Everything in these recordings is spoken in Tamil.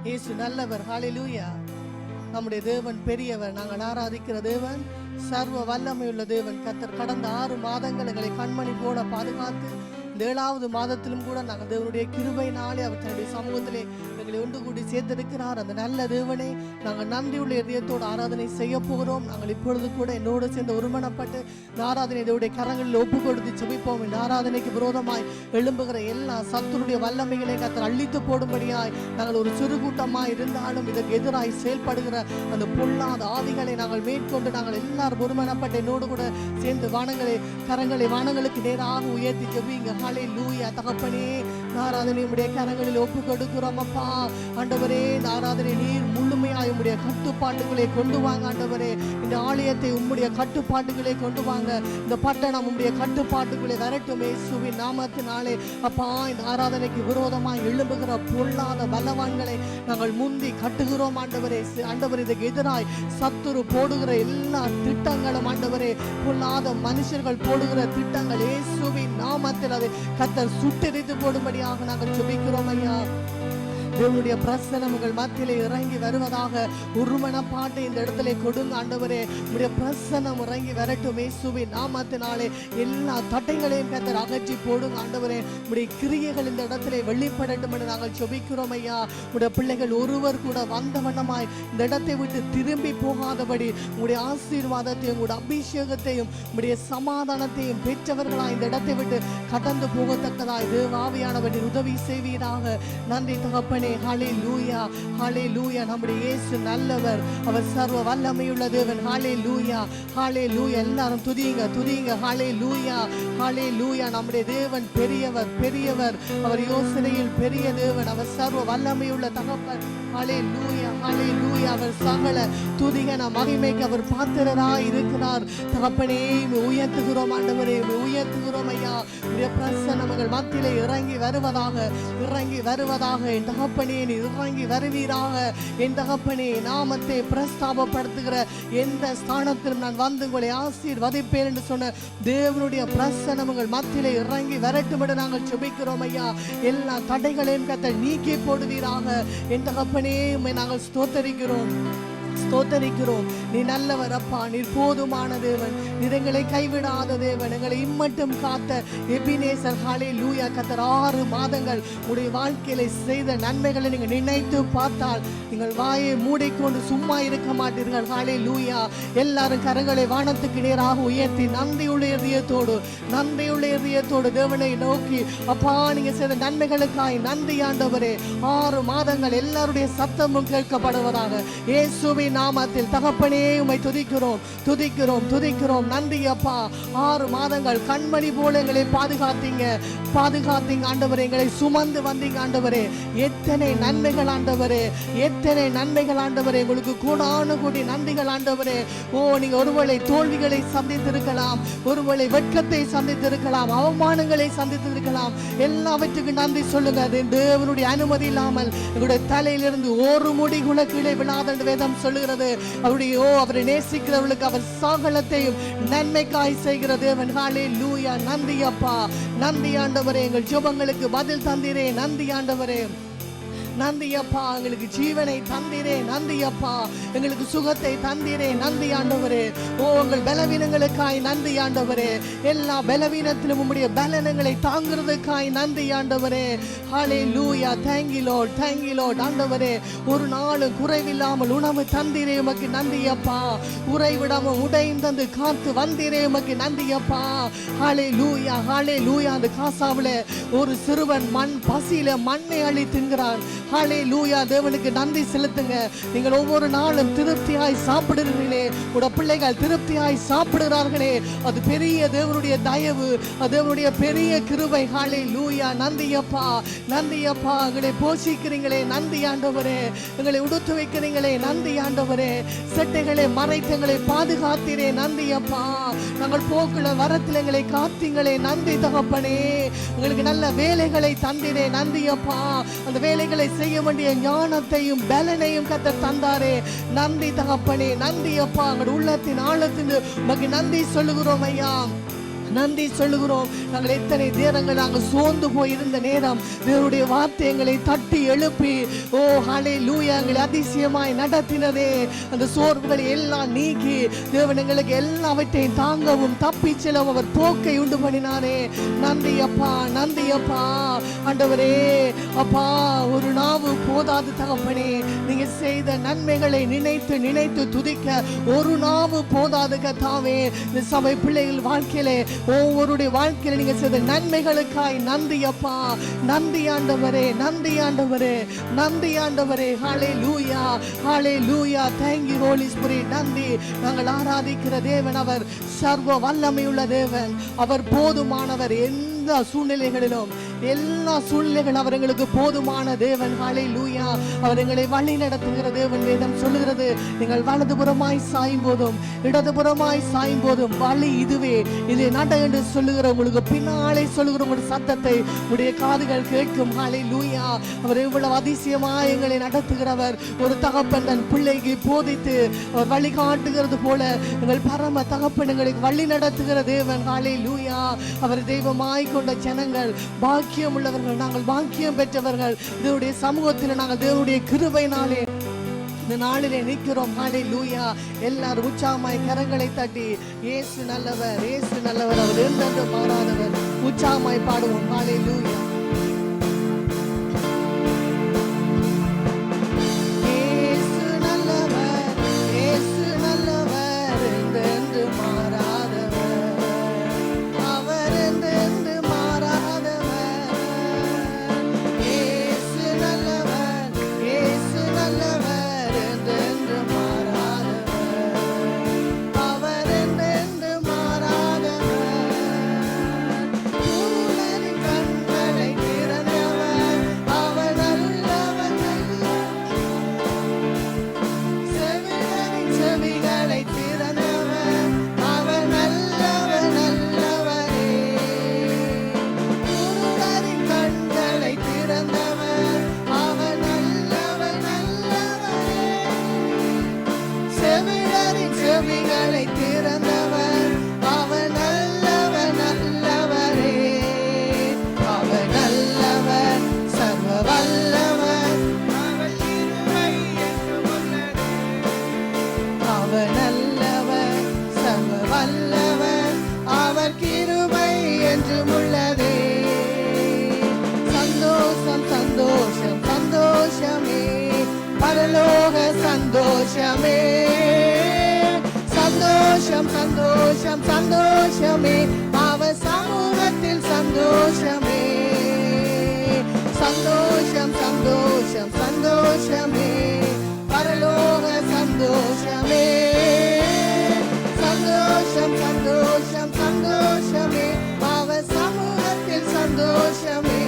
இயேசு நல்லவர். ஹல்லேலூயா. நம்முடைய தேவன் பெரியவர். நாங்கள் ஆராதிக்கிற தேவன் சர்வ வல்லமையுள்ள தேவன். கர்த்தர் கடந்த 6 மாதங்கள் எங்களை கண்மணி போல பாதுகாத்து 7வது மாதத்திலும் கூட நாங்கள் தேவனுடைய கிருபையினாலே அவர் தன்னுடைய சமூகத்திலே எங்களை ஒன்று கூடி சேர்த்திருக்கிறார். அந்த நல்ல தேவனை நாங்கள் நன்றியுள்ள இதயத்தோடு ஆராதனை செய்ய போகிறோம். நாங்கள் இப்பொழுது கூட என்னோடு சேர்ந்து ஒருமனப்பட்டு இந்த ஆராதனை தேவனுடைய கரங்களில் ஒப்பு கொடுத்து செபிப்போம். இந்த ஆராதனைக்கு விரோதமாய் எழும்புகிற எல்லா சத்துருடைய வல்லமைகளை கர்த்தர் அழித்து போடும்படியாய் நாங்கள் ஒரு சிறு கூட்டமாய் இருந்தாலும் இதற்கு எதிராய் செயல்படுகிற அந்த பொல்லாத ஆவிகளை நாங்கள் மேற்கொண்டு நாங்கள் எல்லாரும் ஒருமனப்பட்டு என்னோடு கூட சேர்ந்து கரங்களை வானங்களுக்கு நேராக உயர்த்தி ஜெபிங்க. ஹல்லேலூயா. தகப்பனே, ஆராதனை உம்முடைய கரங்களில் ஒப்பு கொடுக்கிறோம் அப்பா. ஆண்டவரே, இந்த ஆராதனை நீர் முழுமையாய் உம்முடைய கட்டுப்பாட்டுகளை கொண்டு வாங்க ஆண்டவரே. இந்த ஆலயத்தை உம்முடைய கட்டுப்பாட்டுகளை கொண்டு வாங்க. இந்த பட்டணம் உம்முடைய கட்டுப்பாட்டுகளை வரட்டும் இயேசுவின் நாமத்தினாலே. அப்பா, இந்த ஆராதனைக்கு விரோதமாய் எழும்புகிற பொல்லாத பலவான்களை நாங்கள் முந்தி கட்டுகிறோம் ஆண்டவரே. ஆண்டவரே, இதுக்கு எதிராய் சத்துரு போடுகிற எல்லா திட்டங்களும் ஆண்டவரே, பொல்லாத மனுஷர்கள் போடுகிற திட்டங்கள் இயேசுவின் நாமத்தில் அதை கர்த்தர் சுட்டெரித்து போடும்படியாக நாங்கள் ஜெபிக்கிறோம் ஐயா. தேவனுடைய பிரசன்னம் உங்கள் மத்தியிலே இறங்கி வருவதாக ஒருமனப்பாட்டை இந்த இடத்துல கொடுங்க ஆண்டவரே. உடைய பிரசன்னம் இறங்கி வரட்டும் இயேசுவின் நாமத்தினாலே. எல்லா தட்டைகளையும் கர்த்தர் அகற்றி போடுங்க ஆண்டவரே. உடைய கிரியைகள் இந்த இடத்துல வெளிப்படட்டும் என்று நாங்கள் ஜெபிக்கிறோம் ஐயா. உடைய பிள்ளைகள் ஒருவர் கூட வந்த வண்ணமாய் இந்த இடத்தை விட்டு திரும்பி போகாதபடி உடைய ஆசீர்வாதத்தையும் உங்களுடைய அபிஷேகத்தையும் உடைய சமாதானத்தையும் பெற்றவர்களாய் இந்த இடத்தை விட்டு கடந்து போகத்தக்கதாய் தேவாவியானவரின் உதவி செய்வீராக. நன்றி தகப்பனே. ஹல்லேலூயா. ஹல்லேலூயா. நம்முடைய இயேசு நல்லவர். அவர் சர்வ வல்லமையுள்ள தேவன். ஹல்லேலூயா. ஹல்லேலூயா. எல்லாரும் துதிங்க துதிங்க. ஹல்லேலூயா. ஹல்லேலூயா. நம்முடைய தேவன் பெரியவர் பெரியவர். அவர் யோசனையில் பெரிய தேவன். அவர் சர்வ வல்லமையுள்ள தகப்பன். ஹல்லேலூயா. ஹல்லேலூயா. அவர் சகல துதிகன மகிமைக்கு அவர் பாத்திரராய் இருக்கிறார். தகப்பனே, உயர்த்துகிறோம் ஆண்டவரே, உயர்த்துகிறோம் ஐயா. உடைய பிரசன்னம் எங்கள் மத்தியிலே இறங்கி வருவதாக என் தகப்பனே இறங்கி வருவீராக. என் தகப்பனே, நாமத்தை பிரஸ்தாபப்படுத்துகிற எந்த ஸ்தானத்திலும் நான் வந்து உங்களை ஆசீர்வதிப்பேன் என்று சொன்ன தேவனுடைய பிரசன்னம் உங்கள் மத்தியிலே இறங்கி வரட்டும் என்று நாங்கள் ஜெபிக்கிறோம் ஐயா. எல்லா தடைகளையும் கர்த்தர் நீக்கி போடுவீராக. என் தகப்பனே, உம்மை நாங்கள் ஸ்தோத்தரிக்கிறோம். நீ நல்லவர் அப்பா. நீர் போதுமான தேவன். நீர் எங்களை கைவிடாத தேவன். எங்களை இம்மட்டும் காத்த எபினேசர். ஹல்லேலூயா. கர்த்தர் 6 மாதங்கள் உடைய வாழ்க்கையில செய்த நன்மைகளை நீங்கள் நினைத்து பார்த்தால் நீங்கள் வாயை மூடிக்கொண்டு சும்மா இருக்க மாட்டீர்கள். ஹல்லேலூயா. எல்லாரும் கரங்களை வானத்துக்கு நேராக உயர்த்தி நன்றியுள்ள இதயத்தோடு தேவனை நோக்கி, அப்பா, நீங்க செய்த நன்மைகளுக்காய் நன்றி ஆண்டவரே. 6 மாதங்கள் எல்லாருடைய சத்தமும் கேட்கப்படுவதாக இயேசுவின் நாமத்தில். தகப்பனே, உம்மை துதிக்கிறோம். நன்றி அப்பா. 6 மாதங்கள் கண்மணி போல எங்களை பாதுகாத்தீங்க ஆண்டவரே. எங்களை சுமந்து வந்தீங்க ஆண்டவரே. எத்தனை நன்மைகள் ஆண்டவரே. உங்களுக்கு கூடான கூடி நன்றிகள் ஆண்டவரே. நீங்க ஒருவேளை தோல்விகளை சந்தித்திருக்கலாம், ஒருவேளை வெட்கத்தை சந்தித்திருக்கலாம், அவமானங்களை சந்தித்திருக்கலாம். எல்லாவற்றுக்கும் நன்றி சொல்லுங்க. தேவனுடைய அனுமதி இல்லாமல் எங்களுடைய தலையிலிருந்து ஒரு முடி கூட கீழே விழாத வேதம் சொல்லுகிறது. அவரை நேசிக்கிறவர்களுக்கு அவர் சகலத்தையும் நன்மைக்காய் செய்கிற தேவன். ஹல்லேலூயா. நன்றி அப்பா. நன்றி ஆண்டவரே. எங்கள் ஜெபங்களுக்கு பதில் தந்தீரே. நன்றி ஆண்டவரே. நன்றி அப்பா. எங்களுக்கு ஜீவனை தந்தீரே. நன்றி அப்பா. எங்களுக்கு சுகத்தை தந்தீரே. நன்றி ஆண்டவரே. உங்கள் பலவீனங்களுக்காய் நன்றி ஆண்டவரே. எல்லா பலவீனத்திலும் உம்முடைய பலனங்களை தாங்கிறதுக்காய் நன்றி ஆண்டவரே. ஹல்லேலூயா. thank you Lord ஆண்டவரே. ஒரு நாளும் குறைவில்லாமல் உணவு தந்தீரே. உமக்கு நன்றி அப்பா. குறைவிடாமல் உடையும் தந்து காத்து வந்தீரே. உமக்கு நன்றி அப்பா. ஹல்லேலூயா. ஹல்லேலூயா. அந்த காசாவில ஒரு சிறுவன் பசியில மண்ணை அள்ளி தின்கிறான். ஹல்லேலூயா. தேவனுக்கு நன்றி செலுத்துங்க. நீங்கள் ஒவ்வொரு நாளும் திருப்தியாய் சாப்பிடுகிறீர்களே. உடைய பிள்ளைகள் திருப்தியாய் சாப்பிடுகிறார்களே. அது பெரிய தேவனுடைய தயவு, அது தேவனுடைய பெரிய கிருபை. ஹல்லேலூயா. நன்றி அப்பா. எங்களை போஷிக்கிறீங்களே. நன்றி ஆண்டவரே. எங்களை உடுத்து வைக்கிறீங்களே. நன்றி ஆண்டவரே. செட்டைகளை மறைத்து எங்களை பாதுகாத்தீரே. நன்றி அப்பா. நாங்கள் போக்குல வரத்தில் எங்களை காத்தீங்களே. நன்றி தகப்பனே. எங்களுக்கு நல்ல வேலைகளை தந்தீரே. நன்றி அப்பா. அந்த வேலைகளை செய்ய வேண்டிய ஞானத்தையும் பலனையும் கர்த்தர் தந்தாரே. நன்றி தகப்பனே. நன்றி அப்பா. எங்கள் உள்ளத்தின் ஆழத்தின் உமக்கு நன்றி சொல்லுகிறோம் ஐயா. நன்றி சொல்லுகிறோம். நாங்கள் எத்தனை நேரங்கள் நாங்கள் சோர்ந்து போயிருந்த நேரம் தேவனுடைய வார்த்தை எங்களை தட்டி எழுப்பி ஹல்லேலூயா எங்களை அதிசயமாய் நடத்தினதே. அந்த சோர்வுகளை எல்லாம் நீக்கி தேவன் எங்களுக்கு எல்லாவற்றையும் தாங்கவும் தப்பி செல்லவும் அவர் போக்கை உண்டு பண்ணினாரே. நன்றி அப்பா, நன்றி அப்பா. ஆண்டவரே அப்பா, ஒரு நாவு போதாது தகப்பனே. நீங்க செய்த நன்மைகளை நினைத்து நினைத்து துதிக்க ஒரு நாவு போதாது கர்த்தாவே. இந்த சபை பிள்ளைகள் வாழ்க்கையிலே ஒவ்வொருடைய வாழ்க்கையில நீங்க செய்த நன்மைகளுக்காய் நன்றி அப்பா. நன்றி ஆண்டவரே, நன்றி ஆண்டவரே, நன்றி ஆண்டவரே. ஹல்லேலூயா, ஹல்லேலூயா. Thank you Holy Spirit. நன்றி. நாங்கள் ஆராதிக்கிற தேவன் அவர் சர்வ வல்லமையுள்ள தேவன். அவர் போதுமானவர். எல்லா சூழ்நிலைகளிலும் எல்லா சூழ்நிலைகள் அவர் எங்களுக்கு போதுமான தேவன். ஹல்லேலூயா. அவர் எங்களை வழி நடத்துகிற தேவன். வேதம் சொல்லுகிறது, நீங்கள் வலதுபுறமாய் சாயும் போதும் இடதுபுறமாய் சாயும் போதும் வழி இதுவே, இது நட என்று சொல்லுகிற உங்களுக்கு பின்னாலே சொல்லுகிற உங்களுடைய சத்தத்தை உடைய காதுகள் கேட்கும். ஹல்லேலூயா. அவர் எவ்வளவு அதிசயமாய் எங்களை நடத்துகிறவர். ஒரு தகப்பன் தன் பிள்ளைக்கு போதித்து அவர் வழி காட்டுகிறது போல எங்கள் பரம தகப்பன் எங்களுக்கு வழி நடத்துகிற தேவன். ஹல்லேலூயா. அவர் தெய்வமாய் கொண்ட ஜனங்கள் பாக்கியம் உள்ளவர்கள். நாங்கள் பாக்கியம் பெற்றவர்கள். தேவனுடைய சமூகத்தில் நாங்கள் தேவனுடைய கிருபையினாலே இந்த நாளிலே நிற்கிறோம். ஹல்லேலூயா. எல்லாரும் உற்சாகமாய் கரங்களை தட்டி இயேசு நல்லவர், இயேசு நல்லவர், அவர் என்றென்று மாறாதவர். உற்சாகமாய் பாடுவோம். ஹல்லேலூயா. இயேசு நல்லவர், இயேசு நல்லவர், என்றென்று மாறாதவர். அவர் என்றென்று மாறாதவர். இயேசு நல்லவர், இயேசு நல்லவர், என்றென்று மாறாதவர். அவர் என்றென்று மாறாதவர். குருடரின் கண்களை திறந்தவர். அவர் நல்லவர், செவிடரின் செவிகளை திறந்தவர். அவர் நல்லவர், நல்லவரே. குருடரின் கண்களை திறந்தவர். அவர் நல்லவர், நல்லவரே. செவிடரின் செவிகளை திறந்தவர். அவர் நல்லவர், நல்லவரே. அவர் நல்லவர், சர்வ வல்லவர். அவர் கிருபை என்றும் உள்ளது. அவர் நல்லவர், சர்வ வல்லவர். அவர் கிருபை என்றும் உள்ளதே. சந்தோஷம், சந்தோஷம், சந்தோஷமே, பரலோக சந்தோஷமே. சந்தோஷம், சந்தோஷம், சந்தோஷமே, அவர் சமூகத்தில் சந்தோஷமே. சந்தோஷம், சந்தோஷம், சந்தோஷமே, பரலோக சந்தோஷமே. சந்தோஷம், சந்தோஷம், சந்தோஷமே, அவர் சமூகத்தில் சந்தோஷமே.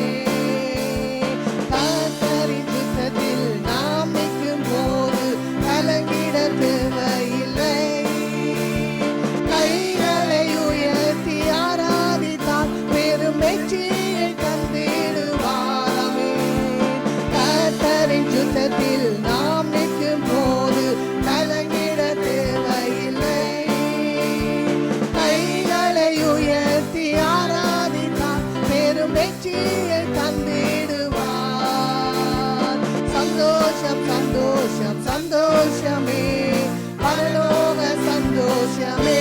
கர்த்தரின் யுத்தத்தில் நாம் நிற்கும் போது கலங்கிட தேவையில்லை. கைகளை உயர்த்தி ஆராதித்தால் பெரும் வெற்றியை தந்திடுவாராமே. கர்த்தரின் யுத்தத்தில் நாம் நிற்கும் போது கலங்கிட தேவையில்லை. கைகளை உயர்த்தி ஆராதித்தால் பெரும் வெற்றியை தந்திடுவார். சந்தோஷம், சந்தோஷம், சந்தோஷமே, பரலோக சந்தோஷமே.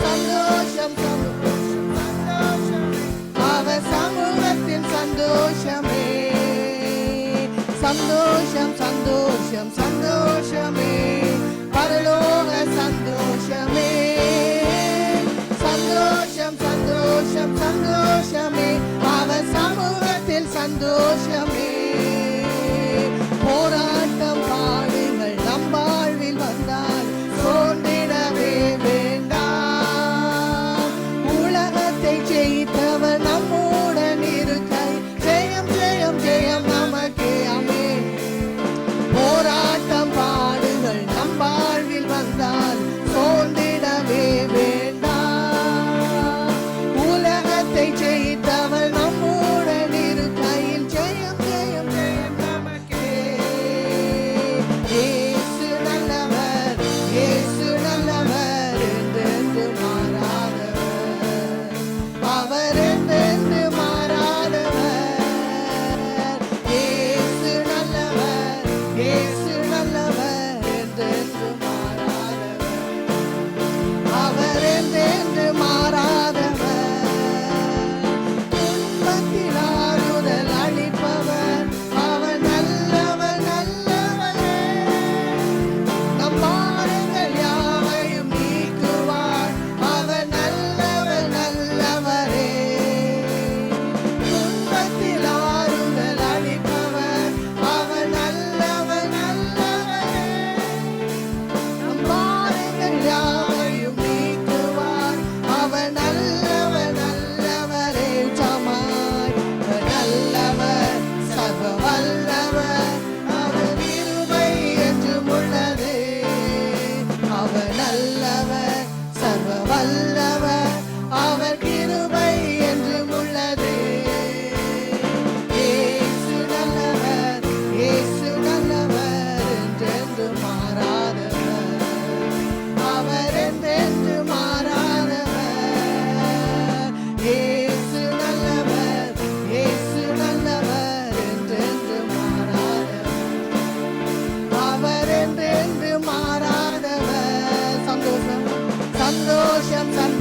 சந்தோஷம், சந்தோஷம், சந்தோஷமே, அவர் சமூகத்தில் சந்தோஷமே. சந்தோஷம், சந்தோஷம், சந்தோஷமே, பரலோக சந்தோஷமே. சந்தோஷம், சந்தோஷம், சந்தோஷமே, அவர் சமூகத்தில் சந்தோஷமே. போராட்டம் பாடுகள் நம் வாழ்வில் வந்தால் சோர்ந்திடவே வேண்டாம். உலகத்தை ஜெயித்தவர் நம்முடன் இருக்கை. ஜெயம், ஜெயம், ஜெயம் நமக்கே. ஆமென். போராட்டம் பாடுகள் நம் வாழ்வில் வந்தால் சோர்ந்திடவே வேண்டாம். உலகத்தை ஜெயித்தவர் நம்முடன் இருக்கையில் ஜெயம், ஜெயம்,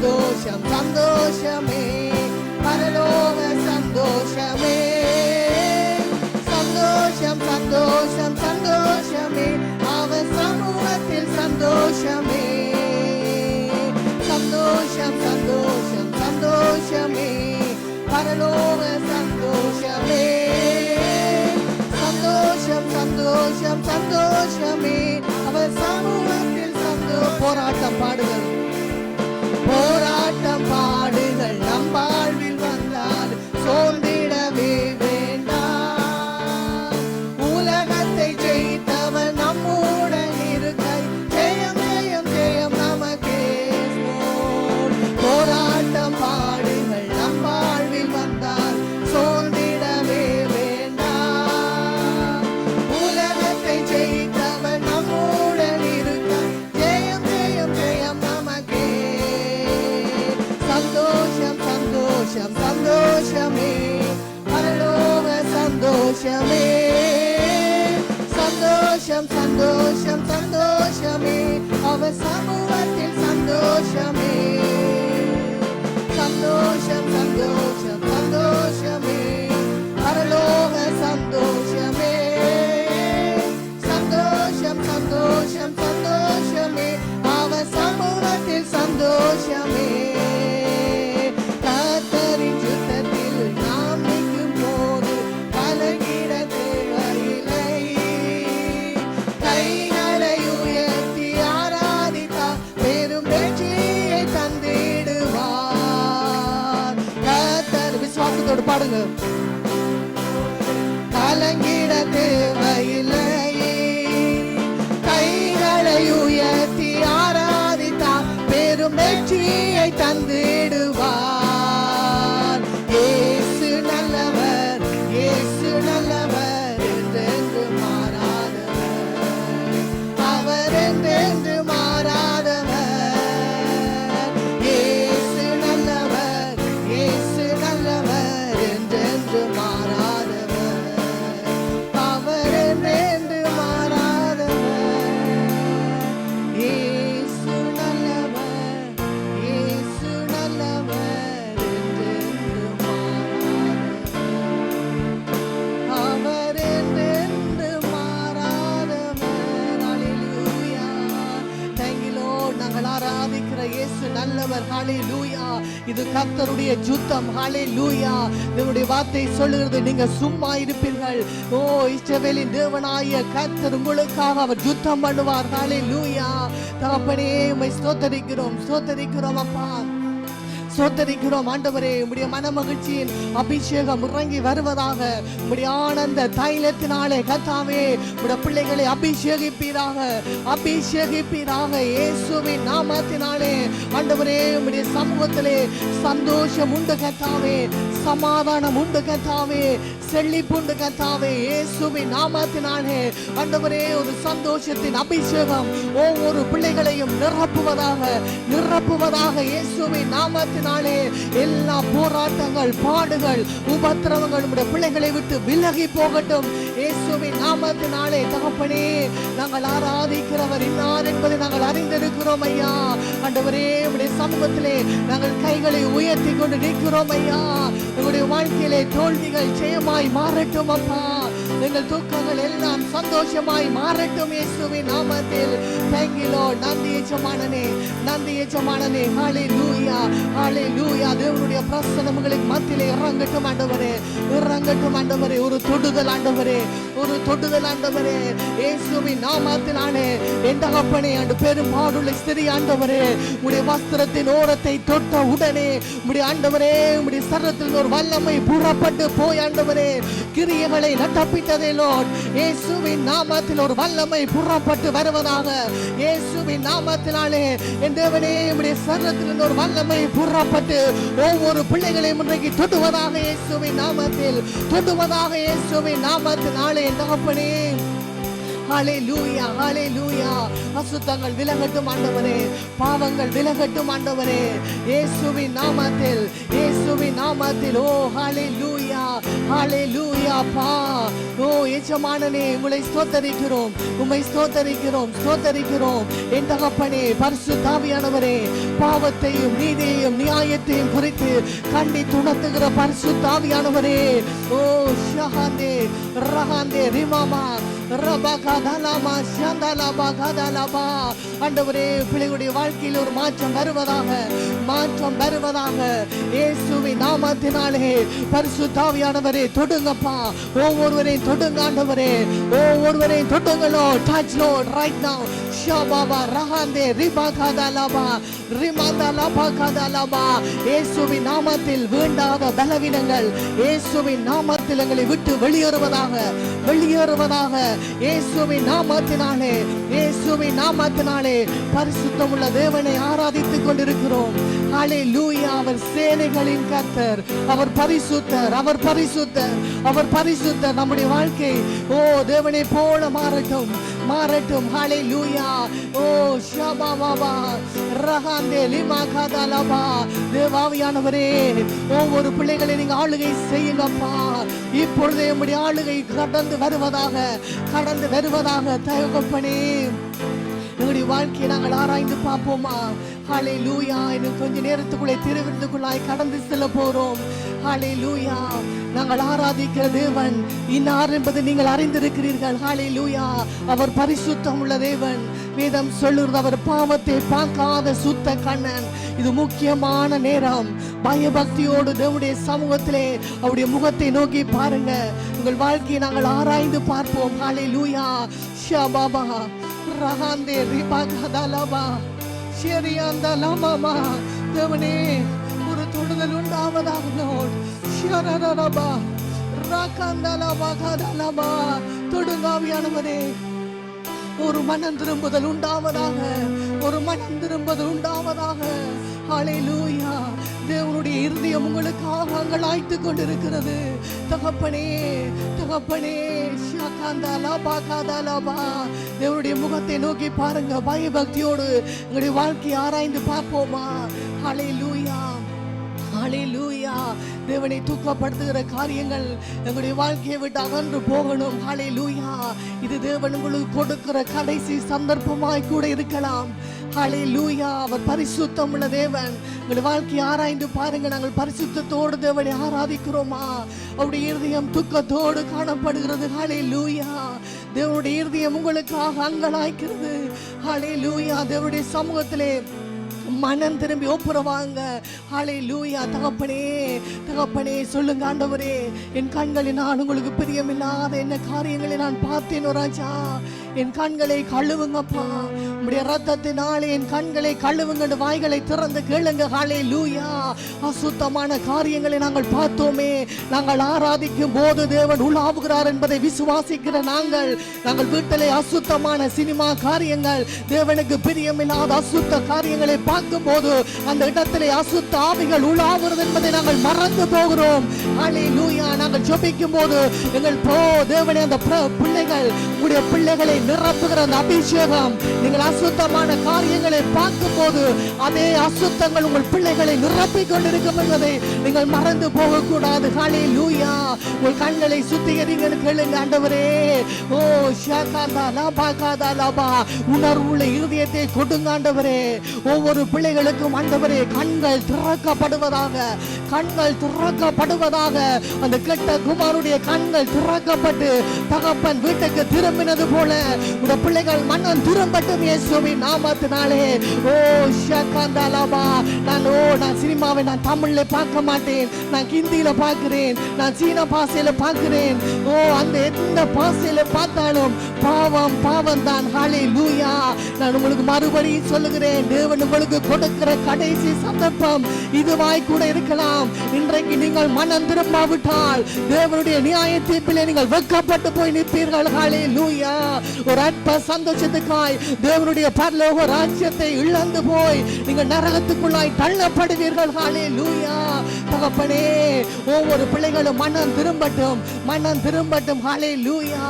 சந்தோஷம் சந்தோஷமே பரலோக சந்தோஷமே சந்தோஷம் சந்தோஷம் சந்தோஷமே அவர் சமூகத்தில் சந்தோஷமே சந்தோஷம் சந்தோஷம் சந்தோஷமே பரலோக சந்தோஷமே சந்தோஷம் சந்தோஷம் சந்தோஷமே அவர் சமூகத்தில் போராட்டம் பாடுகள் போராட்டம் பாடுகள் நம் வாழ்வில் வந்தால் சோர்ந்திடவே வேண்டாம் உலகத்தை ஜெயித்தவர் நம்முடன் இருக்கை ஜெயம் ஜெயம் ஜெயம் நமக்கே போராட்டம் பாடுகள் நம் வாழ்வில் வந்தால் சோர்ந்திடவே வேண்டாம் உலகத்தை ஜெயித்தவர் நம்முடன் இருக்கை ஜெயம் ஜெயம் ஜெயம் நமக்கே சந்தோஷம் சந்தோஷம் சந்தோஷமே பரலோக சந்தோஷமே சந்தோஷம் சந்தோஷம் சந்தோஷமே அவர் சமூகத்தில் சந்தோஷமே சந்தோஷம் சந்தோஷம் சந்தோஷமே பரலோக சந்தோஷமே சந்தோஷம் சந்தோஷம் சந்தோஷமே அவர் சமூகத்தில் சந்தோஷமே கர்த்தரின் யுத்தத்தில் நாம் நிற்கும் போது கலங்கிட தேவையில்லை கைகளை உயர்த்தி ஆராதித்தார் பெரும் வெற்றியை தந்திடுவார் கர்த்தர் விசுவாசத்தோடு பாடுங்க கலங்கிட தேவையில்லை கைகளை உயர்த்தி ஆராதித்தார் பெரும் வெற்றியை தந்திடுவார் இயேசு நல்லவர் இயேசு நல்லவர் என்றென்று மாறாதவர் அவர் என்றென்று மாறாதவர் இயேசு நல்லவர் இயேசு நல்லவர் என்றென்று மாறாதவர் அவர் என்றென்று மாறாதவர் இயேசு நல்லவர் இயேசு நல்லவர் என்றென்று மாறாதவர் அவர் என்றென்று மாறாதவர் ஹalleluya thank you lord நாங்கள் ஆராதிக்கிற இயேசு நல்லவர் ஹalleluya இது கர்த்தருடைய யுத்தம் ஹalleluya தேவனுடைய வார்த்தை சொல்லுகிறது நீங்க சும்மா இருப்பீர்கள் ஓ இஸ்ரவேலின் தேவனாகிய கர்த்தர் உங்களுக்காக அவர் யுத்தம் பண்ணுவார் ஹalleluya தகப்பனே உம்மை ஸ்தோத்திரிக்கிறோம் அப்பா ஸ்தோத்திரிக்கிறோம் ஆண்டவரே உம்முடைய மனமகிழ்ச்சியின் அபிஷேகம் இறங்கி வருவதாக உம்முடைய ஆனந்த தைலத்தினாலே கர்த்தாவே உம்முடைய பிள்ளைகளை அபிஷேகிப்பீராக இயேசுவின் நாமத்தினாலே ஆண்டவரே உம்முடைய சமூகத்திலே சந்தோஷம் உண்டு கர்த்தாவே சமாதானம் உண்டு கர்த்தாவே செழிப்புண்டு கர்த்தாவே இயேசுவின் நாமத்தினாலே ஆண்டவரே ஒரு சந்தோஷத்தின் அபிஷேகம் ஒவ்வொரு பிள்ளைகளையும் நிரப்புவதாக இயேசுவின் நாமத்தினாலே எல்லா போராட்டங்கள் பாடுகள் உபத்திரவங்கள் உம்முடைய பிள்ளைகளை விட்டு விலகி போகட்டும் இயேசுவின் நாமத்தினாலே தகப்பனே நாங்கள் ஆராதிக்கிறவர் இன்னார் என்பதை நாங்கள் அறிந்திருக்கிறோம் ஐயா ஆண்டவரே உம்முடைய சமூகத்திலே நாங்கள் கைகளை உயர்த்தி கொண்டு நிற்கிறோம் ஐயா எங்களுடைய வாழ்க்கையிலே தோல்விகள் ஜெயமாய் மாறட்டும் அப்பா எங்கள் துக்கங்கள் எல்லாம் சந்தோஷமாய் மாறட்டும் இயேசுவின் நாமத்தில் thank you lord நன்றி எஜமானனே ஹalleluya தேவனுடைய பிரசன்னம் உங்களுக்கு மத்தியிலே இறங்கட்டும் ஆண்டவரே ஒரு தொடுதல் ஆண்டவரே இயேசுவின் நாமத்தினாலே என் தகப்பனே ஆண்டு பெரும்பாடுள்ள ஸ்திரீ ஆண்டவரே உம்முடைய வஸ்திரத்தின் ஓரத்தை தொட்ட உடனே உம்முடைய ஆண்டவரே உம்முடைய சரத்தில் ஒரு வல்லமை புறப்பட்டு போய் ஆண்டவரே கிரியைகளை நட்டப்பிட்டதே லோர்ட் இயேசுவின் நாமத்தில் ஒரு வல்லமை புறப்பட்டு வருவதாக இயேசுவின் நாமத்தினாலே என் தேவனே உம்முடைய சரத்தில் ஒரு வல்லமை புறப்பட்டு ஒவ்வொரு பிள்ளைகளையும் இன்றைக்கு தொடுவதாக இயேசுவின் நாமத்தினாலே என் தகப்பனே ஹalleluya ஹalleluya. அசுத்தங்கள் விலகட்டும் ஆண்டவரே, பாவங்கள் விலகட்டும் ஆண்டவரே, இயேசுவின் நாமத்தில், இயேசுவின் நாமத்தில். ஓ ஹalleluya ஹalleluya. பா ஓ எஜமானனே, உங்களை ஸ்தோத்தரிக்கிறோம், உம்மை ஸ்தோத்தரிக்கிறோம், ஸ்தோத்தரிக்கிறோம். என் தகப்பனே, பரிசுத்த ஆவியானவரே, பாவத்தையும் நீதியையும் நியாயத்தையும் குறித்து கண்டித்து உணர்த்துகிற பரிசுத்த ஆவியானவரே, ஓ ஷஹாந்தே ரஹாந்தே ரிமாமா ரபகதலமா ஷந்தலபகதலபா. ஆண்டவரே, பிள்ளைகளுடைய வாழ்க்கையில் ஒரு மாற்றம் வருவதாக, மாற்றம் வருவதாக இயேசுவின் நாமத்தினாலே. பரிசுத்த ஆவியானவரே தொடுங்கப்பா, ஒவ்வொருவரையும் தொடுங்க ஆண்டவரே, ஒவ்வொருவரையும் தொடுங்களோ. Touch Lord right now. ஷபாபா ரஹாந்தே ரிபகதலபா ரிமதலபகதலபா. இயேசுவின் நாமத்தில் வேண்டாத பலவீனங்கள் இயேசுவின் நாமத்தில் எங்களை விட்டு வெளியேறுவதாக, வெளியேறுவதாக. இயேசுவின் நாமத்தினாலே, இயேசுவின் நாமத்தினாலே பரிசுத்தமுள்ள தேவனை ஆராதித்துக் கொண்டிருக்கிறோம். ஹalleluya. அவர் சேனைகளின் கர்த்தர், அவர் பரிசுத்தர், அவர் பரிசுத்தர், அவர் பரிசுத்தர். நம்முடைய வாழ்க்கை ஓ தேவனை போல மாறட்டும், மாறட்டும். ஹalleluya. ஓ ஷபாபா ரஹாந்தே லிமகதலபா. தேவாவியானவரே, ஒவ்வொரு பிள்ளைகளை நீங்க ஆளுகை செய்யுங்கப்பா. இப்பொழுதே நம்முடைய ஆளுகை கடந்து வருவதாக, கடந்து வருவதாக. தகப்பனே, நம்முடைய வாழ்க்கையை நாங்கள் ஆராய்ந்து பார்ப்போமா? ஹalleluya. இன்னும் கொஞ்ச நேரத்துக்குள்ளே திருவிருந்துக்குள்ளாய் கடந்து செல்ல போறோம். ஹalleluya. நாங்கள் ஆராதிக்கிற தேவன் இன்னார் என்பதை நீங்கள் அறிந்திருக்கிறீர்கள். ஹalleluya. அவர் பரிசுத்தம் உள்ள தேவன். வேதம் சொல்லுறது, அவர் பாவத்தை பார்க்காத சுத்த கண்ணன். இது முக்கியமான நேரம். பயபக்தியோடு தேவனுடைய சமூகத்திலே அவருடைய முகத்தை நோக்கி பாருங்க. உங்கள் வாழ்க்கையை நாங்கள் ஆராய்ந்து பார்ப்போம். ஹalleluya. ஷபாபா ரஹாந்தே ரிபகதலபா ஷெரியாந்தலமமா. தேவனே, ஒரு தொடுதல் உண்டாவதாக. லோர்ட் ஷரரரபா ரகந்தலபகதலபா. தொடுங்காவியானவரே, ஒரு மனம் திரும்புதல் உண்டாவதாக, ஒரு மனம் திரும்புதல் உண்டாவதாக. ஹalleluya. தேவனுடைய இருதயம் உங்களுக்காக அங்கலாய்த்துக் கொண்டிருக்கிறது. தகப்பனே, தகப்பனே, ஷகந்தலபகதலபா. தேவனுடைய முகத்தை நோக்கி பாருங்க. பயபக்தியோடு உங்களுடைய வாழ்க்கையை ஆராய்ந்து பார்ப்போமா? ஹalleluya ஹalleluya. தேவனை தூக்கப்படுத்துகிற காரியங்கள் எங்களுடைய வாழ்க்கையை விட்டு அகன்று போகணும். ஹalleluya. இது தேவன் உங்களுக்கு கொடுக்கிற கடைசி சந்தர்ப்பமாய் கூட இருக்கலாம். ஹalleluya. அவர் பரிசுத்தம் உள்ள தேவன். உங்களுடைய வாழ்க்கையை ஆராய்ந்து பாருங்க. நாங்கள் பரிசுத்தத்தோடு தேவனை ஆராதிக்கிறோமா? அவருடைய இருதயம் துக்கத்தோடு காணப்படுகிறது. ஹalleluya. தேவனுடைய இருதயம் உங்களுக்காக அங்கலாய்க்கிறது. ஹalleluya. தேவனுடைய சமூகத்திலே மனம் திரும்பி ஒப்புரவாங்க. ஹalleluya. தகப்பனே, தகப்பனே, சொல்லுங்க ஆண்டவரே, என் கண்களினால் உங்களுக்கு பிரியமில்லாத என்ன காரியங்களை நான் பார்த்தேனோ ராஜா, என் கண்களை கழுவுங்கப்பா. உம்முடைய ரத்தத்தினாலே என் கண்களை கழுவுங்க. வாய்களை திறந்து கேளுங்க. ஹalleluya. அசுத்தமான காரியங்களை நாங்கள் பார்த்தோமே. நாங்கள் ஆராதிக்கும் போது தேவன் உலாவுகிறார் என்பதை விசுவாசிக்கிற நாங்கள் வீட்டிலே அசுத்தமான சினிமா காரியங்கள், தேவனுக்கு பிரியமில்லாத அசுத்த காரியங்களை பார்க்கும் போது அந்த இடத்திலே அசுத்த ஆவிகள் உலாவுகிறது என்பதை நாங்கள் மறந்து போகிறோம். ஹalleluya. நாங்கள் ஜெபிக்கும் போது எங்கள் தேவனே, அந்த பிள்ளைகள், உங்களுடைய பிள்ளைகளை நிரப்புகிற அந்த அபிஷேகம், நீங்கள் அசுத்தமான காரியங்களை பார்க்கும் போது அதே அசுத்தங்கள் உங்கள் பிள்ளைகளை நிரப்பிக் கொண்டிருக்கும் என்பதை நீங்கள் மறந்து போகக்கூடாது. ஹalleluya. உங்கள் கண்களை சுத்திகரிங்கன்னு கேளுங்க. ஆண்டவரே, ஓ ஷகந்தலபகதலபா. உணர்வுள்ள இருதயத்தை கொடுங்க ஆண்டவரே. ஒவ்வொரு பிள்ளைகளுக்கும் ஆண்டவரே கண்கள் திறக்கப்படுவதாக, கண்கள் திறக்கப்படுவதாக. அந்த கெட்ட குமாருடைய கண்கள் திறக்கப்பட்டு தகப்பன் வீட்டுக்கு திரும்பினது போல உடைய பிள்ளைகள் மனம் திரும்பட்டும் இயேசுவின் நாமத்தினாலே. ஓ ஷகந்தலபா. நான் சினிமாவை நான் தமிழ்ல பார்க்க மாட்டேன், நான் ஹிந்தியில பார்க்கிறேன், நான் சீன பாஷையில பார்க்கிறேன். ஓ, அந்த எந்த பாஷையில பார்த்தாலும் பாவம் பாவம் தான். ஹalleluya. நான் உங்களுக்கு மறுபடியும் சொல்லுகிறேன், தேவன் உங்களுக்கு கொடுக்கிற கடைசி சந்தர்ப்பம் இதுவாய் கூட இருக்கலாம். இன்றைக்கு நீங்கள் மனம் திரும்பாவிட்டால் தேவனுடைய நியாய தீர்ப்பிலே நீங்கள் வெட்கப்பட்டு போய் நிற்பீர்கள். ஹalleluya. ஒரு அற்ப சந்தோஷத்துக்காய் தேவனுடைய பரலோக ராஜ்யத்தை இழந்து போய் நீங்கள் நரகத்துக்குள்ளாய் தள்ளப்படுவீர்கள். ஹalleluya. தகப்பனே, ஒவ்வொரு பிள்ளைகளும் மனம் திரும்பட்டும், மனம் திரும்பட்டும். ஹalleluya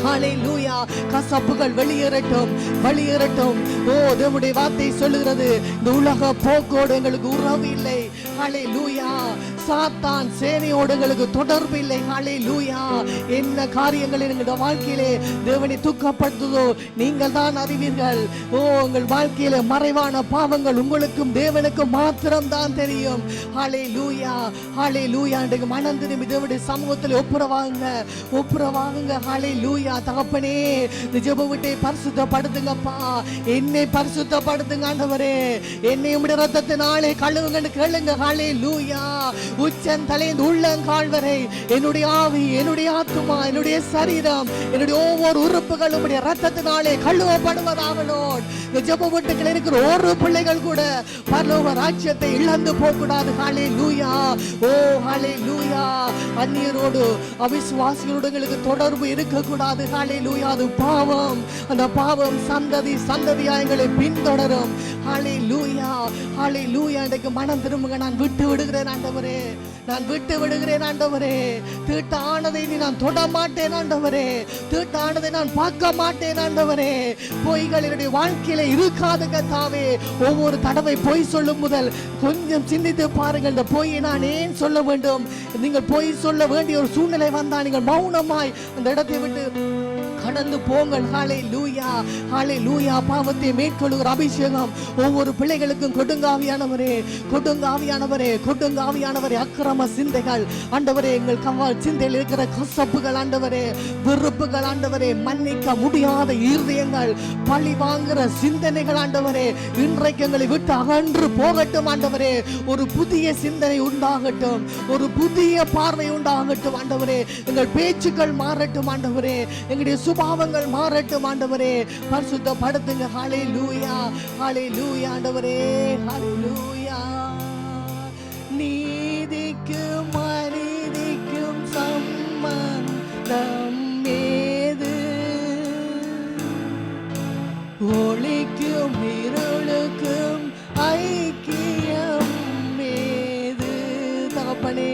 ஹல்லேலூயா. கசப்புகள் வெளியேறட்டும், வெளியேறட்டும். ஓ, தேவனுடைய வார்த்தை சொல்லுகிறது, இந்த உலக போக்கோடு எங்களுக்கு உறவு இல்லை. ஹல்லேலூயா. சாத்தான் சேனையோடு எங்களுக்கு தொடர்பு இல்லை. ஹல்லேலூயா. என்ன காரியங்கள் எங்களுடைய வாழ்க்கையிலே தேவனை துக்கப்படுத்துதோ நீங்கள் தான் அறிவீர்கள். ஓ, உங்கள் வாழ்க்கையில மறைவான பாவங்கள் உங்களுக்கும் தேவனுக்கும் மாத்திரம் தான் தெரியும். ஹல்லேலூயா, ஹல்லேலூயா. இன்றைக்கு மனம் திரும்பி தேவனுடைய சமூகத்தில் ஒப்புரவாகுங்க, ஒப்புரவாகுங்க. ஹல்லேலூயா. தகப்பனே, இந்த ஜெப வீட்டை பரிசுத்தப்படுத்துங்கப்பா, என்னை பரிசுத்தப்படுத்துங்க ஆண்டவரே, என்னை உம்முடைய இரத்தத்தினாலே கழுவுங்கன்னு கேளுங்க. ஹல்லேலூயா. உச்சந்தலைந்து உள்ளங்கால் வரை என்னுடைய ஆவி, என்னுடைய ஆத்துமா, என்னுடைய சரீரம், என்னுடைய ஒவ்வொரு உறுப்புகளும் உம்முடைய இரத்தத்தினாலே கழுவப்படுவதாகலோ. இந்த ஜெப வீட்டுக்குள்ள இருக்கிற ஒரு பிள்ளைகள் கூட பரலோக ராஜ்யத்தை இழந்து போக கூடாது. ஹல்லேலூயா. ஓ, ஹல்லேலூயா. அந்நியரோடு அவிசுவாசிகளோடு எங்களுக்கு தொடர்பு இருக்க கூடாது. ஹல்லேலூயா. அது பாவம். அந்த பாவம் சந்ததி சந்ததியா எங்களை பின்தொடரும். ஹல்லேலூயா, ஹல்லேலூயா. இன்றைக்கு மனம் திரும்புங்க. நான் விட்டு விடுகிறேன் ஆண்டவரே, நான் விட்டு விடுகிறேன் ஆண்டவரே. தீட்டானதை நான் தொட மாட்டேன் ஆண்டவரே, தீட்டானதை நான் பார்க்க மாட்டேன் ஆண்டவரே. பொய்கள் என்னுடைய வாழ்க்கையில இருக்காது கர்த்தாவே. ஒவ்வொரு தடவை பொய் சொல்லும் முதல் கொஞ்சம் சிந்தித்து பாருங்கள், இந்த பொய்யை நான் ஏன் சொல்ல வேண்டும்? நீங்கள் பொய் சொல்ல வேண்டிய ஒரு சூழ்நிலை வந்தா நீங்கள் மௌனமாய் அந்த இடத்தை விட்டு கடந்து போங்கள். ஹல்லேலூயா, ஹல்லேலூயா. பாவத்தை மேற்கொள்ளுகிற அபிஷேகம் ஒவ்வொரு பிள்ளைகளுக்கும் கொடுங்காவியானவரே, கொடுங்காவியானவரே, கொடுங்காவியானவரே. அக்கிரம சிந்தைகள் ஆண்டவரே, எங்கள் சிந்தையில் இருக்கிற கசப்புகள் ஆண்டவரே, வெறுப்புகள் ஆண்டவரே, மன்னிக்க முடியாத இருதயங்கள், பழி வாங்குற சிந்தனைகள் ஆண்டவரே, இன்றைக்கு எங்களை விட்டு அகன்று போகட்டும் ஆண்டவரே. ஒரு புதிய சிந்தனை உண்டாகட்டும், ஒரு புதிய பார்வை உண்டாகட்டும் ஆண்டவரே. எங்கள் பேச்சுக்கள் மாறட்டும் ஆண்டவரே, எங்களுடைய சுபாவங்கள் மாறட்டும் ஆண்டவரே. பரிசுத்தப்படுத்துங்க. ஹல்லேலூயா, ஹல்லேலூயா ஆண்டவரே, ஹல்லேலூயா. நீதிக்கும் அநீதிக்கும் சம்பந்தம் ஏது? ஒளிக்கும் இருளுக்கும் ஐக்கியம் ஏது? தகப்பனே,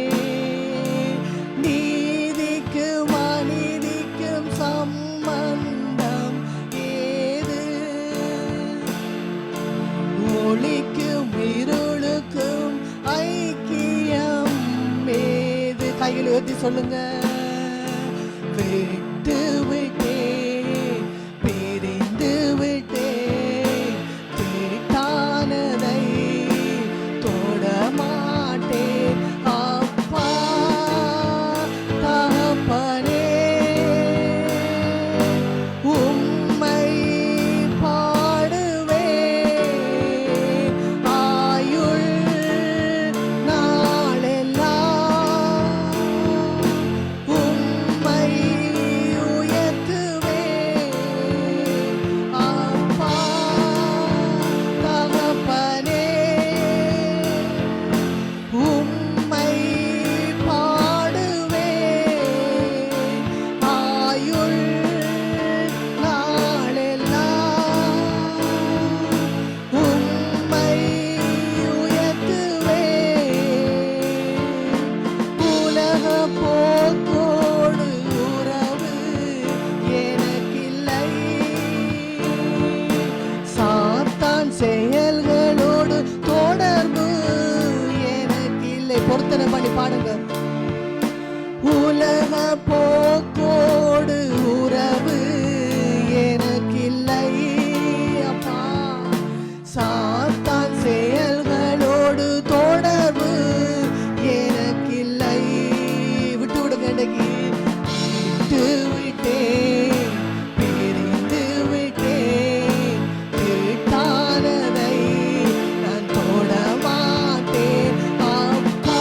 நீதிக்கும் அநீதிக்கும் சம்பந்தம் ஏது? ஒளிக்கும் இருளுக்கும் ஐக்கியம் ஏது? கையில் ஊற்றி சொல்லுங்க. விட்டு விட்டேன், பிரிந்து விட்டேன், தீட்டானதை தொட மாட்டேன் அப்பா தகப்பனே. உம்மை பாடுவேன் ஆயுள் நாளெல்லாம், உம்மை உயர்த்துவேன் அப்பா தகப்பனே. உம்மை பாடுவேன் ஆயுள் நாளெல்லாம், உம்மை உயர்த்துவேன். உலக போக்கோடு உறவு எனக்கில்லை, சாத்தான் செயல்களோடு தொடர்பு எனக்கில்லை. பொருத்தனை பண்ணி பாடுங்க. உலக போக்கோடு உறவு எனக்கில்லை அப்பா, சாத்தான் செயல்களோடு தொடர்பு எனக்கில்லை. விட்டு விடுங்க. இன்னைக்கு விட்டு விட்டேன், பிரிந்து விட்டேன், தீட்டானதை நான் தொட மாட்டேன் அப்பா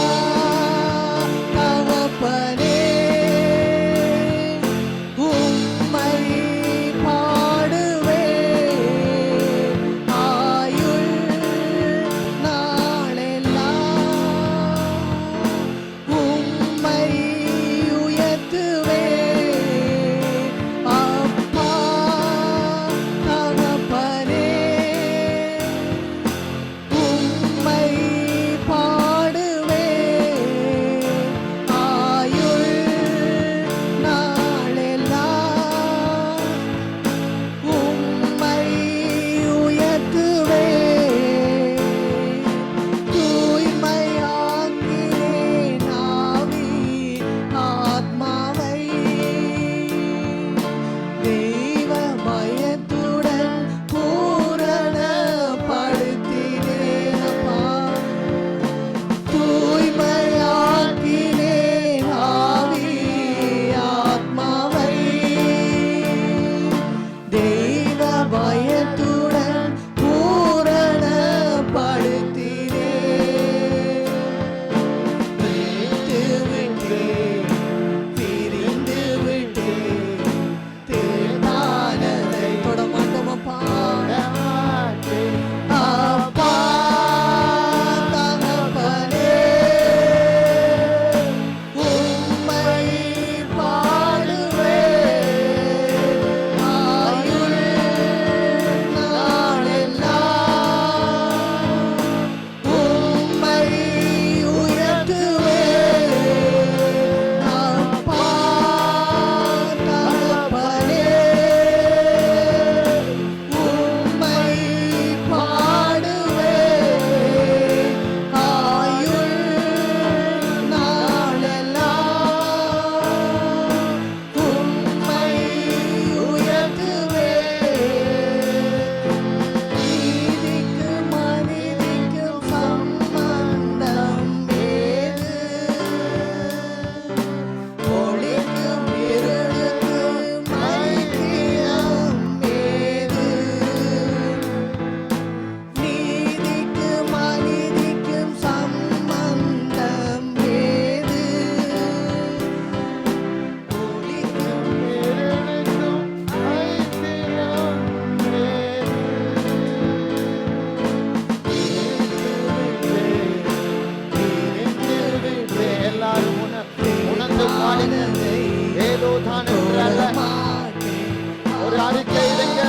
ஒரு அறிக்கையிடுங்க.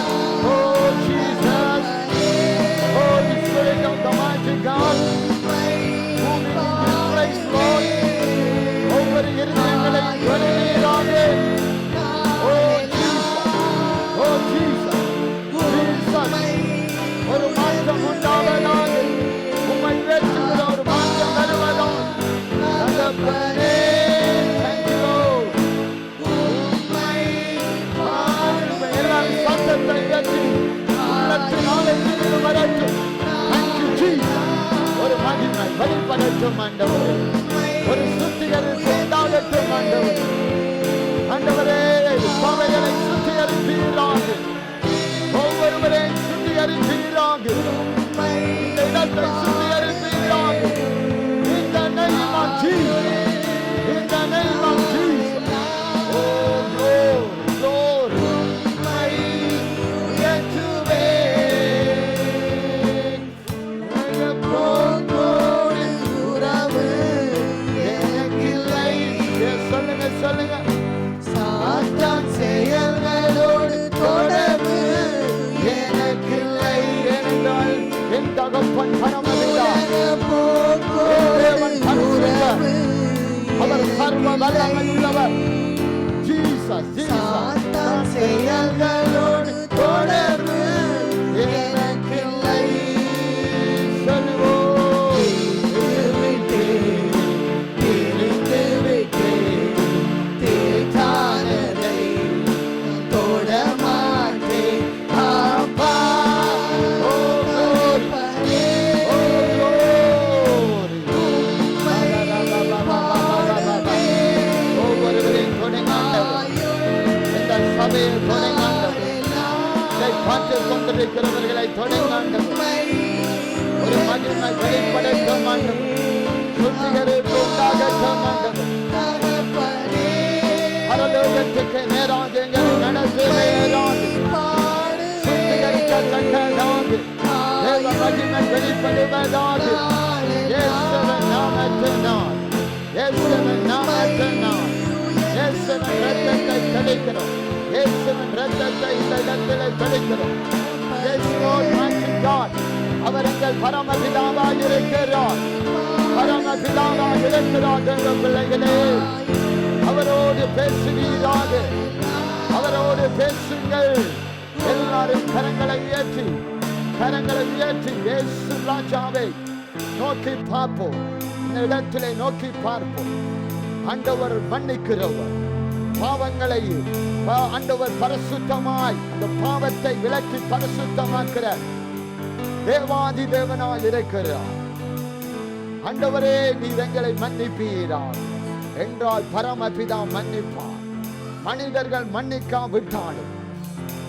Oh Jesus, Holy Spirit of the mighty God, moving in this place, Lord. ஒவ்வொரு இருதயங்களை தொடுவீராக. Oh Jesus, oh Jesus, Jesus, ஒரு மாற்றம் உண்டாவதாக. உம்மை ஏற்றுகிற ஒரு மாற்றம் வருவதாக. தகப்பனே, thank you Lord. எல்லாரும் சத்தத்தை உயர்த்தி உள்ளத்தின் ஆழத்திலிருந்து வரட்டும். Thank you Jesus. ஒரு மகிமை வெளிப்படட்டும் ஆண்டவரே. ஒரு சுத்திகரிப்பு உண்டாகட்டும் ஆண்டவரே. ஆண்டவரே, சபைகளை சுத்திகரிப்பீராக. ஒவ்வொருவரையும் சுத்திகரிப்பீராக. இந்த இடத்தை சுத்திகரிப்பீராக. In the name of Jesus. In the name of Jesus. Oh Lord, Lord, சொல்லுங்க. சாத்தான் செயல்களோடு தொடர்பு எனக்கில்லை என்றால் என் தகப்பன் பரமபிதா, தேவன் பரிசுத்தர், அவர் சர்வ வல்லமையுள்ளவர். ஜீசஸ், சாத்தான் செயல்களோடு தொடர்பு எனக்கில்லை. கொண்டிருக்கிறவர்களை தொடங்காண்டவர் ஒரு மகிமை வெளிப்படட்டும் ஆண்டவர். சுத்திகரிப்பு உண்டாகட்டும் ஆண்டவர். பரலோகத்துக்கு நேராக எங்களை நடத்துவீராக. சுத்திகரிக்கத்தக்கதாக தேவ மகிமை வெளிப்படுவதாக. இயேசுவின் நாமத்தினால், இயேசுவின் நாமத்தினால், இயேசுவின் இரத்தத்தை தெளிக்கிறோம். இயேசுவின் இரத்தத்தை இந்த இடத்திலே தெளிக்கிறோம். அவர் எங்கள் பரமபிதாவாக இருக்கிறார். பரமபிதாவாக இருக்கிறார். எங்கள் பிள்ளைகளே, அவரோடு பேசுவீராக. அவரோடு பேசுங்கள். எல்லாரும் கரங்களை உயர்த்தி இயேசு ராஜாவை நோக்கி பார்ப்போம். இந்த இடத்திலே நோக்கி பார்ப்போம். ஆண்டவர் மன்னிக்கிறவர். பாவங்களை ஆண்டவர் பரிசுத்தமாய் அந்த பாவத்தை விலக்கி பரிசுத்தமாக்கிற தேவாதி தேவனாய் இருக்கிறார். ஆண்டவரே, நீர் எங்களை மன்னிப்பீரார் என்றால் பரமபிதா மன்னிப்பார். மனிதர்கள் மன்னிக்காவிட்டாலும்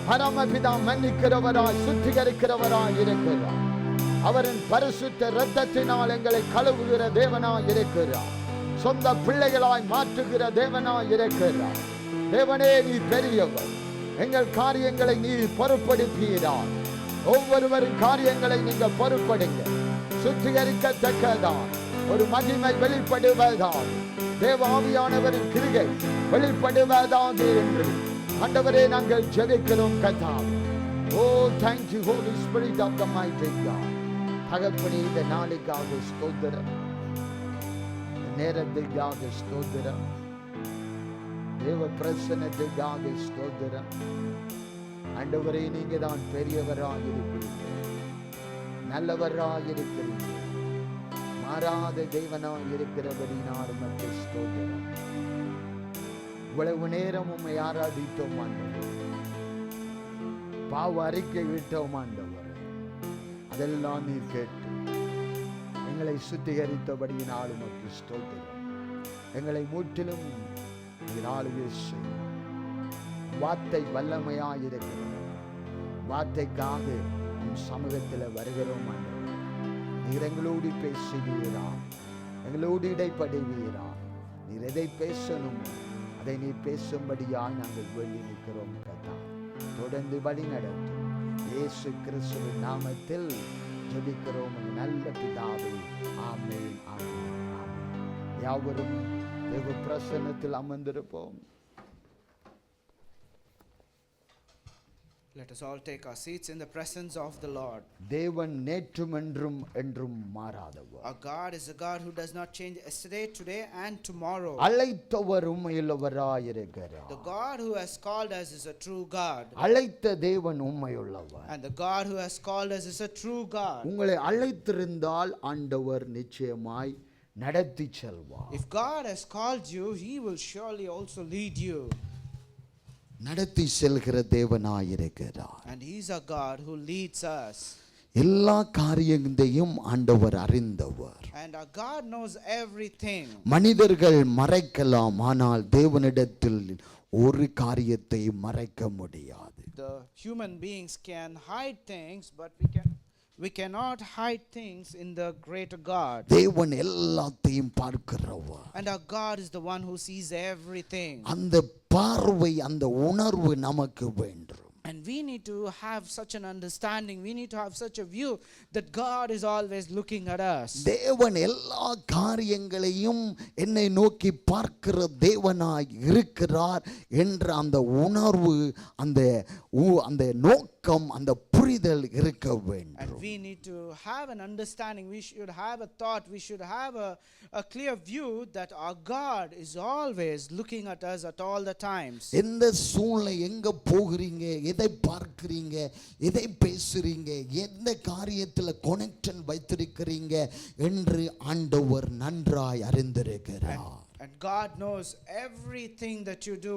பரமபிதா மன்னிக்கிறவராய் சுத்திகரிக்கிறவராய் இருக்கிறார். அவரின் பரிசுத்த இரத்தத்தினால் எங்களை கழுவுகிற தேவனாய் இருக்கிறார். சொந்த பிள்ளைகளாய் மாற்றுகிற தேவனாய் இருக்கிறார். தேவனே, நீ பெரியவர். எங்கள் காரியங்களை நீ பொறுப்படுப்பீரார். ஒவ்வொருவரின் காரியங்களை நீங்கள் பொறுப்படுங்க. சுத்திகரிக்கத்தக்கதான் ஒரு மகிமை வெளிப்படுவதாக. தேவ ஆவியானவரின் கிருபை வெளிப்படுவதாக என்று ஆண்டவரே நாங்கள் ஜெபிக்கிறோம் கர்த்தாவே. Oh, thank you Holy Spirit of the mighty God. தகப்பனே, இந்த நாளுக்காக ஸ்தோத்திரம், நேரத்துக்காக ஸ்தோத்திரம், தேவ பிரசன்னத்துக்காக ஸ்தோத்திரம். ஆண்டவரே, நீங்க தான் பெரியவராக இருக்கிறீர்கள், நல்லவராக இருக்கிறீர்கள், மாறாத தேவனாக இருக்கிறபடினால் உமக்கு ஸ்தோத்திரம். இவ்வளவு நேரம் உம்மை ஆராதித்தோம் ஆண்டவர், பாவ அறிக்கை விட்டோம் ஆண்டவர். அதெல்லாம் நீர் கேட்டு எங்களை சுத்திகரித்தபடியினால் உமக்கு ஸ்தோத்திரம். எங்களை முற்றிலும் ஆளுகை செய்யும். வார்த்தை வல்லமையாயிருக்கிறது. வார்த்தைக்காக உன் சமூகத்தில் வருகிறோம் ஆண்டவர். நீர் எங்களோடு பேசுவீரா, எங்களோடு இடைப்படுவீரா. நீர் எதை பேசணும் அதை நீ பேசும்படியாய் நாங்கள் வேண்டி நிற்கிறோம் கர்த்தா. தொடர்ந்து வழி நடத்தும். இயேசு கிறிஸ்துவின் நாமத்தில் ஜெபிக்கிறோம் நல்ல பிதாவே. ஆமென், ஆமென், ஆமென். யாவரும் தேவ பிரசன்னத்தில் அமர்ந்திருப்போம். Let us all take our seats in the presence of the Lord. தேவன் நேற்றும் என்றும் என்றும் மாறாதவர். Our God is a God who does not change yesterday, today and tomorrow. அழைத்தவர் உண்மையுள்ளவராயிருக்கிறார். The God who has called us is a true God. அழைத்த தேவன் உண்மையுள்ளவர். And the God who has called us is a true God. உங்களை அழைத்திருந்தால் ஆண்டவர் நிச்சயமாய் நடத்தி செல்வார். If God has called you, he will surely also lead you. நடத்தி செல்கிற தேவனாயிருக்கிறார். And he is a God who leads us. எல்லா காரியங்களையும் ஆண்டவர் அறிந்தவர். And our God knows everything. மனிதர்கள் மறைக்கலாம், ஆனால் தேவனிடத்தில் ஒரு காரியத்தை மறைக்க முடியாது. The human beings can hide things, but we cannot hide things in the greater God. தேவன் எல்லாத்தையும் பார்க்கிறவர். And our God is the one who sees everything. அந்த பார்வை, அந்த உணர்வு நமக்கு வேண்டும். And we need to have such an understanding, we need to have such a view that God is always looking at us. தேவன் எல்லா காரியங்களையும் என்னை நோக்கி பார்க்கிற தேவனாய் இருக்கிறார் என்ற அந்த உணர்வு, அந்த நோக்கம், அந்த புரிதல் இருக்க And வேண்டும். we need to have an understanding, we should have a thought, we should have a clear view that our God is always looking at us at all the times. எந்த சூழ்நிலை, எங்க போகிறீங்க, எதை பார்க்கிறீங்க, எதை பேசுறீங்க, எந்த காரியத்தில் கனெக்ஷன் வைத்திருக்கிறீங்க என்று ஆண்டவர் நன்றாய் அறிந்திருக்கிறார். And God knows everything that you do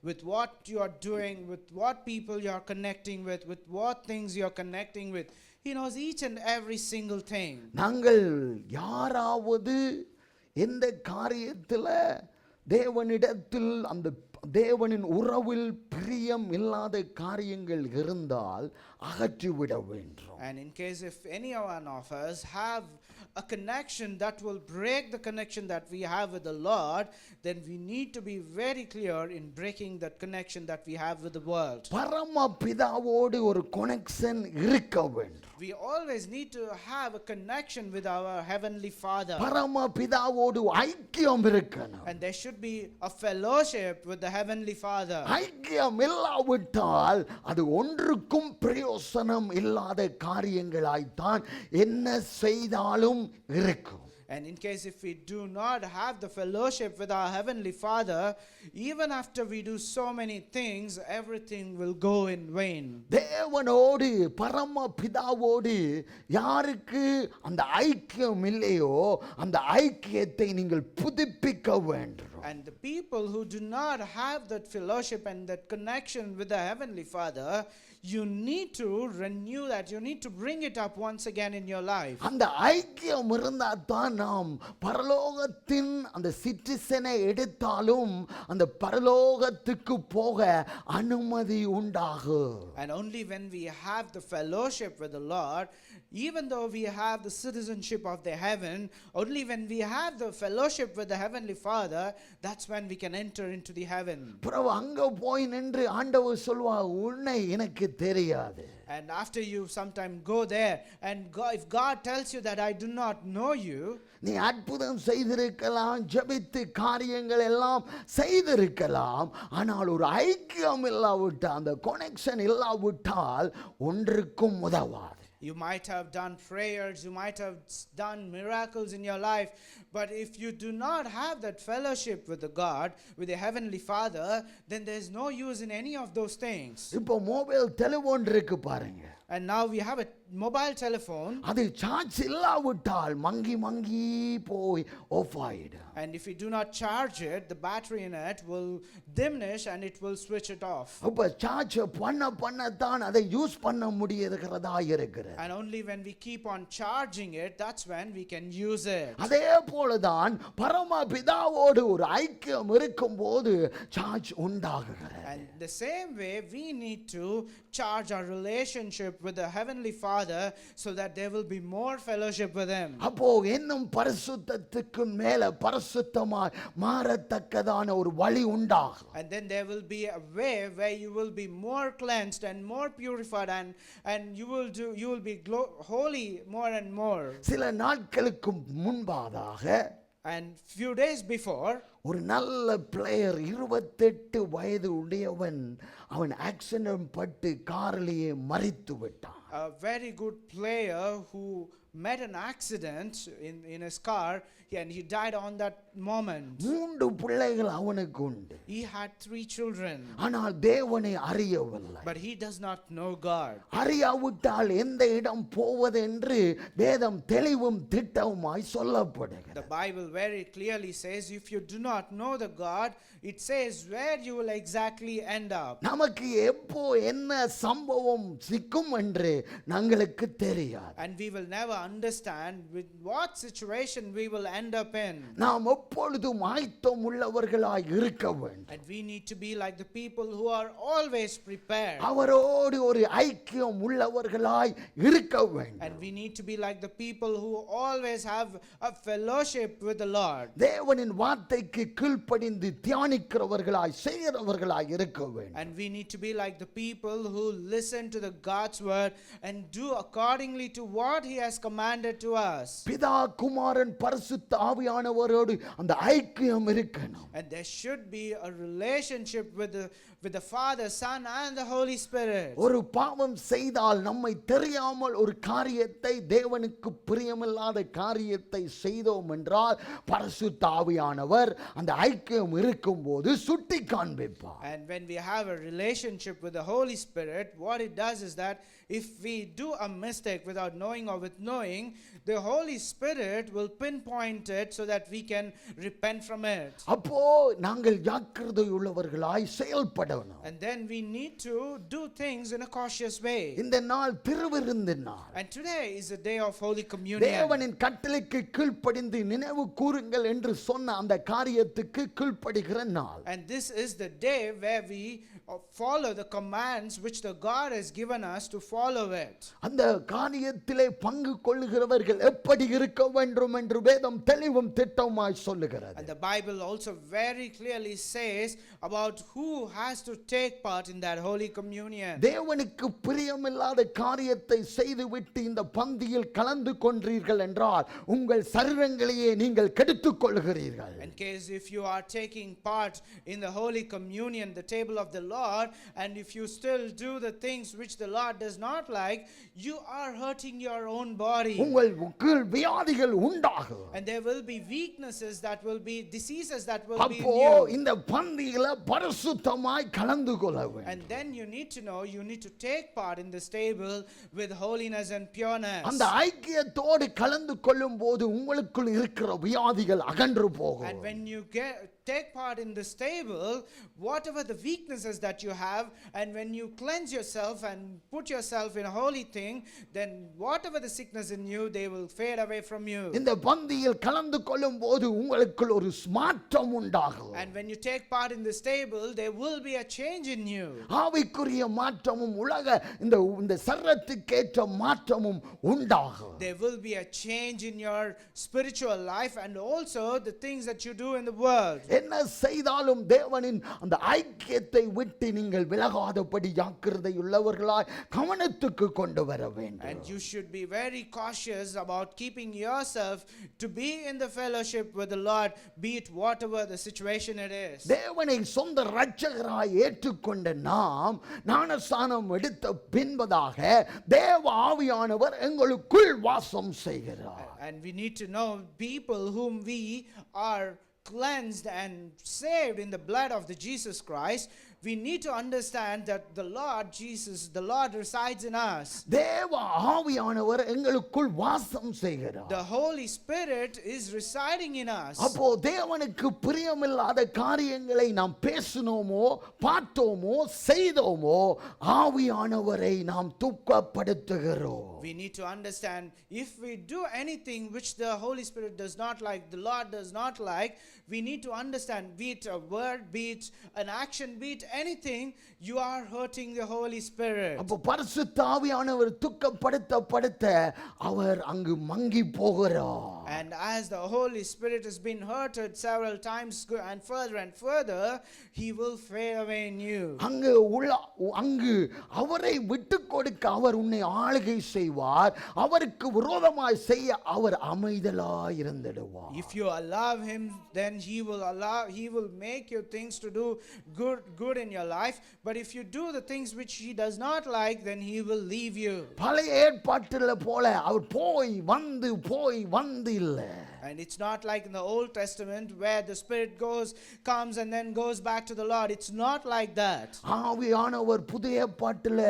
with what you are doing, with what people you are connecting with what things you are connecting with. He knows each and every single thing. நாங்கள் யாராவது எந்த காரியத்தில் தேவனிடத்தில் அந்த தேவனின் உறவில் பிரியம் இல்லாத காரியங்கள் இருந்தால் அகற்றிவிட வேண்டும். And in case if any one of us have a connection that will break the connection that we have with the Lord, then we need to be very clear in breaking that connection that we have with the world. பரம பிதாவோடு ஒரு கனெக்ஷன் இருக்க வேண்டும். We always need to have a connection with our heavenly Father. பரம பிதாவோடு ஐக்கியம் இருக்கணும். And there should be a fellowship with the heavenly Father. ஐக்கியம் இல்லாவிட்டால் அது ஒன்றுக்கும் பிரயோசனம் இல்லாத காரியங்களாய்த்தான் என்ன செய்தாலும் இருக்கும். And in case if we do not have the fellowship with our heavenly Father, even after we do so many things, everything will go in vain. தேவனோடு பரம பிதாவோடு யாருக்கு அந்த ஐக்கியம் இல்லையோ அந்த ஐக்கியத்தை நீங்கள் புதுப்பிக்க வேண்டும். And the people who do not have that fellowship and that connection with the heavenly Father, you need to renew that, you need to bring it up once again in your life. அந்த ஐக்கியம் இருந்தால் தான் நாம் பரலோகத்தின் அந்த சிட்டிசனை எடுத்தாலும் அந்த பரலோகத்துக்கு போக அனுமதி உண்டாகும். And only when we have the fellowship with the Lord, even though we have the citizenship of the heaven, only when we have the fellowship with the heavenly Father, that's when we can enter into the heaven. பிறகு அங்க போய் நின்று ஆண்டவர் சொல்வார், உன்னை எனக்கு தெரியாது. And after you sometime go there, and if God tells you that I do not know you, நீ அற்புதம் செய்திருக்கலாம், ஜெபித்து காரியங்கள் எல்லாம் செய்திருக்கலாம், ஆனால் ஒரு ஐக்கியம் இல்லாவிட்டால், அந்த கனெக்ஷன் இல்லாவிட்டால் ஒன்றுக்கும் உதவாது. you might have done prayers, you might have done miracles in your life, but if you do not have that fellowship with the God, with the heavenly Father, then there is no use in any of those things. இப்போ மொபைல் டெலிஃபோன் இருக்கு பாருங்க. And now we have a mobile telephone. அது சார்ஜ் இல்லாவிட்டால் மங்கி மங்கி போய் ஆஃப் ஆயிடும். And if we do not charge it, the battery in it will diminish and it will switch it off. அப்ப சார்ஜ் பண்ண தான் அதை யூஸ் பண்ண முடியறதா இருக்குது. And only when we keep on charging it, that's when we can use it. அதே போலதான் பரம பிதாவோடு ஒரு ஐக்கியம் இருக்கும்போது charge உண்டாகுகிறது. And the same way we need to charge our relationship with the heavenly Father so that there will be more fellowship with him. அப்போ இன்னும் பரிசுத்தத்துக்கு மேல பரிசுத்தமாய் மாறத்தக்கதான ஒரு வழி உண்டாகும். And then there will be a way where you will be more cleansed and more purified, and you will be holy more and more. சில நாட்களுக்கு முன்பாக And few days before, ஒரு நல்ல பிளேயர் 28 வயது உடையவன் அவன் ஆக்சிடென்ட் பட்டு காரிலேயே மரித்து விட்டான். a very good player who met an accident in his car and he died on that moment. 3 பிள்ளைகள் அவனுக்கு உண்டு. He had 3 children. ஆனால் தேவனை அறியவில்லை. But he does not know God. அறியாவிட்டால் எந்த இடம் போவது என்று வேதம் தெளிவும் திட்டவுமாய் சொல்லப்படுகிறது. The Bible very clearly says if you do not know the God, it says where you will exactly end up. நமக்கு எப்போ என்ன சம்பவம் சிக்கும் என்று நமக்கு தெரியாது. And we will never understand with what situation we will end up in. நாம் எப்பொழுதும் ஆயத்தம் உள்ளவர்களாய் இருக்க வேண்டும். And we need to be like the people who are always prepared. அவரோடு ஒரு ஐக்கியம் உள்ளவர்களாய் இருக்க வேண்டும். And we need to be like the people who always have a fellowship with the Lord. தேவனின் வார்த்தைக்கு கீழ்ப்படிந்து தியானிக்கிறவர்களாய் செய்கிறவர்களாய் இருக்க வேண்டும். And we need to be like the people who listen to the God's word and do accordingly to what he has commanded to us. பிதா குமாரன் பரிசுத்த ஆவியானவரோடு அந்த ஐக்கியம் இருக்கணும். And there should be a relationship with the Father, Son and the Holy Spirit. ஒரு பாவம் செய்தால் நம்மை தெரியாமல் ஒரு காரியத்தை தேவனுக்கு பிரியமில்லாத காரியத்தை செய்தோம் என்றால் பரிசுத்த ஆவியானவர் அந்த ஐக்கியம் இருக்கும்போது சுட்டி காண்பிப்பார். And when we have a relationship with the Holy Spirit, what it does is that if we do a mistake without knowing or with knowing, the Holy Spirit will pinpoint it so that we can repent from it. அப்போ நாங்கள் ஜாக்கிரதை உள்ளவர்களாய் செயல்படணும். And then we need to do things in a cautious way. இந்த நாள் திருவிருந்து நாள். And today is a day of Holy Communion. தேவனின் கட்டளைக்கு கீழ்ப்படிந்து நினைவு கூறுங்கள் என்று சொன்ன அந்த காரியத்துக்கு கீழ்ப்படிகிற நாள். And this is the day where we follow the commands which the God has given us to follow it. அந்த காரியத்திலே பங்கு கொள்ளுகிறவர்கள் எப்படி இருக்க வேண்டும் என்று வேதம் தெளிவும் திட்டமாய் சொல்லுகிறது. And the Bible also very clearly says about who has to take part in that Holy Communion. தேவனுக்கு பிரியமில்லாத காரியத்தை செய்துவிட்டு இந்த பந்தியில் கலந்து கொண்டீர்கள் என்றால் உங்கள் சரீரங்களையே நீங்கள் கெடுத்துக் கொள்கிறீர்கள். In case if you are taking part in the Holy Communion, the table of the Lord, and if you still do the things which the Lord does not like, you are hurting your own body. உங்களுக்கு வியாதிகள் உண்டாகும். And there will be weaknesses, that will be diseases that will be அப்போ in you. இந்த பந்தியில பரிசுத்தமாய் கலந்து கொள்ள வேண்டும். And then you need to know, you need to take part in this table with holiness and pureness. அந்த ஐக்கியத்தோடு கலந்து கொள்ளும் போது உங்களுக்குள் இருக்கிற வியாதிகள் அகன்று போகும். And when you take part in this table, whatever the weaknesses that you have, and when you cleanse yourself and put yourself in a holy thing, then whatever the sickness in you, they will fade away from you. இந்த பந்தியில் கலந்து கொள்ளும் போது உங்களுக்குள் ஒரு மாற்றம் உண்டாகும். And when you take part in this table, there will be a change in you. ஆவிக்குரிய மாற்றமும் உலக இந்த சரீரத்துக்கேற்ற மாற்றமும் உண்டாகும். There will be a change in your spiritual life and also the things that you do in the world. என்ன செய்தாலும் தேவனின் அந்த ஐக்கியத்தை விட்டு நீங்கள் விலகாதபடி ஜாக்கிரதை உள்ளவர்களாய் கவனத்துக்கு கொண்டு வர வேண்டும். And you should be very cautious about keeping yourself to be in the fellowship with the Lord, be it whatever the situation it is. தேவனை சொந்த இரட்சகராய் ஏற்றுக்கொண்ட நாம் ஞானஸ்நானம் எடுத்த பின்பதாக தேவ ஆவியானவர் எங்களுக்குள் வாசம் செய்கிறார். And we need to know people whom we are cleansed and saved in the blood of the Jesus Christ. We need to understand that the Lord Jesus, the Lord resides in us. தேவ ஆவியானவர் எங்களுக்குள் வாசம் செய்கிறார். The Holy Spirit is residing in us. அப்போ தேவனுக்கு பிரியமில்லாத காரியங்களை நாம் பேசினோமோ பார்த்தோமோ செய்தோமோ ஆவியானவரை நாம் துக்கப்படுத்துகிறோம். We need to understand, if we do anything which the Holy Spirit does not like, the Lord does not like, we need to understand, be it a word, be it an action, be it anything, you are hurting the Holy Spirit. அப்போ பரிசுத்த ஆவியானவர் துக்கப்படுத்த அவர் அங்கு மங்கி போகிறார். And as the Holy Spirit has been hurted several times and further, he will fade away in you. அங்கு அவரை விட்டு கொடுக்க அவர் உன்னை ஆளுகை செய்வார். அவருக்கு விரோதமாய் செய்ய அவர் அமைதலாய் இருந்திடுவார். If you allow him, then he will make you things to do good in your life. But if you do the things which he does not like, then he will leave you. பழைய ஏற்பாட்டில் போல அவர் போய் வந்து இல்லை. And it's not like in the Old Testament where the Spirit comes and then goes back to the Lord. It's not like that. ஆவியானவர் புதிய ஏற்பாட்டில்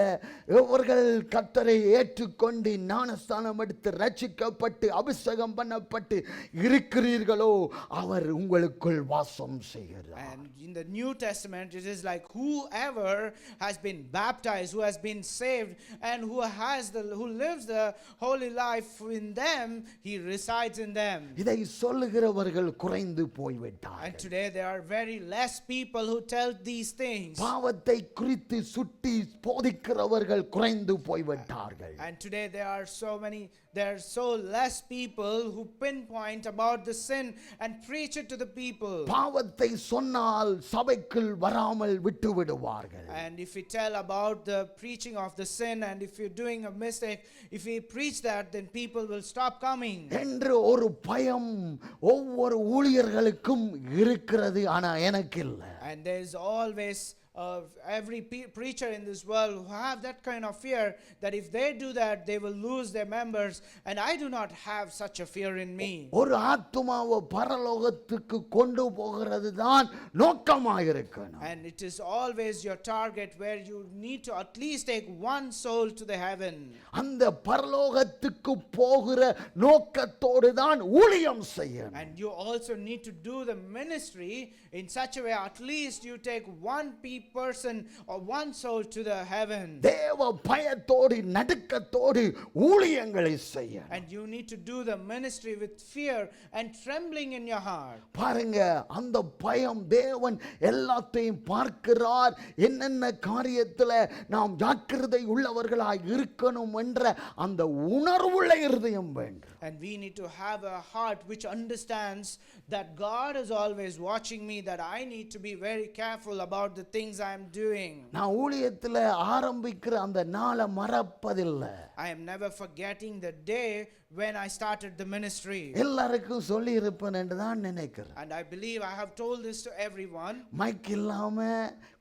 எவர்கள் கர்த்தரை ஏற்றுக்கொண்டு ஞானஸ்தானம் எடுத்து ரட்சிக்கப்பட்டு அபிஷேகம் பண்ணப்பட்டு இருக்கிறீர்களோ அவர் உங்களுக்குள் வாசம் செய்கிறார். And in the New Testament it is like whoever has been baptized, who has been saved, and who lives the holy life in them, he resides in them. இதை சொல்லுகிறவர்கள் குறைந்து போய்விட்டார்கள். And today there are very less people who tell these things. பாவத்தை குறித்து சுட்டி போதிக்கிறவர்கள் குறைந்து போய்விட்டார்கள். And today there are so less people who pinpoint about the sin and preach it to the people. பாவத்தை சொன்னால் சபைக்குள் வராமல் விட்டு விடுவார்கள். And if we tell about the preaching of the sin, and if you're doing a mistake, if we preach that, then people will stop coming. என்று ஒரு பயம் ஒவ்வொரு ஊழியர்களுக்கும் இருக்கிறது. ஆனா எனக்கு இல்லை. And there is always every preacher in this world who have that kind of fear that if they do that they will lose their members, and I do not have such a fear in me. ஒரு ஆத்துமாவை பரலோகத்துக்கு கொண்டு போகிறது தான் நோக்கமாக இருக்கணும். And it is always your target where you need to at least take one soul to the heaven. அந்த பரலோகத்துக்கு போகிற நோக்கத்தோடு தான் ஊழியம் செய்யணும். And you also need to do the ministry in such a way at least you take one person or one soul to the heaven. தேவ பயத்தோடு நடுக்கத்தோடு ஊழியங்களை செய்ய. And you need to do the ministry with fear and trembling in your heart. பாருங்க, அந்த பயம் தேவன் எல்லாத்தையும் பார்க்கிறார். என்னென்ன காரியத்தில் நாம் ஜாக்கிரதை உள்ளவர்களாய் இருக்கணும் என்ற அந்த உணர்வுள்ள இருதயம் வேண்டும். And we need to have a heart which understands that God is always watching me, that I need to be very careful about the things I am doing. நான் ஊழியத்தில் ஆரம்பிக்கிற அந்த நாளை மறப்பதில்லை. I am never forgetting the day when I started the ministry. எல்லாருக்கும் சொல்லி இருப்பேன் என்று தான் நினைக்கிறேன். And I believe I have told this to everyone. Mic இல்லாம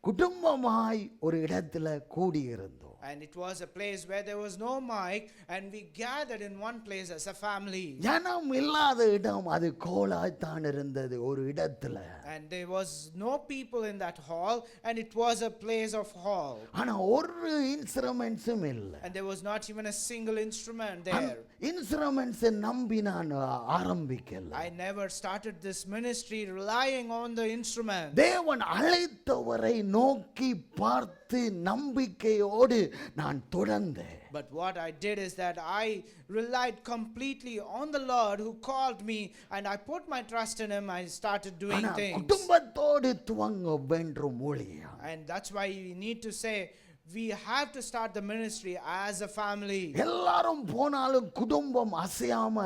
குடும்பமாய் ஒரு இடத்துல கூடி இருந்தோம். And it was a place where there was no mic, and we gathered in one place as a family. ஜனம் இல்லாத இடம் அது கோலாய் தான் இருந்தது ஒரு இடத்துல. And there was no people in that hall, and it was a place of hall. ஆனா ஒரு இன்ஸ்ட்ருமெண்ட்ஸும் இல்ல. And there was not even a single instrument there. Instruments நம்பி நான் ஆரம்பிக்கல. I never started this ministry relying on the instrument. தேவன் அழைத்தவரை நோக்கி பார்த்து நம்பிக்கையோடு நான் தொடர்ந்தேன். But what I did is that I relied completely on the Lord who called me, and I put my trust in him. I started doing things. குடும்பத்தோடு துவங்க வேண்டும் ஊழியம். And that's why you need to say we have to start the ministry as a family. எல்லாரும் போனாலும் குடும்பம் அசையாம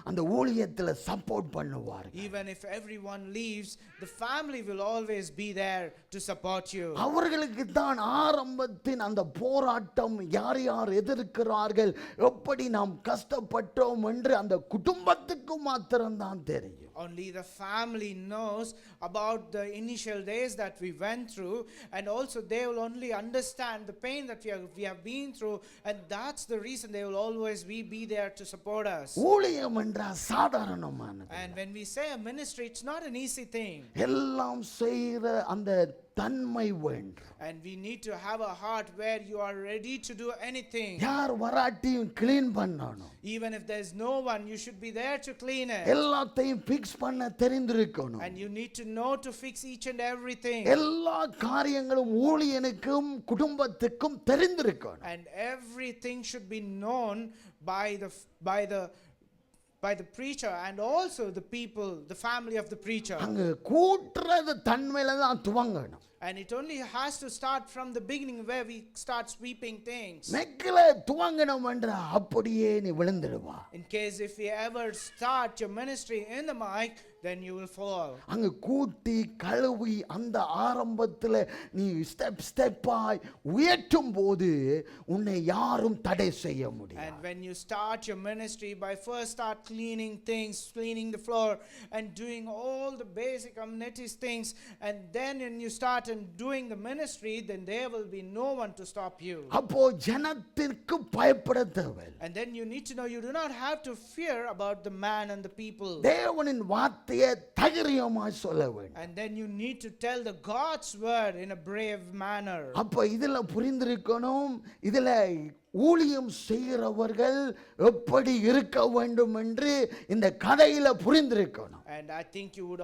அந்த ஊழியத்துல சப்போர்ட் பண்ணுவார். Even if everyone leaves, the family will always be there to support you. அவர்களுக்கு தான் ஆரம்பத்தின் அந்த போராட்டம், யார் யார் எதிர்க்கிறார்கள், எப்படி நாம் கஷ்டப்பட்டோம் என்று அந்த குடும்பத்துக்கு மாத்திரம்தான் தெரியும். Only the family knows about the initial days that we went through, and also they will only understand the pain that we have been through, and that's the reason they will always be there to support us. ஊழியம் என்றால் சாதாரணமானது. And when we say a ministry, it's not an easy thing. எல்லாம் செய்கிற அந்த தன்மை வேண்டும். And we need to have a heart where you are ready to do anything. யார் வராட்டியும் க்ளீன் பண்ணணும். Even if there's no one, you should be there to clean it. எல்லாத்தையும் ஃபிக்ஸ் பண்ண தெரிந்திருக்கணும். And you need to know to fix each and everything. எல்லா காரியங்களும் ஊழியனுக்கும் குடும்பத்துக்கும் தெரிந்திருக்கணும். And everything should be known by the preacher and also the people, the family of the preacher. அங்க கூட்டுறது தன்மையில தான் துவங்கணும். And it only has to start from the beginning where we start sweeping things. மெக்கில துவங்கணும் என்ற அப்படியே நீ விழுந்துடுவா. In case if you ever start your ministry in the mic, then you will fall. அங்க கூட்டி கழுவி அந்த ஆரம்பத்துல நீ ஸ்டெப்பாய் உயர்த்தும் போது உன்னை யாரும் தடை செய்ய முடியாது. And when you start your ministry by first start cleaning things, cleaning the floor and doing all the basic amenities things, and then when you start and doing the ministry, then there will be no one to stop you. அப்போ ஜனத்திற்கு பயப்பட தேவையில்லை. And then you need to know you do not have to fear about the man and the people. தேவனின் வார்த்தையை தைரியமாய் சொல்ல வேண்டும். And then you need to tell the God's word in a brave manner. அப்ப இதுல புரிந்திருக்கணும், இதுல ஊழியம் செய்கிறவர்கள் எப்படி இருக்க வேண்டும் என்று இந்த கதையில புரிந்திருக்கணும். And I think you would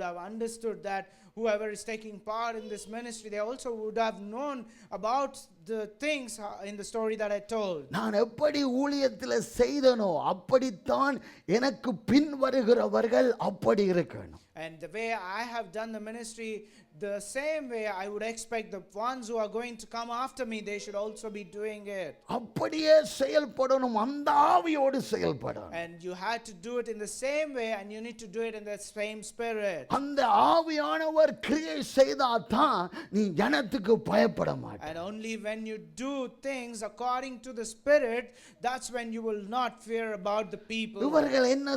have understood that whoever is taking part in this ministry, they also would have known about the things in the story that I told. நான் எப்படி ஊழியத்தில் செய்தனோ அப்படித்தான் எனக்கு பின் வருகிறவர்கள் அப்படி இருக்கணும். And the way I have done the ministry, the same way I would expect the ones who are going to come after me, they should also be doing it. அப்படியே செயல்படணும், அந்த ஆவியோடு செயல்படணும். And you had to do it in the same way, and you need to do it in the same spirit. அந்த ஆவியானவர் கிரியை செய்தாதான் நீ ஜனத்துக்கு பயப்பட மாட்டாய். And only when you do things according to the spirit, that's when you will not fear about the people. இவர்கள் என்ன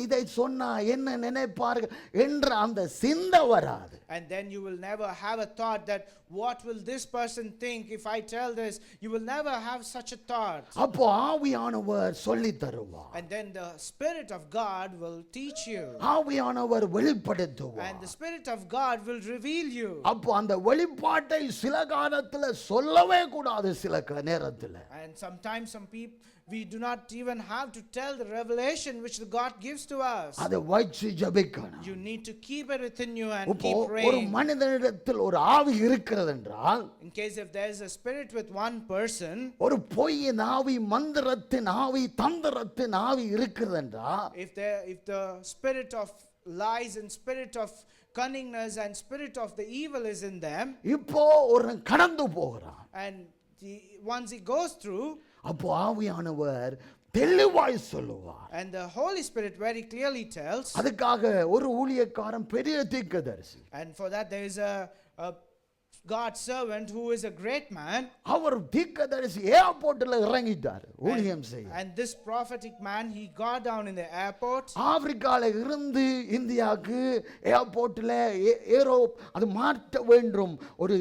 இதை சொன்னா என்ன நினைப்பார்கள் என்ற அந்த சிந்தை வராது. And then you will never have a thought that what will this person think if I tell this. You will never have such a thought. அப்போ ஆவியானவர் சொல்லி தருவார். And then the spirit of God will teach you. ஆவியானவர் வெளிப்படுத்துவார். And the spirit of God will reveal you. அப்போ அந்த வெளிப்பாட்டை சில காலத்துல சொல்லவே கூடாது, சில நேரத்துல. And sometimes some people, we do not even have to tell the revelation which the God gives to us. அதை வச்சு ஜெபிக்கணும். You need to keep it within you and இப்போ keep ஒரு praying. மனிதனிடத்தில் ஒரு ஆவி இருக்கிறது என்றால், In case if there is a spirit with one person, ஒரு பொய்யின் ஆவி, மந்திரத்தின் ஆவி, தந்திரத்தின் ஆவி இருக்கிறது என்றால், if the spirit of lies and spirit of cunningness and spirit of the evil is in them, இப்போ ஒரு கடந்து போகிறான். and once he goes through, அப்போ ஆவியானவர் தெளிவாய் சொல்லுவார். and the Holy Spirit very clearly tells, அதுக்காக ஒரு ஊழியக்காரன் பெரிய தீர்க்கதரிசி, and for that there is a God's servant who is a great man, அவர் தீர்க்கதரிசி ஏர்போர்ட்ல இறங்கிட்டார் ஊழியம் செய்ய. and this prophetic man, he got down in the airport. ஆப்பிரிக்கால இருந்து இந்தியாவுக்கு ஏர்போர்ட்ல அது மாற்ற வேண்டும், ஒரு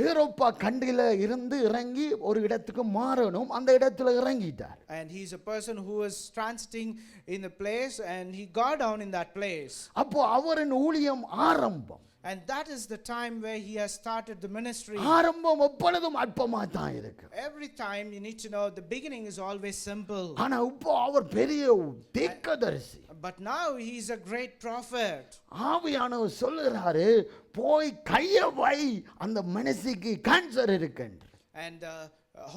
ஐரோப்பா கண்ட்ரியில இருந்து இறங்கி ஒரு இடத்துக்கு மாறணும், அந்த இடத்துல இறங்கிட்டார். And he's a person who is transiting in the place, and he got down in that place. அப்போ அவரின் ஊழியம் ஆரம்பம். And that is the time where he has started the ministry. ஆரம்பம் எப்பொழுதும் அற்பமா தான் இருக்கு. Every time you need to know the beginning is always simple. ஆனா இப்போ அவர் பெரிய தீர்க்கதரிசி. But now he's a great prophet. ஆவியானவர் சொல்லுறாரு, போய் கைய வை, அந்த மனுஷிக்கு கேன்சர் இருக்குன்னு. And the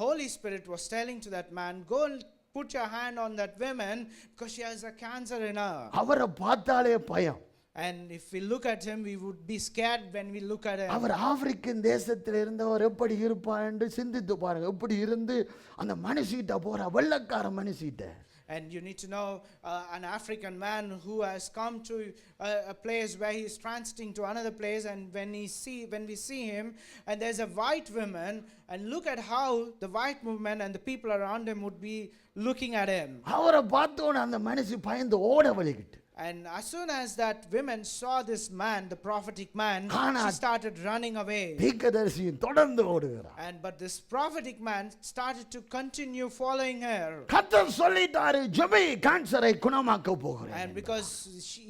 Holy Spirit was telling to that man, go and put your hand on that woman because she has a cancer in her. அவரை பார்த்தாலே பயம். And if we look at him, we would be scared when we look at him. அவர் ஆப்பிரிக்கன் தேசத்தில் இருந்தவர் எப்படி இருப்பார் என்று சிந்தித்து பாருங்க. எப்படி இருந்து அந்த மனுஷிட்ட போற வெள்ளக்கார மனுஷிட்ட. And you need to know an African man who has come to a place where he is transiting to another place, and when we see him, and there's a white woman, and look at how the white woman and the people around him would be looking at him. அவரை பார்த்தோன்னு அந்த மனுஷி பயந்து ஓட வலிக்கிட்டு. And as soon as that woman saw this man, the prophetic man, she started running away. தீர்க்கதரிசி தொடர்ந்து ஓடுகிறார். But this prophetic man started to continue following her. கர்த்தர் சொல்லிட்டாரு, ஜெபி, கேன்சரை குணமாக்க போகிறேன். And because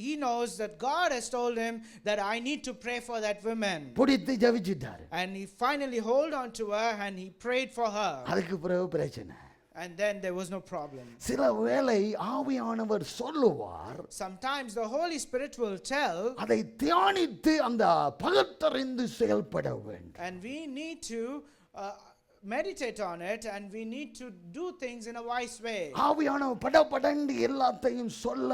he knows that God has told him that I need to pray for that woman. பிடித்து ஜெபிச்சிட்டாரு. And he finally hold on to her and he prayed for her. அதுக்கு பிறகு பிரச்சனை. And then there was no problem. சில வேளை ஆவியானவர் சொல்லுவார், Sometimes the Holy Spirit will tell, அதை தியானித்து அந்த பகுத்தறிந்து செயல்பட வேண்டும். and we need to meditate on it, and we need to do things in a wise way. ஆவியானவர் படபடன்னு எல்லாத்தையும் சொல்ல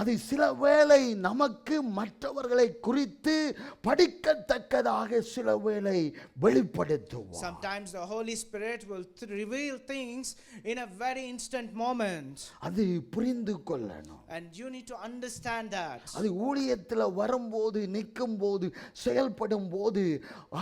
அது சில வேளை நமக்கு மற்றவர்களை குறித்து படிக்கத்தக்கதாக சில வேளை வெளிப்படுத்துவார். Sometimes the Holy Spirit will reveal things in a very instant moment, அது புரிந்து கொள்ளணும். and you need to understand that. அது ஊழியத்தில் வரும்போது நிற்கும் போது செயல்படும் போது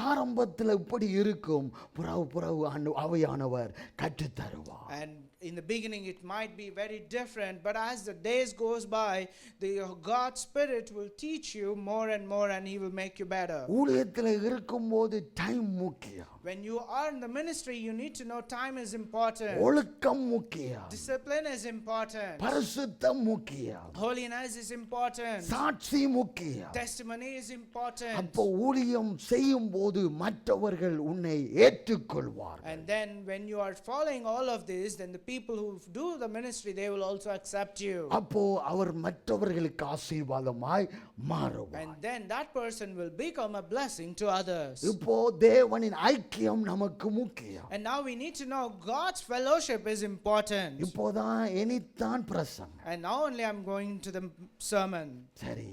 ஆரம்பத்தில் இப்படி இருக்கும், புறவு புறவு ஆவியானவர் கற்றுத் தருவார். And in the beginning it might be very different, but as the days goes by, the God's Spirit will teach you more and more, and He will make you better. ஊழியத்தில் இருக்கும்போது டைம் முக்கியம். When you are in the ministry, you need to know time is important. ஒழுக்கம் முக்கியம். Discipline is important. பரிசுத்தம் முக்கியம். Holiness is important. சாட்சி முக்கியம். Testimony is important. அப்போ ஊழியம் செய்யும் போது மற்றவர்கள் உன்னை ஏற்றுக்கொள்வார்கள். And then when you are following all of this, then the people who do the ministry, they will also accept you. அப்போ அவர் மற்றவர்களுக்கு ஆசீர்வாதமாய் மாறுவார். And then that person will become a blessing to others. இப்போ தேவனின் ஐக்கியம் நமக்கு முக்கியம். And now we need to know God's fellowship is important. இப்போதான் இனித்தான் பிரசங்கம். And now only I'm going to the sermon. சரி,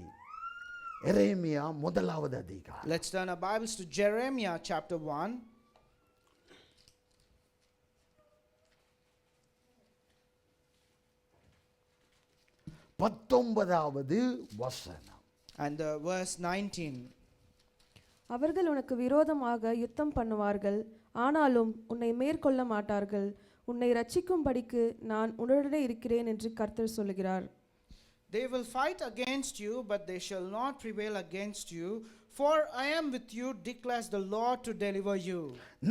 எரேமியா முதலாவது அதிகாரம். Let's turn our Bibles to Jeremiah chapter 1. பத்தொன்பதாவது வசனம். And verse 19. அவர்கள் உனக்கு விரோதமாக யுத்தம் பண்ணுவார்கள், ஆனாலும் உன்னை மேற்கொள்ள மாட்டார்கள். உன்னை ரட்சிக்கும்படிக்கு நான் உன்னுடனே இருக்கிறேன் என்று கர்த்தர் சொல்லுகிறார். They will fight against you, but they shall not prevail against you. For I am with you, declares the Lord, to deliver you.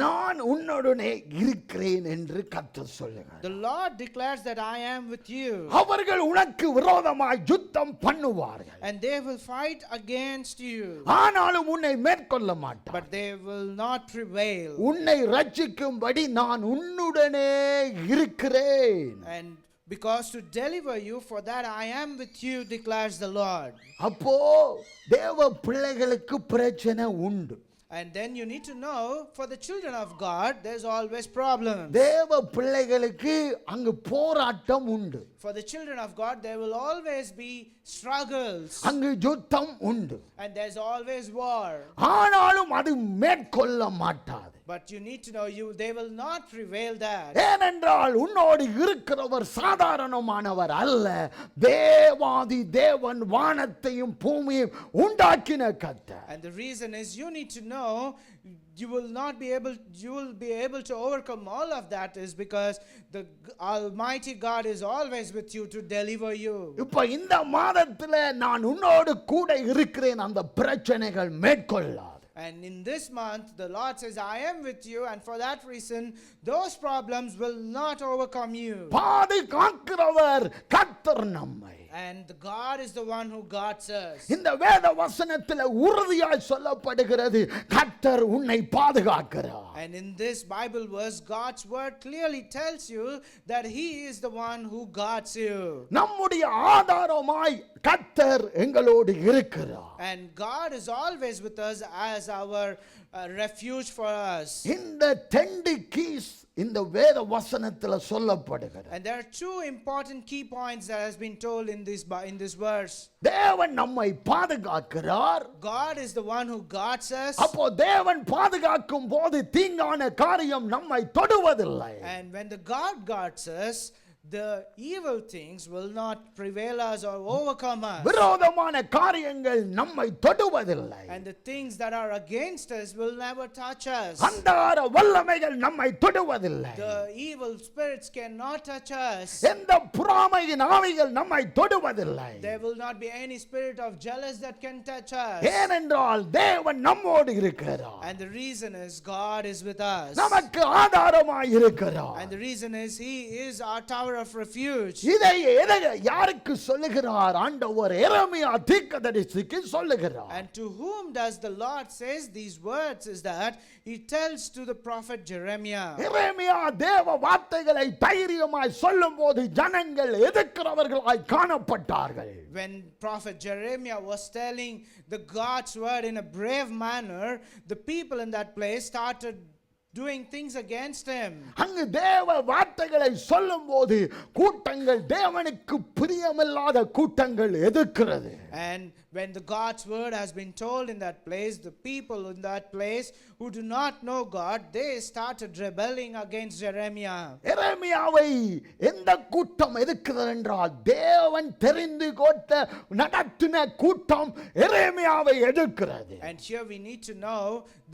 நான் உன்னுடனே இருக்கிறேன் என்று கர்த்தர் சொல்லுகிறார். The Lord declares that I am with you. அவர்கள் உனக்கு விரோதமாய் யுத்தம் பண்ணுவார்கள், And they will fight against you, ஆனாலும் உன்னை மேற்கொள்ள மாட்டார். but they will not prevail. உன்னை ரட்சிக்கும்படி நான் உன்னுடனே இருக்கிறேன். And because to deliver you, for that I am with you, declares the Lord. அப்போ தேவ பிள்ளைகளுக்கு பிரச்சனை உண்டு. And then you need to know, for the children of God, there's always problems. தேவ பிள்ளைகளுக்கு அங்கு போராட்டம் உண்டு. For the children of God, there will always be struggles. அங்கு யுத்தம் உண்டு. And there's always war. ஆனாலும் அது மேற்கொள்ள மாட்டாது. But you need to know, they will not prevail that. ஏனென்றால் உன்னோடு இருக்கிறவர் சாதாரணமானவர் அல்ல. தேவாதி தேவன் வானத்தையும் பூமியையும் உண்டாக்கின கர்த்தர். And the reason is, you need to know, you will be able to overcome all of that is because the Almighty God is always with you to deliver you. இப்ப இந்த மாதத்துல நான் உன்னோடு கூட இருக்கிறேன், அந்த பிரச்சனைகள் மேற்கொள்ளாது. And in this month, the Lord says, I am with you, and for that reason, those problems will not overcome you. பாதுகாக்கிறவர் கர்த்தர் நம்மை. And God is the one who guards us. இந்த வேத வசனத்துல உறுதியாய் சொல்லப்படுகிறது, கர்த்தர் உன்னை பாதுகாக்கிறார். And in this Bible verse, God's word clearly tells you that He is the one who guards you. நம்முடைய ஆதாரமாய் கர்த்தர் எங்களோடு இருக்கிறார். And God is always with us as our refuge for us. இந்த 10 keys இந்த வேத வசனத்துல சொல்லப்படுகிறது. And there are two important key points that has been told in this verse. தேவன் நம்மை பாதுகாக்கிறார். God is the one who guards us. அப்போ தேவன் பாதுகாக்கும் போது தீங்கான காரியம் நம்மை தொடுவதில்லை. And when the God guards us, the evil things will not prevail us or overcome us. விரோதமான காரியங்கள் நம்மை தொடுவதில்லை. And the things that are against us will never touch us. அந்தகார வல்லமைகள் நம்மை தொடுவதில்லை. The evil spirits cannot touch us. எந்த பொறாமையின் ஆவிகள் நம்மை தொடுவதில்லை. There will not be any spirit of jealous that can touch us. ஏனென்றால் தேவன் நம்மோடு இருக்கிறார். And the reason is, God is with us. நமக்கு ஆதாரமாய் இருக்கிறார். And the reason is, He is our tower of refuge. இதை யாருக்கு சொல்லுகிறார்? ஆண்டவர் எரேமியா தீர்க்கதரிசிக்கு சொல்லுகிறார். And to whom does the Lord says these words is that He tells to the prophet Jeremiah. எரேமியா தேவ வார்த்தைகளை தைரியமாய் சொல்லும்போது ஜனங்கள் எதிர்க்கிறவர்களாய் காணப்பட்டார்கள். When prophet Jeremiah was telling the God's word in a brave manner, the people in that place started doing things against him. அங்கு தேவ வார்த்தைகளை சொல்லும் போது கூட்டங்கள் தேவனுக்கு பிரியமில்லாத கூட்டங்கள் எதிர்க்கிறது. And when the God's word has been told in that place, the people in that place who do not know God, they started rebelling against Jeremiah. எரேமியாவை எந்த கூட்டம் எதிர்க்கிறது என்றால் தேவன் தெரிந்து கொண்ட நடத்தின கூட்டம் எரேமியாவை எதிர்க்கிறது. And here we need to know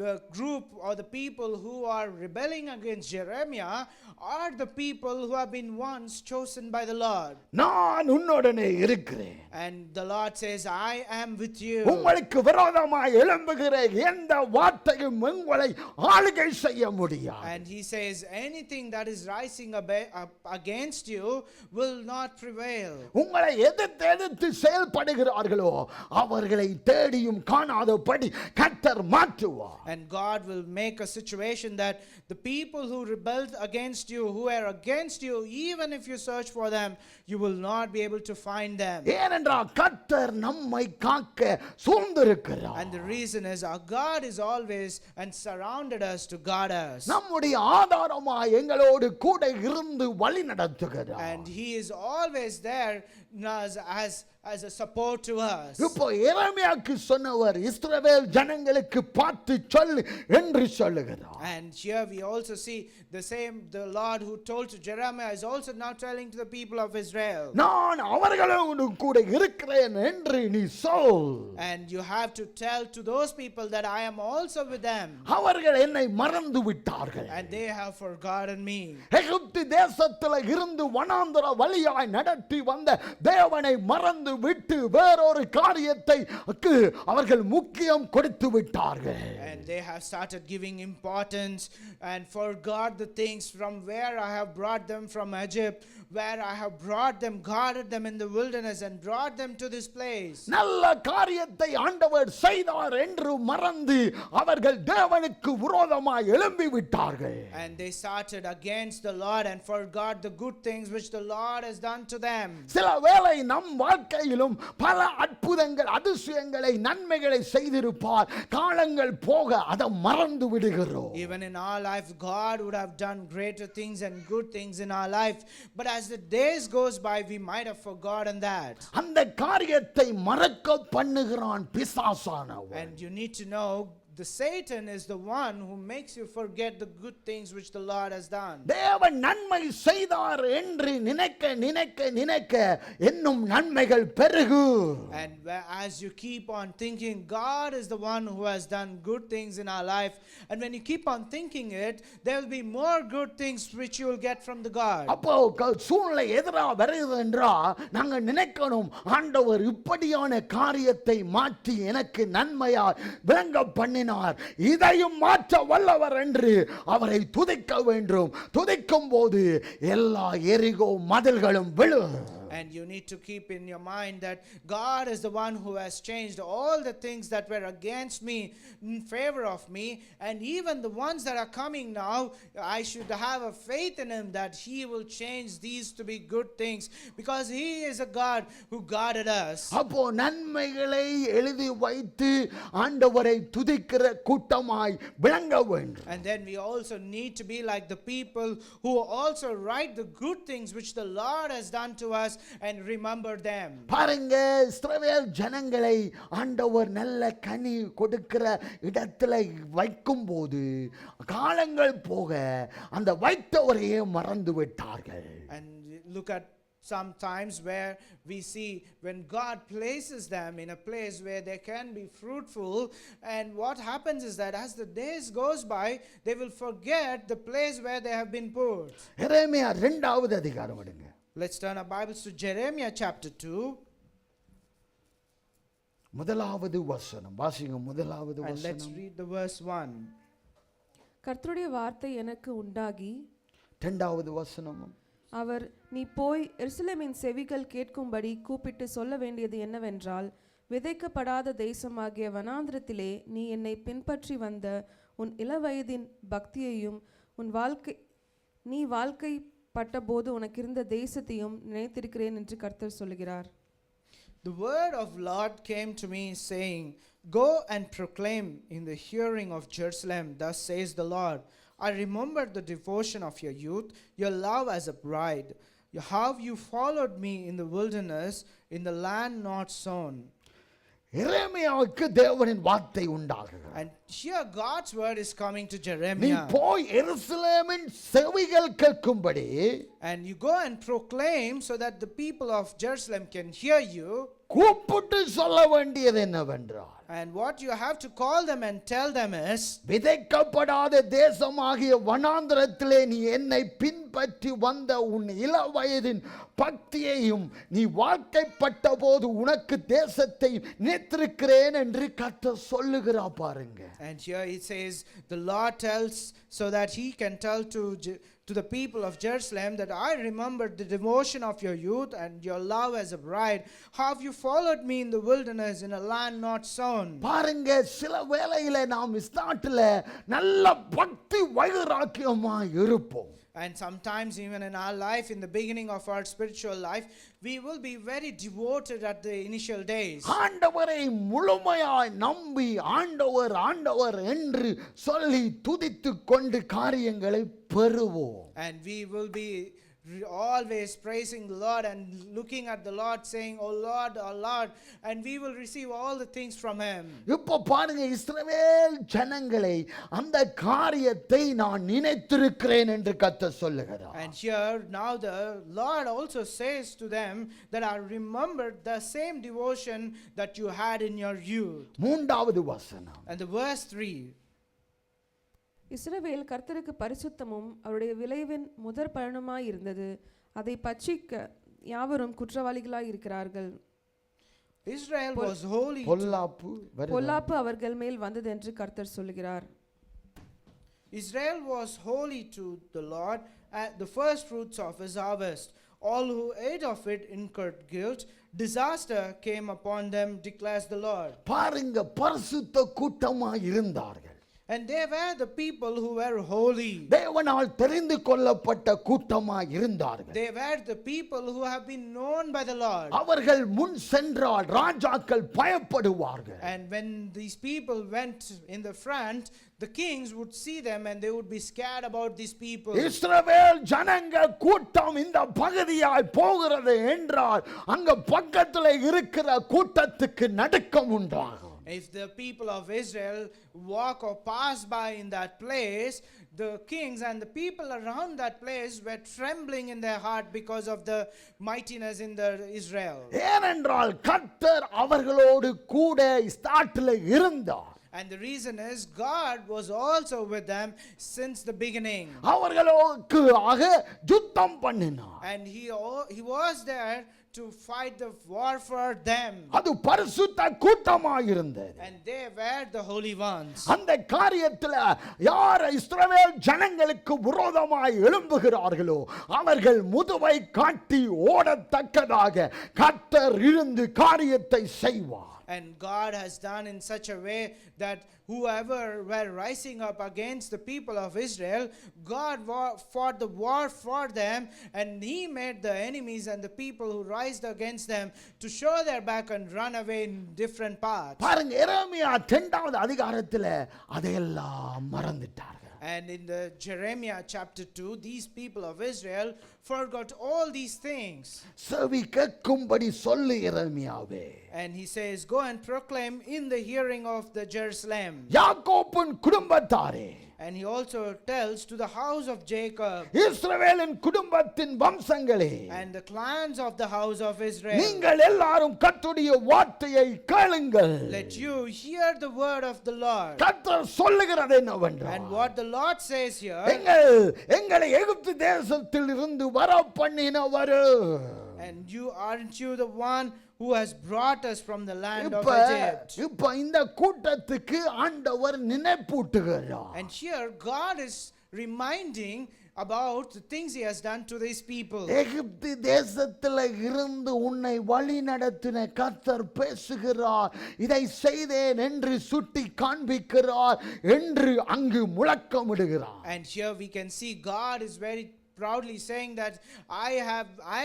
the group or the people who are rebelling against Jeremiah are the people who have been once chosen by the Lord. நான் உன்னுடனே இருக்கிறேன். And the Lord says, I am with you. உங்களுக்கு விரோதமாய் எழும்புகிற எந்த வார்த்தையும் உங்களை ஆளுகை செய்ய முடியாது. And he says, anything that is rising up against you will not prevail. உங்களை எதிர்த்து செயல்படுகிறார்களோ அவர்களை தேடியும் காணாதபடி கர்த்தர் மாற்றுவார். And God will make a situation that the people who rebelled against you, who are against you, even if you search for them, you will not be able to find them. ஏனென்றால் கர்த்தர் நம்மை காக்க சூழ்ந்திருக்கிறார். And the reason is our God is always and surrounded us to guard us. நம்முடைய ஆதாரமாய் எங்களோடு கூட இருந்து வழி நடத்துகிறார். And he is always there as a support to us. இப்போ எரேமியாவுக்கு சொன்னவர் இஸ்ரவேல் ஜனங்களுக்கு பார்த்து சொல்லு என்று சொல்லுகிறார். And here we also see the Lord who told to Jeremiah is also now telling to the people of Israel. நான் அவர்களோடு கூட இருக்கிறேன் என்று நீ சொல். And you have to tell to those people that I am also with them. அவர்கள் என்னை மறந்து விட்டார்கள். And they have forgotten me. எகிப்து தேசத்தில் இருந்து வனாந்தர வழியாய் நடத்தி வந்த தேவனை மறந்து விட்டு வேறொரு காரியத்தை அவர்கள் முக்கியம் கொடுத்து விட்டார்கள். And they have started giving importance and forgot the things from where I have brought them from Egypt, where I have brought them, guarded them in the wilderness and brought them to this place. நல்ல காரியத்தை ஆண்டவர் செய்தார் என்று மறந்து அவர்கள் தேவனுக்கு விரோதமாய் எழும்பி விட்டார்கள். And they started against the Lord and forgot the good things which the Lord has done to them. சில வேளை நம் வாழ்க்கையிலும் பல அற்புதங்கள் அதிசயங்களை நன்மைகளை செய்திருப்பார். காலங்கள் போக அதை மறந்து விடுகிறோம். Even in our life God would have done greater things and good things in our life, but as the days goes by we might have forgotten that. அந்த காரியத்தை மறக்க பண்ணுகிறான் பிசாசானவன். And you need to know the Satan is the one who makes you forget the good things which the Lord has done. தேவன் நன்மை செய்தார் என்று நினைக்க நினைக்க நினைக்க இன்னும் நன்மைகள் பெருகு. And as you keep on thinking God is the one who has done good things in our life, and when you keep on thinking it, there will be more good things which you will get from the God. அப்போ சூழ்நிலை எதிரா வருது என்றா நாங்க நினைக்கணும் ஆண்டவர் இப்படியான காரியத்தை மாற்றி எனக்கு நன்மையாய் விளங்க பண்ணினார், இதையும் மாற்ற வல்லவர் என்று அவரை துதிக்க வேண்டும். துதிக்கும் போது எல்லா எரிகோ மதில்களும் விழும். And you need to keep in your mind that God is the one who has changed all the things that were against me in favor of me, and even the ones that are coming now, I should have a faith in him that he will change these to be good things, because he is a God who guarded us. அப்போ நன்மைகளை எழுதி வைத்து ஆண்டவரை துதிக்கிற கூட்டமாய் விளங்க வேண்டும். And then we also need to be like the people who also write the good things which the Lord has done to us and remember them. பாருங்க, இஸ்ரவேல் ஜனங்களை ஆண்டவர் நல்ல கனி கொடுக்கிற இடத்துல வைக்கும் போது காலங்கள் போக அந்த வைத்தவரையே மறந்து விட்டார்கள். And look at some times where we see when God places them in a place where they can be fruitful, and what happens is that as the days goes by they will forget the place where they have been put. எரேமியா 2வது அதிகாரம் எடுங்க. Let's turn our Bibles to Jeremiah chapter 2. முதலாவது வசனம் வாசிங்க. முதலாவது And let's வசனம். read the verse 1. கர்த்தருடைய வார்த்தை எனக்கு உண்டாகி 2வது வசனம். அவர், நீ போய் எருசலேமின் செவிகள் கேட்கும்படி கூப்பிட்டு சொல்ல வேண்டியது என்னவென்றால், விதைக்கப்படாத தேசமாகிய வனாந்திரத்திலே நீ என்னை பின்பற்றி வந்த உன் இளவயதின் பக்தியையும் நீ வாழ்க்கைப்பட்டபோது உனக்கிருந்த தேசத்தையும் நினைத்திருக்கிறேன் என்று கர்த்தர் சொல்கிறார். The word of Lord came to me saying, Go and proclaim in the hearing of Jerusalem, thus says the Lord, I remembered the devotion of your youth, your love as a bride, how you followed me in the wilderness, in the land not sown. எரேமியாவுக்கு தேவனின் வார்த்தை உண்டாகுகிறது. And here God's word is coming to நீ Jeremiah. போய் எருசலேமின் செவிகள் கேட்கும்படி, And you go and proclaim so that the people of Jerusalem can hear you. கூப்பிட்டு சொல்ல வேண்டியது என்னவென்றால், And what you have to call them and tell them is, விதைக்கப்படாத தேசமாகிய வனாந்திரத்திலே நீ என்னை பின்பற்றி வந்த உன் இள வயதின் பக்தியையும் நீ வாழ்க்கைப்பட்ட போது உனக்கு தேசத்தை நினைத்திருக்கிறேன் என்று கர்த்தர் சொல்லுகிறார் பாருங்க. and here it says, the Lord tells so that he can tell to the people of Jerusalem that I remembered the devotion of your youth and your love as a bride. How have you followed me in the wilderness, in a land not sown? பாருங்க, சில வேளையில நாம் இஸ்லாட்டில் நல்ல பக்தி வைராக்கியமா இருப்போம். And sometimes even in our life, in the beginning of our spiritual life, we will be very devoted at the initial days. ஆண்டவரை முழுமையாய் நம்பி ஆண்டவர் ஆண்டவர் என்று சொல்லி துதித்து கொண்டு காரியங்களை பெறுவோம். And we will be always praising the Lord and looking at the Lord saying, oh Lord, and we will receive all the things from him. இப்போ பாருங்க, இஸ்ரவேல் ஜனங்களை அந்த காரியத்தை நான் நினைத்திருக்கிறேன் என்று கர்த்தர் சொல்லுகிறார். And here now the Lord also says to them that I remembered the same devotion that you had in your youth. மூன்றாவது வசனம், And the verse 3. இஸ்ரவேல் கர்த்தருக்கு பரிசுத்தமும் அவருடைய விளைவின் முதற் பலனுமாய் இருந்தது. அதை பட்சிக்க யாவரும் குற்றவாளிகளாய் இருக்கிறார்கள். Israel was holy. பொல்லாப்பு அவர்கள் மேல் வந்தது என்று கர்த்தர் சொல்கிறார். Israel was holy to the Lord at the first fruits of his harvest. All who ate of it incurred guilt. Disaster came upon them, declares the Lord. பாருங்க, பரிசுத்த கூட்டமாய் இருந்தார்கள். And they were the people who were holy. தேவனால் தெரிந்து கொள்ளப்பட்ட கூட்டமாய் இருந்தார்கள். They were the people who have been known by the Lord. அவர்கள் முன் சென்றால் ராஜாக்கள் பயப்படுவார்கள். And when these people went in the front, the kings would see them and they would be scared about these people. இஸ்ரவேல் ஜனங்க கூட்டம் இந்த பகுதியாய் போகிறது என்றால் அங்க பக்கத்துல இருக்கிற கூட்டத்துக்கு நடுக்கம் உண்டாகும். If the people of Israel walk or pass by in that place, the kings and the people around that place were trembling in their heart because of the mightiness in the Israel. ஏனென்றால் கர்த்தர் அவர்களோடு கூட ஸ்டார்ட்ல இருந்தார். And the reason is God was also with them since the beginning. அவர்களுக்கு ஆக யுத்தம் பண்ணினார். And he was there to fight the war for them. அது பரிசுத்த கூட்டமாய் இருந்தது. And they were the holy ones. அந்த காரியத்தில் யார் இஸ்ரவேல் ஜனங்களுக்கு விரோதமாய் எழும்புகிறார்களோ அவர்கள் முதுவை காட்டி ஓடத்தக்கதாக கர்த்தர் இருந்து காரியத்தை செய்வார். And God has done in such a way that whoever were rising up against the people of Israel, God fought the war for them, and he made the enemies and the people who rised against them to show their back and run away in different paths. பாருங்க, எரேமியா 2வது அதிகாரத்தில் அதையெல்லாம் மறந்துட்டார்கள். And in the Jeremiah chapter 2, these people of Israel forgot all these things. செவி கேட்கும்படி சொல்லு எரேமியாவே. And he says, go and proclaim in the hearing of the Jerusalem. யாக்கோபின் குடும்பத்தாரே. And he also tells to the house of Jacob. இஸ்ரவேலின் குடும்பத்தின் வம்சங்களே. And the clans of the house of Israel. நீங்கள் எல்லாரும் கர்த்தருடைய வார்த்தையை கேளுங்கள். Let you hear the word of the Lord. கர்த்தர் சொல்லுகிறது என்னவென்றால், And what the Lord says here, எங்களை எகிப்து தேசத்தில் இருந்து வர பண்ணினவர். and aren't you the one who has brought us from the land of Egypt? இப்ப இந்த கூட்டத்துக்கு ஆண்டவர் நினைப்பூட்டுகிறார். And here God is reminding about the things he has done to these people. எகிப்து தேசத்தில் இருந்து உன்னை வழி நடத்தின கர்த்தர் பேசுகிறார். இதை செய்தேன் என்று சுட்டி காண்பிக்கிறார் என்று அங்கு முழக்கமிடுகிறார். And here we can see God is very proudly saying that I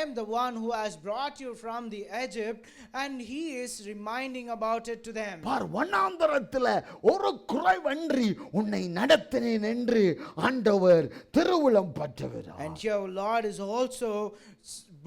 am the one who has brought you from the Egypt, and he is reminding about it to them. பார், வனாந்தரத்தில் ஒரு குறைவன்றி உன்னை நடத்தினேன் என்று ஆண்டவர் திருவுளம் பற்றுகிறார். And here Lord is also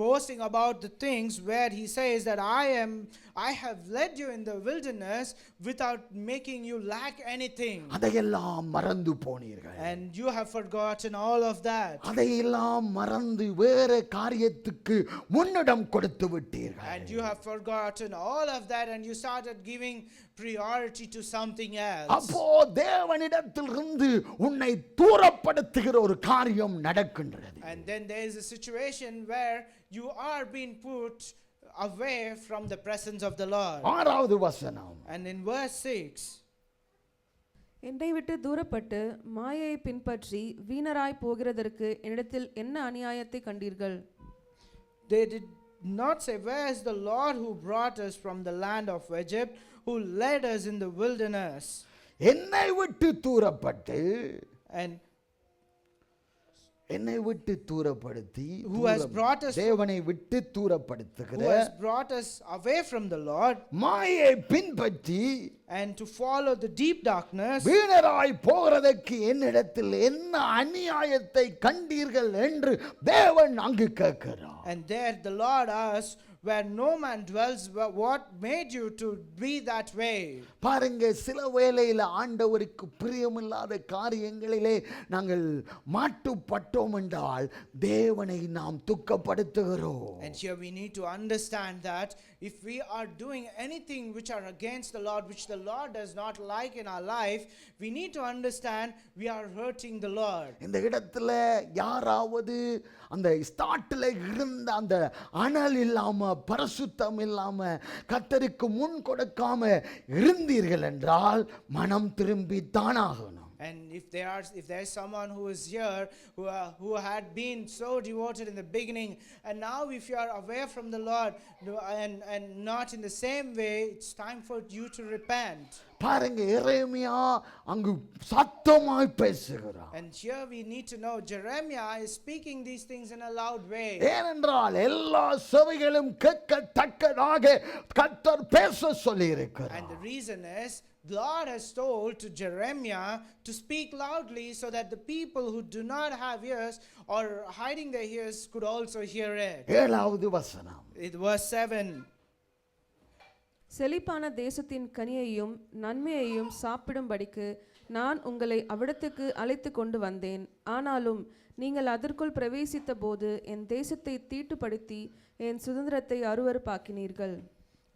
boasting about the things where he says that I have led you in the wilderness without making you lack anything. அதையெல்லாம் மறந்து போனீர்கள். And you have forgotten all of that. அதையெல்லாம் மறந்து வேற காரியத்துக்கு முன்னிடம் கொடுத்து விட்டீர்கள். And you have forgotten all of that, and you started giving priority to something else. அப்போ தேவனிடத்திலிருந்து உன்னை தூரப்படுத்துகிற ஒரு காரியம் நடக்கின்றது. And then there is a situation where you are being put away from the presence of the Lord. ஆறாவது வசனம். And in verse 6, என்னை விட்டு தூரப்பட்டு மாயையை பின்பற்றி வீணராய் போகிறதற்கு என்னிடத்தில் என்ன அநியாயத்தை கண்டீர்கள்? they did not say, where is the Lord who brought us from the land of Egypt, who led us in the wilderness? என்னை விட்டு தூரப்பட்டு, And என்னை விட்டு தூரப்படுத்தி, who has brought us, தேவனை விட்டு தூரப்படுத்துகிற, who has brought us away from the Lord, மாயை பின்பற்றி, and to follow the deep darkness, வீணராய் போகிறதற்கு என்னிடத்தில் என்ன அநியாயத்தை கண்டீர்கள் என்று தேவன் அங்கு கேட்கிறார். and there the Lord asks, where no man dwells, what made you to be that way? பாருங்க, சில வேளையில் ஆண்டவருக்கு பிரியமில்லாத காரியங்களிலே நாங்கள் மாட்டுப்பட்டோம் என்றால் தேவனை நாம் துக்கப்படுத்துகிறோம். And here we need to understand that if we are doing anything which are against the Lord, which the Lord does not like in our life, we need to understand we are hurting the Lord. இந்த இடத்துல யாராவது அந்த ஸ்டார்ட்ல இருந்த அந்த அனல் இல்லாம, பரிசுத்தம் இல்லாம, கர்த்தருக்கு முன் கொடுக்காம இருந்தீர்கள் என்றால் மனம் திரும்பி தானாகணும். And if there is someone who is here who had been so devoted in the beginning, and now if you are away from the Lord and not in the same way, it's time for you to repent. பாருங்க, எரேமியா அங்கு சத்தமாய் பேசுகிறார். And here we need to know Jeremiah is speaking these things in a loud way. ஏனென்றால் எல்லா செவிகளும் கேட்கத்தக்கதாக கர்த்தர் பேச சொல்லி இருக்கிறார். And the reason is, God has told to Jeremiah to speak loudly so that the people who do not have ears or hiding their ears could also hear it. ஏழாவது வசனம். It was 7. செழிப்பான தேசத்தின் கனியையும் நன்மையையும் சாப்பிடும்படிக்கு நான் உங்களை அவ்விடத்துக்கு அழைத்து கொண்டு வந்தேன். ஆனாலும் நீங்கள் அதற்குள் பிரவேசித்த போது என் தேசத்தை தீட்டுப்படுத்தி என் சுதந்திரத்தை அருவருப்பாக்கினீர்கள்.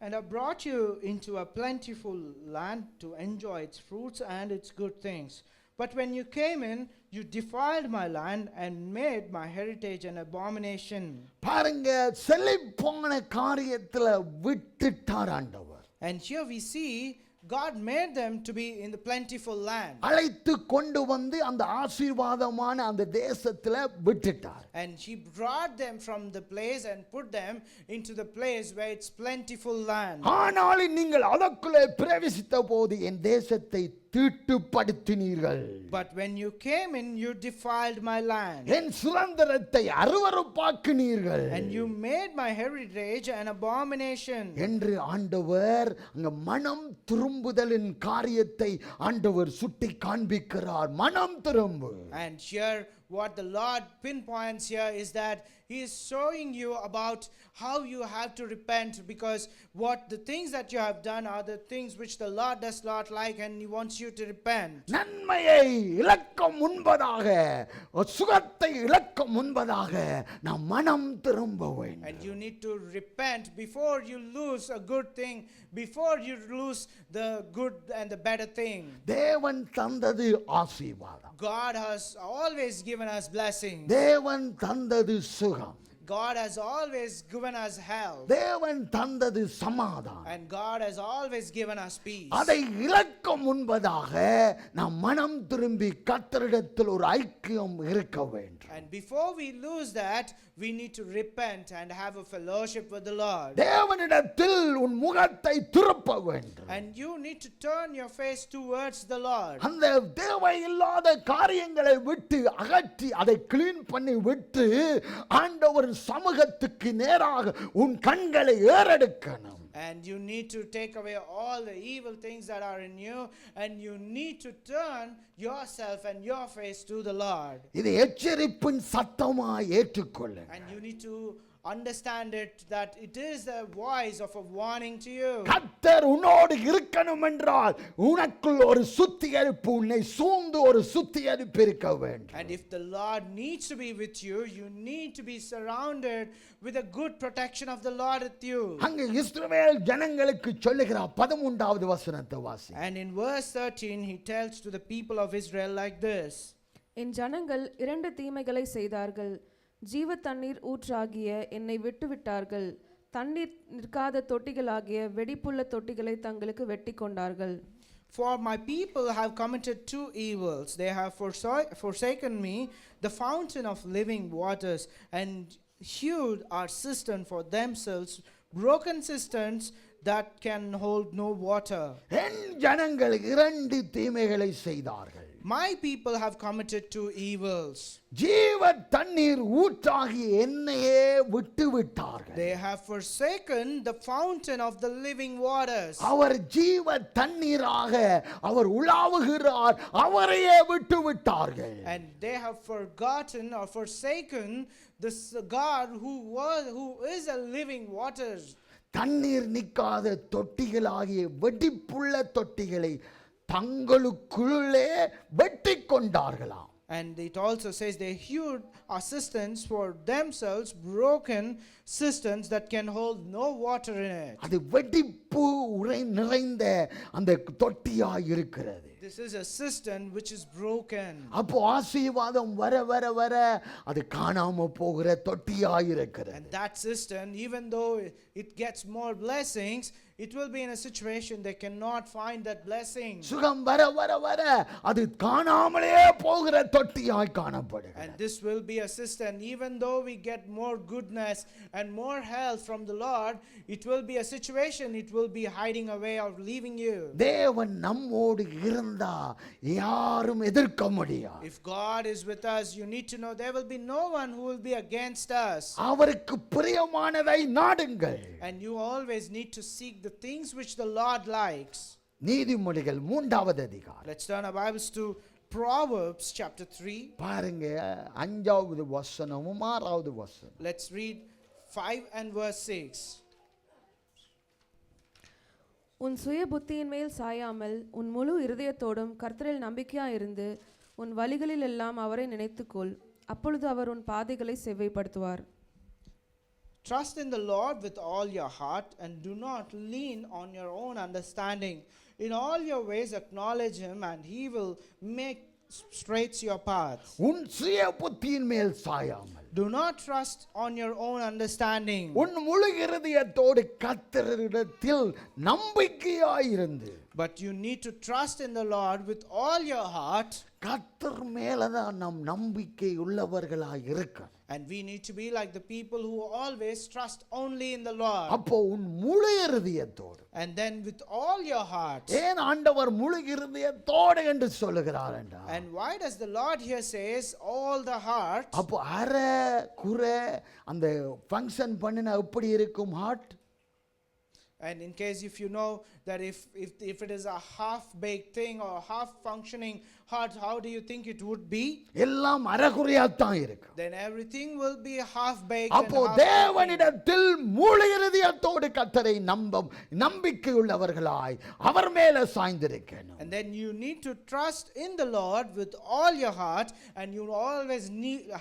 And I brought you into a plentiful land to enjoy its fruits and its good things. But when you came in, you defiled my land and made my heritage an abomination. பாருங்க, செழிப்பான காரியத்துல விட்டுட்டார் ஆண்டவர். And here we see God made them to be in the plentiful land. அழைத்து கொண்டு வந்து அந்த ஆசீர்வாதமான அந்த தேசத்துல விட்டுட்டார். And he brought them from the place and put them into the place where it's plentiful land. ஆனாலும் நீங்கள் அதற்குள்ளே பிரவேசித்த போது என் தேசத்தை தீட்டுப்படுத்தினீர்கள். But when you came in, you defiled my land. என் சுதந்திரத்தை அருவருப்பாக்கினீர்கள். And you made my heritage an abomination. என்று ஆண்டவர் அங்க மனம் திரும்புதலின் காரியத்தை ஆண்டவர் சுட்டி காண்பிக்கிறார். மனம் திரும்பு. And here what the Lord pinpoints here is that he is showing you about how you have to repent, because what the things that you have done are the things which the Lord does not like, and he wants you to repent. நன்மையை இழக்க முன்பதாக, சுகத்தை இழக்க முன்பதாக நாம் மனம் திரும்ப வேண்டும். And you need to repent before you lose a good thing, before you lose the good and the better thing. தேவன் தந்தது ஆசீர்வாதம். God has always given us blessings. தேவன் தந்தது சுகம். God has always given us health. தேவன் தந்தது சமாதானம். And God has always given us peace. அதை இழக்க முன்பதாக நாம் மனம் திரும்பி கர்த்தரிடத்தில் ஒரு ஐக்கியம் இருக்க வேண்டும். And before we lose that, we need to repent and have a fellowship with the Lord. தேவனிடத்தில் உன் முகத்தை திருப்ப வேண்டும். And you need to turn your face towards the Lord. அந்த தேவையில்லாத காரியங்களை விட்டு அகற்றி அதை கிளீன் பண்ணி விட்டு ஆண்டவர் சமூகத்துக்கு நேராக உன் கண்களை ஏறெடுக்கணும். And you need to take away all the evil things that are in you, and you need to turn yourself and your face to the Lord. இது எச்சரிப்பின் சத்தமாய் ஏற்றுக்கொள்ள. And you need to understand it, that it is the voice of a warning to you. கர்த்தர் உன்னோடு இருக்கணும் என்றால் உனக்குள் ஒரு சுத்திகரிப்பு, உன்னை சூழ்ந்து ஒரு சுத்திகரிப்பு இருக்க வேண்டும். And if the Lord needs to be with you, you need to be surrounded with a good protection of the Lord with you. அங்கே இஸ்ரவேல் ஜனங்களுக்கு சொல்லுகிறார் 13வது வசனத்தை வாசி. And in verse 13 he tells to the people of Israel like this. என் ஜனங்கள் 2 தீமைகளை செய்தார்கள். ஜீவ தண்ணீர் ஊற்றாகிய என்னை விட்டுவிட்டார்கள். தண்ணீர் நிற்காத தொட்டிகளாகிய வெடிப்புள்ள தொட்டிகளை தங்களுக்கு வெட்டி கொண்டார்கள். For my people have committed 2 evils. They have forsaken me, the fountain of living waters, and hewed our cistern for themselves, broken cisterns that can hold no water. என் ஜனங்கள் 2 தீமைகளை செய்தார்கள். My people have committed 2 evils. ஜீவ தண்ணீர் ஊற்றாகி என்னையே விட்டு விட்டார்கள். They have forsaken the fountain of the living waters. அவர் ஜீவ தண்ணீராக அவர் உலாவுகிறார், அவரையே விட்டு விட்டார்கள். And they have forgotten or forsaken this God who is a living waters. தண்ணீர் நிற்காத தொட்டிகளாகிய வெடிப்புள்ள தொட்டிகளை தங்களுக்குள்ளே வெட்டி கொண்டார்களாம். And it also says they hewed cisterns for themselves, broken cisterns that can hold no water in it. அது வெடிப்பு நிறைந்த அந்த தொட்டியாய் இருக்கிறது. This is a cistern which is broken. அப்போ ஆசீர்வாதம் வர வர வர அது காணாம போகிற தொட்டியாய் இருக்கிறது. And that cistern, even though it gets more blessings, it will be in a situation they cannot find that blessing. சுகம் வர வர வர அது காணாமலே போகிற தொட்டியாய் காணப்படுகிறது. And this will be a cistern, even though we get more goodness and more health from the Lord, it will be a situation, it will be hiding away or leaving you. தேவன் நம்மோடு இருந்தா யாரும் எதிர்க்க முடியாது. If God is with us, you need to know there will be no one who will be against us. அவருக்கு பிரியமானதை நாடுங்கள். And you always need to seek the things which the Lord likes. நீதிமொழிகள் 3வது அதிகாரம். Let's turn our Bibles to Proverbs chapter 3. பாருங்க 5வது வசனமும் 6வது வசனம். Let's read 5 and verse 6. உன் சுய புத்தியின் மேல் சாயாமல் உன் முழு இருதயத்தோடும் கர்த்தரில் நம்பிக்கையாயிருந்து உன் வழிகளில் எல்லாம் அவரை நினைத்துக்கொள். அப்பொழுது அவர் உன் பாதைகளை செவ்வைப்படுத்துவார். Trust in the Lord with all your heart and do not lean on your own understanding. In all your ways acknowledge him and he will make straight your paths. உன் சுய புத்தியின் மேல் சாயாமல். Do not trust on your own understanding. உன் முழு இருதயத்தோடு கர்த்தரிடத்தில் நம்பிக்கையாயிருந்து. But you need to trust in the Lord with all your heart. கர்த்தர் மேலதான் நம் நம்பிக்கை உள்ளவர்களாய் இருக்க. And we need to be like the people who always trust only in the Lord. அப்போ உன் முழு இருதயத்தோடு. And then with all your heart. ஏன் ஆண்டவர் முழு இருதயத்தோடு என்று சொல்லுகிறார் என்றால். And why does the Lord here says all the heart? அப்போ அரை குறை அந்த ஃபங்க்ஷன் பண்ணினா எப்படி இருக்கும் heart? And in case if you know that if it is a half baked thing or half functioning heart, how do you think it would be? எல்லாம் அரைகுறையாத்தான் இருக்கு. Then everything will be half baked. அப்போ தேவனிடத்தில் முழு இருதயத்தோடு கர்த்தரை நம்பிக்கை உள்ளவர்களாய் அவர் மேல சாய்ந்திருக்கணும். And then you need to trust in the Lord with all your heart, and you always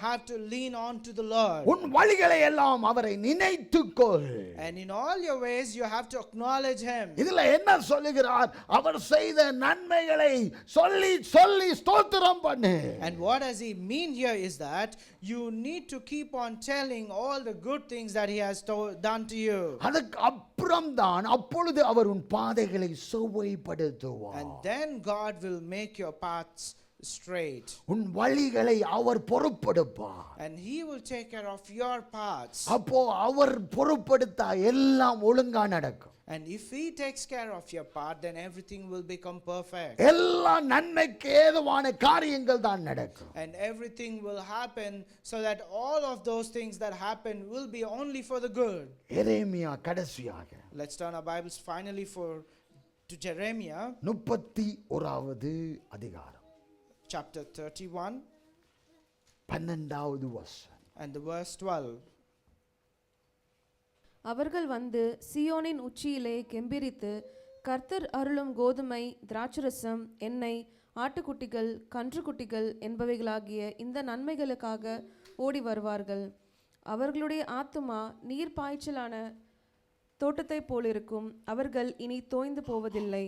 have to lean on to the Lord. உன் வழிகளை எல்லாம் அவரை நினைத்துக்கொள். And in all your ways you have to acknowledge him. இதுல என்ன சொல்லுகிறார்? அவர் செய்த நன்மைகளை சொல்லி சொல்லி ஸ்தோத்திரம் பண்ணு. And what does he mean here is that you need to keep on telling all the good things that he has done to you. அதுக்கு அப்புறம் தான் அப்பொழுது அவர் உன் பாதைகளை செவ்வைப்படுத்துவார். And then God will make your paths straight. உன் வழிகளை அவர் பொறுப்பெடுப்பார். And he will take care of your paths. அப்போ அவர் பொறுப்பெடுத்தா எல்லாம் ஒழுங்கா நடக்கும். And if he takes care of your path, then everything will become perfect. எல்லா நன்மைக்கு ஏதுவான காரியங்கள் தான் நடக்கும். And everything will happen so that all of those things that happen will be only for the good. எரேமியா கடைசியாக Let's turn our Bibles finally to Jeremiah 31வது அதிகாரம் chapter 31 12வது வசனம். and the verse 12. அவர்கள் வந்து சீயோனின் உச்சியிலே கெம்பீரித்து கர்த்தர் அருளும் கோதுமை, திராட்சரசம், எண்ணெய், ஆட்டுக்குட்டிகள், கன்றுக்குட்டிகள் என்பவைகளாகிய இந்த நன்மைகளுக்காக ஓடி வருவார்கள். அவர்களுடைய ஆத்துமா நீர் பாய்ச்சலான தோட்டத்தைப் போலிருக்கும். அவர்கள் இனி தோய்ந்து போவதில்லை.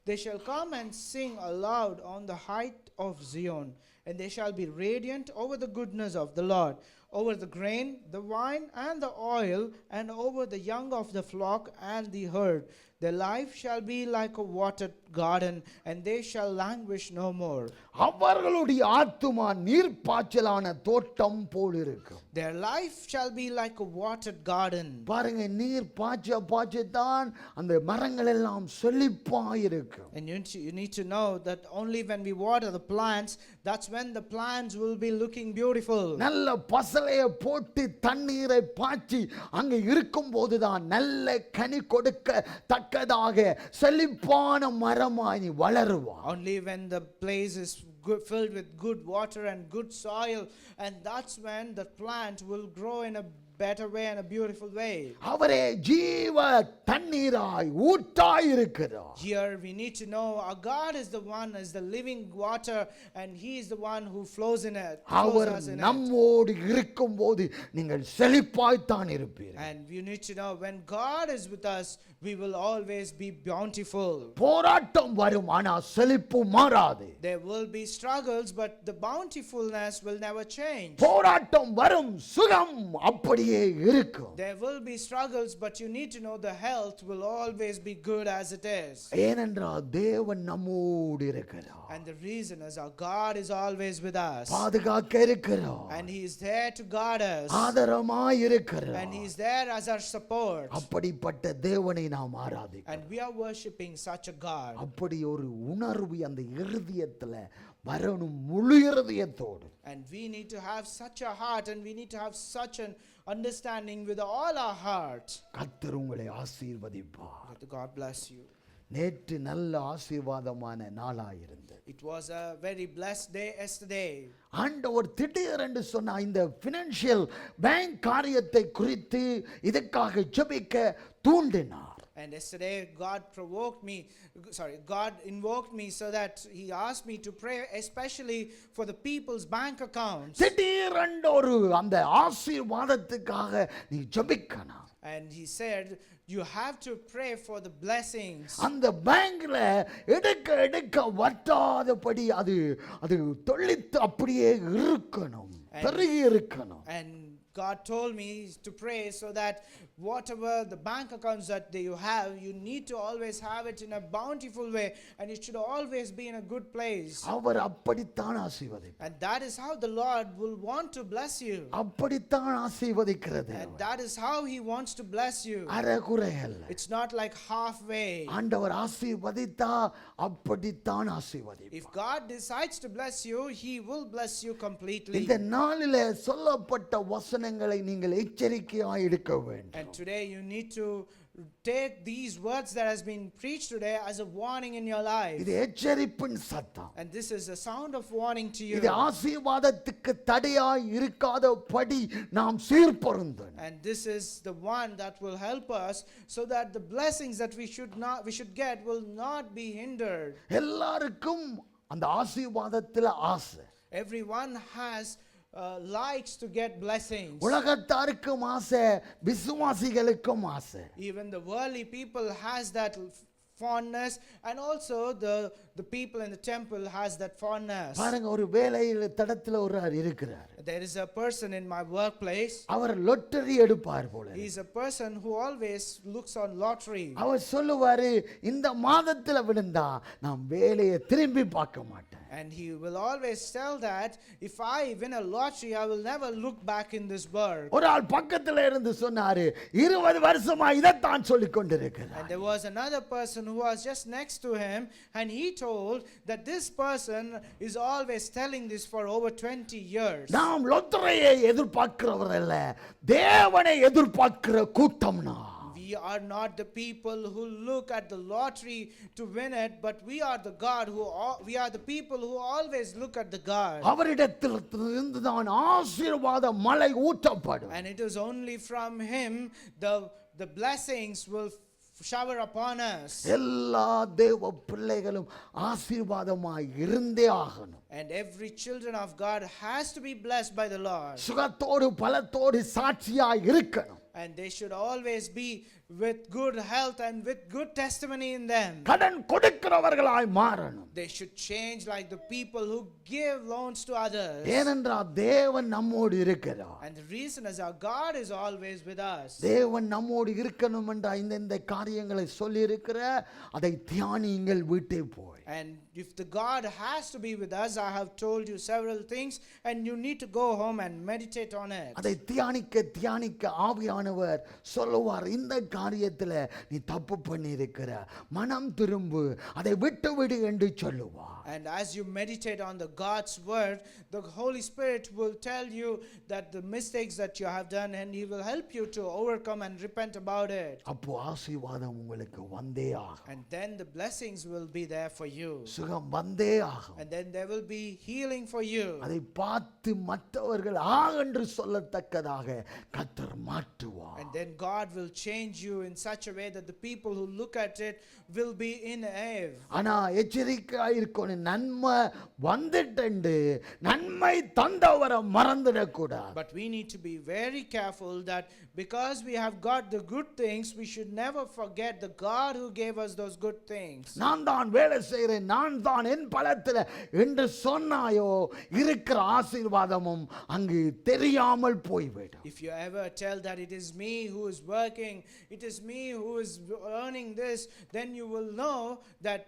They shall come and sing aloud on the height of Zion, and they shall be radiant over the goodness of the Lord, over the grain, the wine, and the oil, and over the young of the flock and the herd. Their life shall be like a watered garden, and they shall languish no more. அவர்களுடைய ஆத்துமா நீர் பாய்ச்சலான தோட்டம் போல் இருக்கும். Their life shall be like a watered garden. பாருங்க, நீர் பாய்ச்சதான் அந்த மரங்கள் எல்லாம் செழிப்பாய் இருக்கும். And you need to know that only when we water the plants, that's when the plants will be looking beautiful. நல்ல பசலையை போட்டு தண்ணீரை பாய்ச்சி அங்க இருக்கும் போதுதான் நல்ல கனி கொடுக்க தக்கதாக செழிப்பான மரமாய் நீ வளருவாய். Only when the place is filled with good water and good soil, and that's when the plant will grow in a better way and a beautiful way. அவரே ஜீவ தண்ணீராய் ஊற்றாய் இருக்கிறார். Here we need to know our God is the one, is the living water, and he is the one who flows in it. அவர் நம்மோடு இருக்கும்போது நீங்கள் செழிப்பாய் தான் இருப்பீர்கள். And you need to know when God is with us, we will always be bountiful. போராட்டம் வரும், ஆனா செழிப்பு மாறாது. There will be struggles, but the bountifulness will never change. போராட்டம் வரும், சுகம் அப்படியே இருக்கும். There will be struggles, but you need to know the health will always be good as it is. ஏனென்றால் தேவன் நம்மோடு இருக்கிறார். And the reason is our God is always with us. பாதுகாக்க இருக்கிறார். And he is there to guard us. ஆதரமாய் இருக்கிறார். And he is there as our support. அப்படிப்பட்ட தேவனை நாம் ஆராதிக்கிறோம். And we are worshiping such a God. அப்படி ஒரு உணர்வு அந்த இருதயத்துல வரணும், முழு இருதயத்தோடு. And we need to have such a heart, and we need to have such an understanding with all our heart. கர்த்தர் உங்களை ஆசீர்வதிப்பார். Let God bless you. நேற்று நல்ல ஆசீர்வாதமான நாளாயிருந்தது. It was a very blessed day yesterday. ஆண்டவர் திடீரென்று சொன்ன இந்த ஃபினான்ஷியல் பேங்க் காரியத்தை குறித்து இதற்காக ஜெபிக்க தூண்டினார். And yesterday God invoked me so that he asked me to pray especially for the people's bank accounts. திடீரென்று ஒரு அந்த ஆசீர்வாதத்துக்காக நீ ஜெபிக்கணும். And he said you have to pray for the blessings. அந்த பேங்க்ல எடுக்க வட்டாதபடி அது தொழித்து அப்படியே இருக்கணும், பெருகி இருக்கணும். And God told me to pray so that whatever the bank accounts that you have, you need to always have it in a bountiful way, and it should always be in a good place. அவர் அப்படித்தான் ஆசீர்வதிப்பார். And that is how the Lord will want to bless you. அப்படித்தான் ஆசீர்வதிக்கிறது. And that is how he wants to bless you. அரைகுறை அல்ல. It's not like halfway. ஆண்டவர் ஆசீர்வதித்தா அப்படித்தான் ஆசீர்வதிப்பார். If God decides to bless you, he will bless you completely. இந்த நாளிலே சொல்லப்பட்ட வசனங்களை நீங்கள் எச்சரிக்கையாய் இருக்க வேண்டும். And today you need to take these words that has been preached today as a warning in your life. இது எச்சரிப்பின் சத்தம். And this is a sound of warning to you. இது ஆசீர்வாதத்துக்கு தடையாய் இருக்காதபடி நாம் சீர்பொருந்தணும். And this is the one that will help us so that the blessings that we should get will not be hindered. எல்லாருக்கும் அந்த ஆசீர்வாதத்துல ஆசை. Everyone has likes to get blessings. உலகத்தாருக்கும் ஆசை, விசுவாசிகளுக்கும் ஆசை. Even the worldly people has that fondness, and also the people in the temple has that fondness. பாருங்க, ஒரு வேலையில தடத்துல ஒரு ஆள் இருக்கிறார். There is a person in my workplace. அவர் லொட்டரி எடுப்பார் போல. He is a person who always looks on lottery. அவர் சொல்லுவாரு, இந்த மாதத்துல விழுந்தா நான் வேலையை திரும்பி பார்க்க மாட்டேன். And he will always tell that if I win a lottery, I will never look back in this world. ஒரு ஆள் பக்கத்துல இருந்து சொன்னாரு, 20 வருஷமா இதைத்தான் சொல்லிக் கொண்டிருக்கிறார். And there was another person who was just next to him, and he told that this person is always telling this for over 20 years. நாம் லொட்டரியை எதிர்பார்க்கிறவர் அல்ல, தேவனை எதிர்பார்க்கிற கூட்டம்னா. We are not the people who look at the lottery to win it, but we are the people who always look at the God. அவரிடத்திலிருந்து தான் ஆசீர்வாத மழை ஊற்றப்படும். And it is only from him the blessings will shower upon us. எல்லா தேவ பிள்ளைகளும் ஆசீர்வாதமாய் இருந்தே ஆகணும். And every children of God has to be blessed by the Lord. சுகத்தோடு பலத்தோடு சாட்சியாய் இருக்கணும். And they should always be with good health and with good testimony in them. கடன் கொடுக்கிறவர்களாய் மாறணும். They should change like the people who give loans to others. ஏனென்றால் தேவன் நம்மோடு இருக்கிறார். And the reason is our God is always with us. தேவன் நம்மோடு இருக்கணும் என்ற இந்த காரியங்களை சொல்லி இருக்கிற அதை தியானியுங்கள் வீட்டே போய். And if the God has to be with us, I have told you several things, and you need to go home and meditate on it. அதை தியானிக்க ஆவியானவர் சொல்லுவார், இந்த காரியத்துல நீ தப்பு பண்ணி இருக்கிற, மனம் திரும்பு, அதை விட்டு விடு என்று சொல்லுவார். And as you meditate on the God's word, the Holy Spirit will tell you that the mistakes that you have done, and he will help you to overcome and repent about it. அப்போ ஆசீர்வாதம் உங்களுக்கு வந்தே ஆகும். And then the blessings will be there for you. சுகம் வந்தே ஆகும். And then there will be healing for you. அதை பார்த்து மற்றவர்கள் என்று சொல்லத்தக்கதாக கர்த்தர் மாற்றுவார். And then God will change you in such a way that the people who look at it will be in awe. ஆனா எச்சரிக்கையா இருக்கணும், நன்மை வந்துட்டு நன்மை தந்தவரை மறந்துடக் கூடாது. But we need to be very careful that because we have got the good things, we should never forget the God who gave us those good things. நான் தான் வேலை செய்கிறேன், நான் தான் என் பலத்தில் என்று சொன்னாயோ இருக்கிற ஆசீர்வாதமும் அங்கு தெரியாமல் போய்விடும். If you ever tell that it is me who is working, it is me who is earning this, then you will know that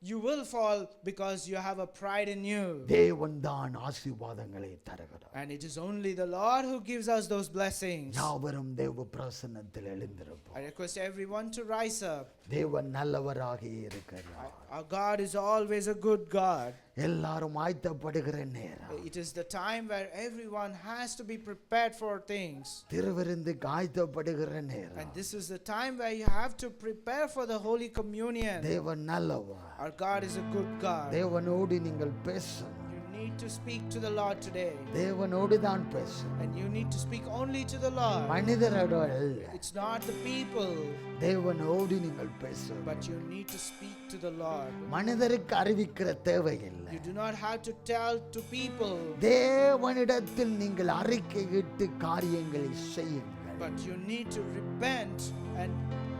you will fall because you have a pride in you. தேவன் தான் ஆசீர்வாதங்களை தருகிறார். And it is only the Lord who gives us those blessings. யாவரும் தேவ பிரசன்னத்தில் எழுந்திருப்போம். I request everyone to rise up. தேவன் நல்லவராக இருக்கிறார். Our God is always a good God. எல்லாரும் ஆயத்தப்படுகிற நேரம். It is the time where everyone has to be prepared for things. திருவிருந்துக்கு ஆயத்தப்படுகிற நேரம். And this is the time where you have to prepare for the Holy Communion. தேவன் நல்லவர். Our God is a good God. தேவனோடு நீங்கள் பேசணும். You need to speak to the Lord today. தேவனோடு தான் பேசணும். And you need to speak only to the Lord. மனிதரோடு அல்ல. It's not the people. தேவனோடு நீங்கள் பேசணும். But you need to speak to the Lord. மனிதருக்கு அறிவிக்கிற தேவையில்லை. You do not have to tell to people. தேவனிடத்தில் நீங்கள் அறிக்கையிட்டு காரியங்களை செய்யுங்கள். But you need to repent and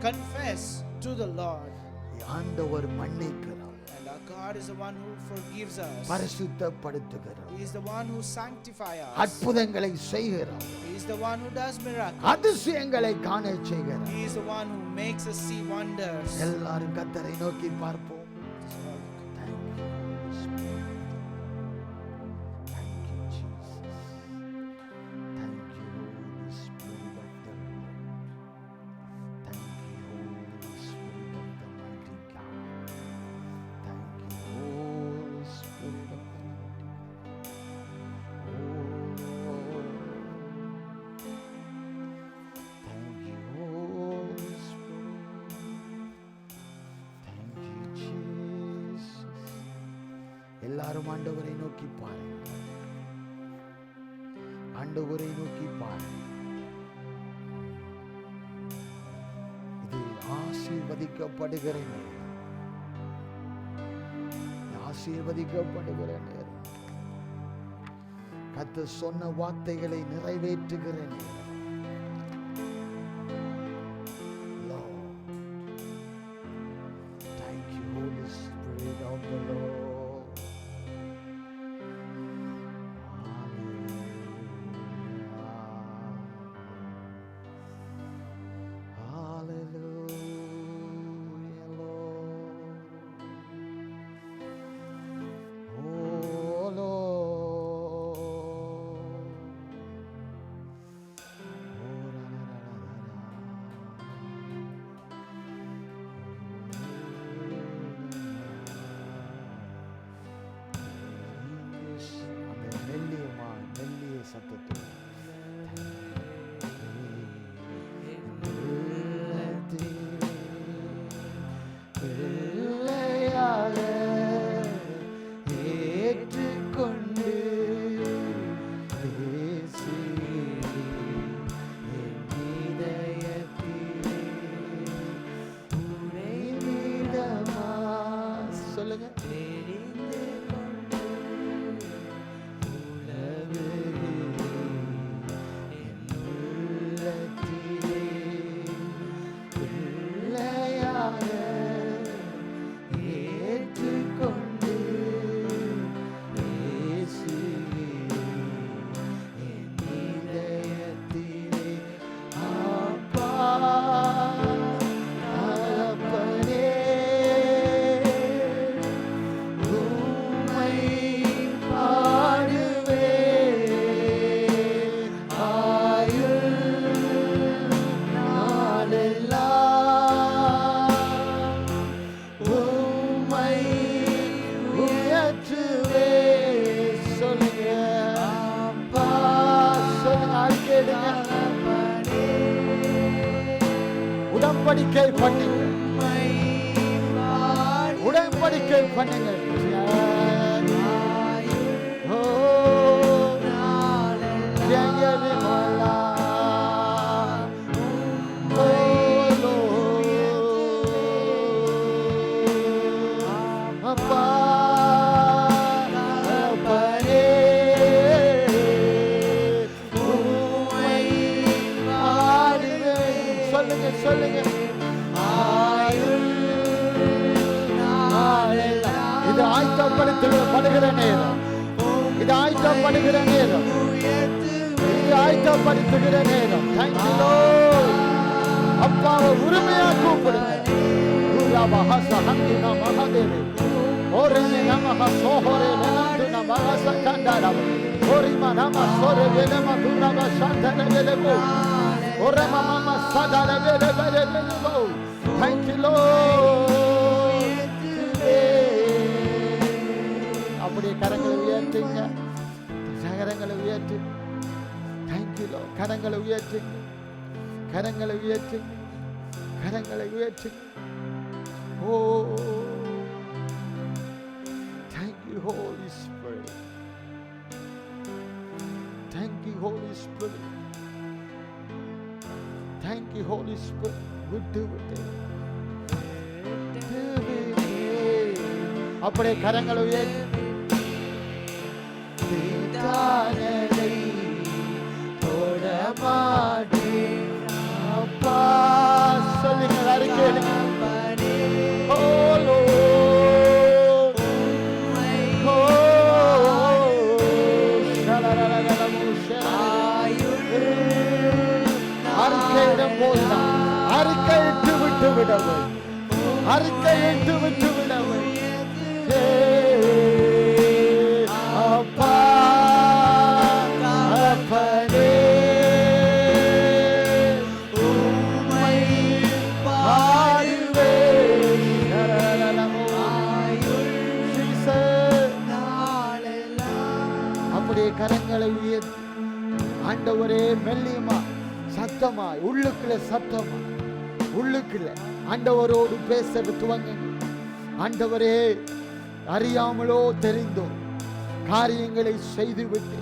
confess to the Lord. ஆண்டவர் மன்னிக்கிறார். And our God is the one who forgives us. பரிசுத்தப்படுத்துகிறார். He is the one who sanctifies us. அற்புதங்களை செய்கிறார். He is the one who does miracles. அதிசயங்களை காண செய்கிறார். He is the one who makes us see wonders. எல்லாரும் கர்த்தரை நோக்கி பார்ப்போம். எல்லாரும் ஆண்டவரை நோக்கி பாருங்கள். ஆண்டவரை நோக்கி பாருங்கள். இது ஆசீர்வதிக்கப்படுகிற நேரம். ஆசீர்வதிக்கப்படுகிற நேரம். கர்த்தர் சொன்ன வார்த்தைகளை நிறைவேற்றுகிற நேரம். Lord, thank you, Holy Spirit of the Lord. Hallelujah, Lord. Oh, Lord. Oh, la, la, la, la, la. அந்த மெல்லிய சத்தத்தோடு பிள்ளையாக ஏற்றுக்கொண்டு பேசி என் இதயத்திலே உறைவிடமா சொல்லுங்க தெரிந்து கொண்டு என் உள்ளத்திலே பிள்ளையாக ஏற்றுக்கொண்டு பேசுகிறேன் என் இதயத்திலே. அப்பா தகப்பனே, உம்மை பாடுவேன் ஆயுள் நாளெல்லாம். உம்மை உயர்த்துவேன். சொல்லுங்க அப்பா, சொல்லுங்க, கேளுங்க. உடன்படிக்கை பண்ணுங்க, உடன்படிக்கை பண்ணுங்க. ஓ ஜெய விமலா, ஓ அப்பா அப்பனே, உம்மை பாடுவேன். சொல்லுங்க சொல்லுங்க ஆயுள் நாளெல்லாம். இது ஆயத்தப்படுத்துகிற நேரம், இது ஆயத்தப்படுகிற நேரம், இது ஆயத்தப்படுத்துகிற நேரம். Thank you lord. அப்பாவை உரிமையா கூப்பிடுங்க. மகாதேவி ஓரிமி நமஹ சோஹரே லனந்துன மகச கண்டாரம் ஓரிமா நம சோரே வெலம துனம சந்தன வெலமோ ஓரம மம சதன வெலமோ. Thank you Lord. அப்படியே கரங்களை உயர்த்துங்க, கரங்களை உயர்த்து. Thank you Lord. கரங்களை உயர்த்துங்க, கரங்களை உயர்த்துங்க, கரங்களை உயர்த்துங்க. Oh, thank you, Holy Spirit. Thank you, Holy Spirit. Thank you, Holy Spirit. விட்டு விட்டு அப்படியே கரங்களை உயர்த்தி தொட மாட்டேன் அப்பா. சொல்லுங்க, அறிக்கையிடுங்க. அறிக்கையிடும் போதுதான் அறிக்கையிட்டு விட்டு விடவை, அறிக்கையிட்டு விட்டு விடவை. அப்பா அப்பனே, உம்மை பாடுவேன். அப்படியே கரங்களை உயர்த்தி ஆண்டவரே மெல்லியமா சத்தமாய் உள்ளுக்குள்ள சத்தமா உள்ளுக்குள்ள ஆண்டவரோடு பேச துவங்குங்க. ஆண்டவரே, அறியாமலோ தெரிந்தோ காரியங்களை செய்துவிட்டு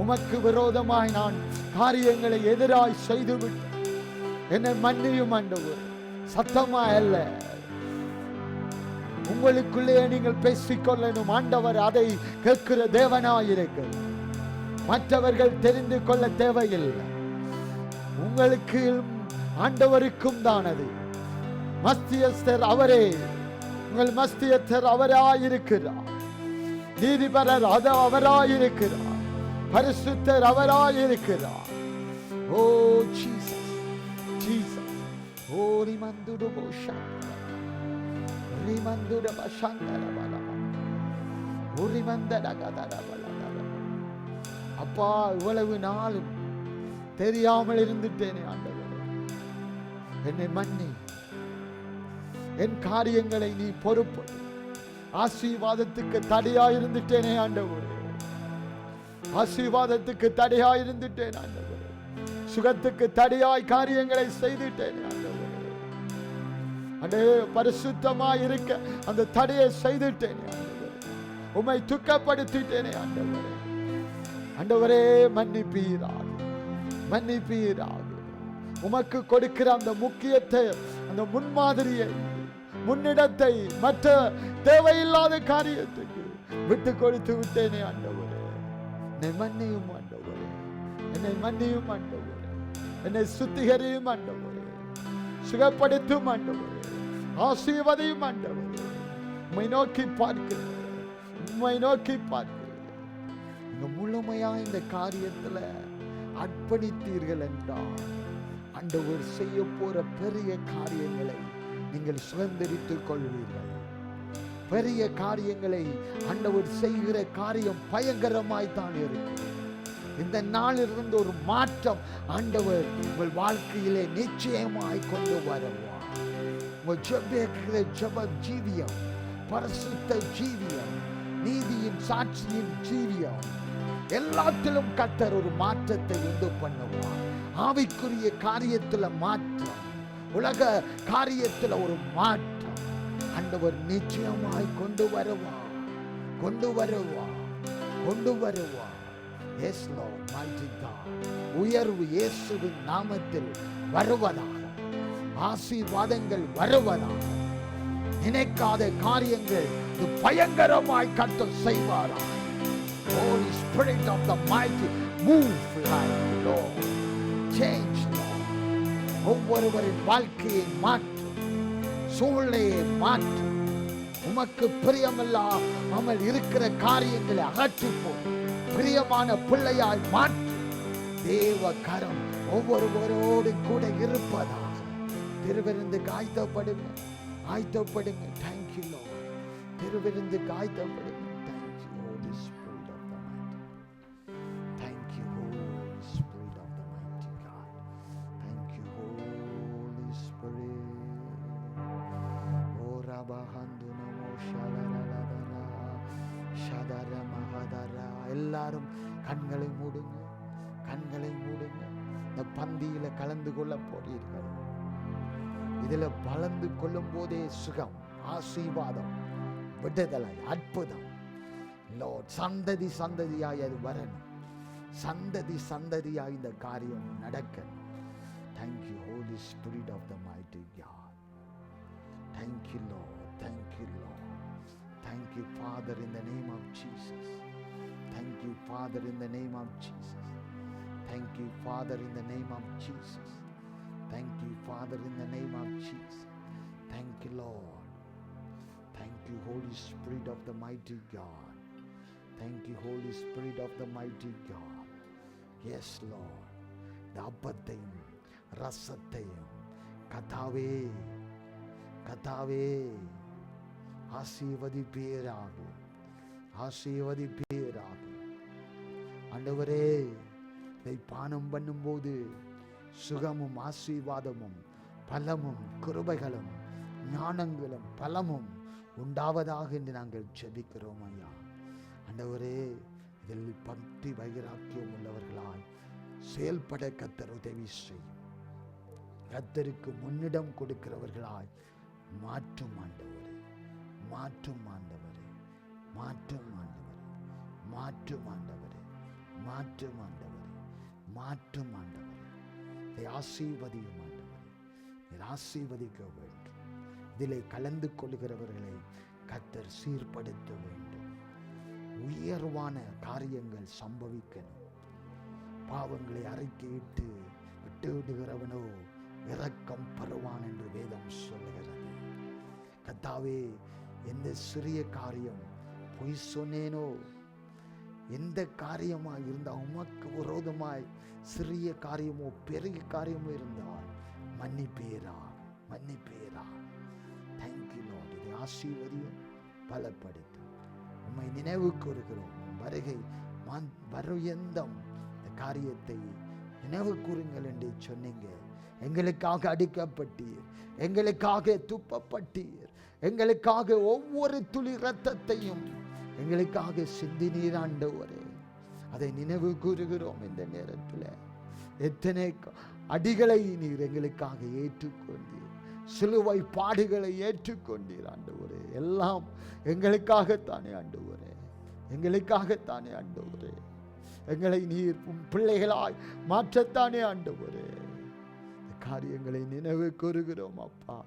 உமக்கு விரோதமாய் நான் காரியங்களை எதிராய் செய்துவிட்டு என்னை மன்னியும் ஆண்டவர். சத்தமாய் அல்ல, உங்களுக்குள்ளே நீங்கள் பேசிக்கொள்ளணும். ஆண்டவர் அதை கேட்கிற தேவனாயிருக்க மற்றவர்கள் தெரிந்து கொள்ள தேவையில்லை. உங்களுக்கு ஆண்டவருக்கும் தானது. மஸ்தியஸ்தர் அவரே, உங்கள் மஸ்தியஸ்தர் அவராயிருக்கிறார். நீதிபரர் அது அவராயிருக்கிறார். பரிசுத்தர் அவராயிருக்கிறார். ஓ ஜீசஸ், ஜீசஸ். ஓ ரிமந்துடு போஷா, ரிமந்துடு பஷாந்தர பலமா, உரிமந்தட கதர பலதர. அப்பா, இவ்வளவு நாளும் தெரியாமல் இருந்துட்டேனே ஆண்டவரே, என்னை மன்னி. என் காரியங்களை நீ பொறுப்படு. ஆசீர்வாதத்துக்கு தடையாயிருந்துட்டேனே ஆண்டவரே, ஆசீர்வாதத்துக்கு தடையாயிருந்துட்டேன் ஆண்டவரே. சுகத்துக்கு தடையாய் காரியங்களை செய்துட்டேன் ஆண்டவரே. அடே, பரிசுத்தமாய் இருக்க அந்த தடையை செய்துட்டேன் ஆண்டவரே. உம்மை துக்கப்படுத்திட்டேனே ஆண்டவரே. ஆண்டவரே, மன்னிப்பீராக, மன்னிப்பீராக. உமக்கு கொடுக்கிற அந்த முக்கியத்தை, அந்த முன்மாதிரியை, முன்னிடத்தை மற்ற தேவையில்லாத காரியத்துக்கு விட்டு கொடுத்து விட்டேனே ஆண்டவரே. என்னை மன்னியும் ஆண்டவரே, என்னை மன்னியும் ஆண்டவரே. என்னை சுத்திகரியும் ஆண்டவரே, சுகப்படுத்தும் ஆண்டவரே, ஆசீர்வதியும் ஆண்டவரே. உம்மை நோக்கி பார்க்கிறேன், உம்மை நோக்கி பார்க்கிறேன். நீங்க முழுமையா இந்த காரியத்துல அர்ப்பணித்தீர்கள் என்றால் ஆண்டவர் செய்ய போற பெரிய காரியங்களை நீங்கள் சுதந்திரித்துக் கொள்வீர்கள். பெரிய காரியங்களை ஆண்டவர் செய்கிற காரியம் பயங்கரமாய்த்தான் இருக்கு. இந்த நாளிலிருந்து ஒரு மாற்றம் ஆண்டவர் உங்கள் வாழ்க்கையிலே நிச்சயமாய் கொண்டு வருவார். உங்கள் ஜெபிக்கிற ஜெப ஜீவியம், பரிசுத்த ஜீவியம், நீதியின் சாட்சியின் ஜீவியம், எல்லாத்திலும் கர்த்தர் ஒரு மாற்றத்தை உண்டு பண்ணுவார். ஆவிக்குரிய காரியத்துல மாற்றம், உலக காரியத்துல ஒரு மாற்றம் ஆண்டவர் நிச்சயமாய் கொண்டு வருவார், கொண்டு வருவார், கொண்டு வருவார். Yes Lord, mighty God. உயர்வு இயேசுவின் நாமத்தில் வருவதாக, ஆசீர்வாதங்கள் வருவதாக, நினைக்காத காரியங்கள் பயங்கரமாய் கர்த்தர் செய்வாராக. Holy Spirit of the mighty, move like Lord, change Lord. ஒவ்வொருவரின் வாழ்க்கையை மாற்று, சூழ்நிலையை மாற்று. உமக்கு பிரியமில்லாமல் இருக்கிற காரியங்களை அகற்றிப்போம். பிரியமான பிள்ளையாய் மாற்று. தேவ கரம் ஒவ்வொருவரோடு கூட இருப்பதாக. திருவிருந்துக்கு ஆயத்தப்படுங்க, ஆயத்தப்படுங்க. Thank you Lord. திருவிருந்துக்கு ஆயத்தப்படுங்க. எல்லாரும் கண்களை மூடுங்க, கண்களை மூடுங்க. இந்த பந்தியில கலந்து கொள்ள போறீர்கள். இதுல கலந்து கொள்ளும் போதே சுகம், ஆசீர்வாதம், விடுதலை, அற்புதம். லார்ட், சந்ததி சந்ததியாய் அது வரணும். சந்ததி சந்ததியாய் இந்த காரியம் நடக்கணும். Thank you, Holy Spirit of the mighty God. Thank you, Lord. Thank you, Lord. Thank you, Father, in the name of Jesus. Thank you, Father, in the name of Jesus. Thank you, Father, in the name of Jesus. Thank you, Father, in the name of Jesus. Thank you, Lord. Thank you, Holy Spirit of the mighty God. Thank you, Holy Spirit of the mighty God. Yes, Lord. இந்த அப்பத்தையும் ரசத்தையும் கர்த்தாவே, கர்த்தாவே ஆசீர்வதிப்பீராக, ஆசீர்வதிப்பீராக. ஆண்டவரே, இதை பானம் பண்ணும்போது சுகமும் ஆசீர்வாதமும் பலமும் கிருபைகளும் ஞானங்களும் பலமும் உண்டாவதாக என்று நாங்கள் ஜெபிக்கிறோம் ஐயா. ஆண்டவரே, இதில் பக்தி வைராக்கியம் உள்ளவர்களாய் செயல்பட கர்த்தர் உதவி செய்யும். கர்த்தருக்கு முன்னிடம் கொடுக்கிறவர்களாய் மாற்றும் ஆண்டவரே, மாற்றும் ஆண்டவரே, மாற்றும் ஆண்டவரே, மாற்றும் ஆண்டவரே, மாற்றும் ஆண்டவரே, மாற்றும் ஆண்டவரே. இதை ஆசீர்வதியும் ஆண்டவரே, இதை ஆசீர்வதிக்க வேண்டும். இதிலே கலந்து கொள்கிறவர்களை கர்த்தர் சீர்படுத்த வேண்டும். உயர்வான காரியங்கள் சம்பவிக்கணும். பாவங்களை அறிக்கையிட்டு விட்டு விடுகிறவனோ இரக்கம் பெறுவான் என்று வேதம் சொல்லுகிறது. கர்த்தாவே, எந்த சிறிய காரியம் பொய் சொன்னேனோ, எந்த காரியமாய் இருந்தால் உமக்கு விரோதமாய் சிறிய காரியமோ பெரிய காரியமோ இருந்தால் மன்னிப்பேரா. Thank you Lord. இதை ஆசீர்வதியும் பலப்படுத்தும். உம்மை நினைவு கூறுகிறோம். வருகை பர்யந்தம் இந்த காரியத்தை நினைவு கூறுங்கள் என்று சொன்னீங்க. எங்களுக்காக அடிக்கப்பட்டீர், எங்களுக்காக துப்பப்பட்டீர், எங்களுக்காக ஒவ்வொரு துளி இரத்தத்தையும் எங்களுக்காக சிந்தினீர் ஆண்டவரே. அதை நினைவு கூறுகிறோம். இந்த நேரத்தில் எத்தனை அடிகளை நீர் எங்களுக்காக ஏற்றுக்கொண்டீர், சிலுவை பாடுகளை ஏற்றுக்கொண்டீர் ஆண்டவரே. எல்லாம் எங்களுக்காகத்தானே ஆண்டவரே, எங்களுக்காகத்தானே ஆண்டவரே. எங்களை நீர் பிள்ளைகளாய் மாற்றத்தானே ஆண்டவரே. இந்த காரியங்களை நினைவு கூறுகிறோம் அப்பா.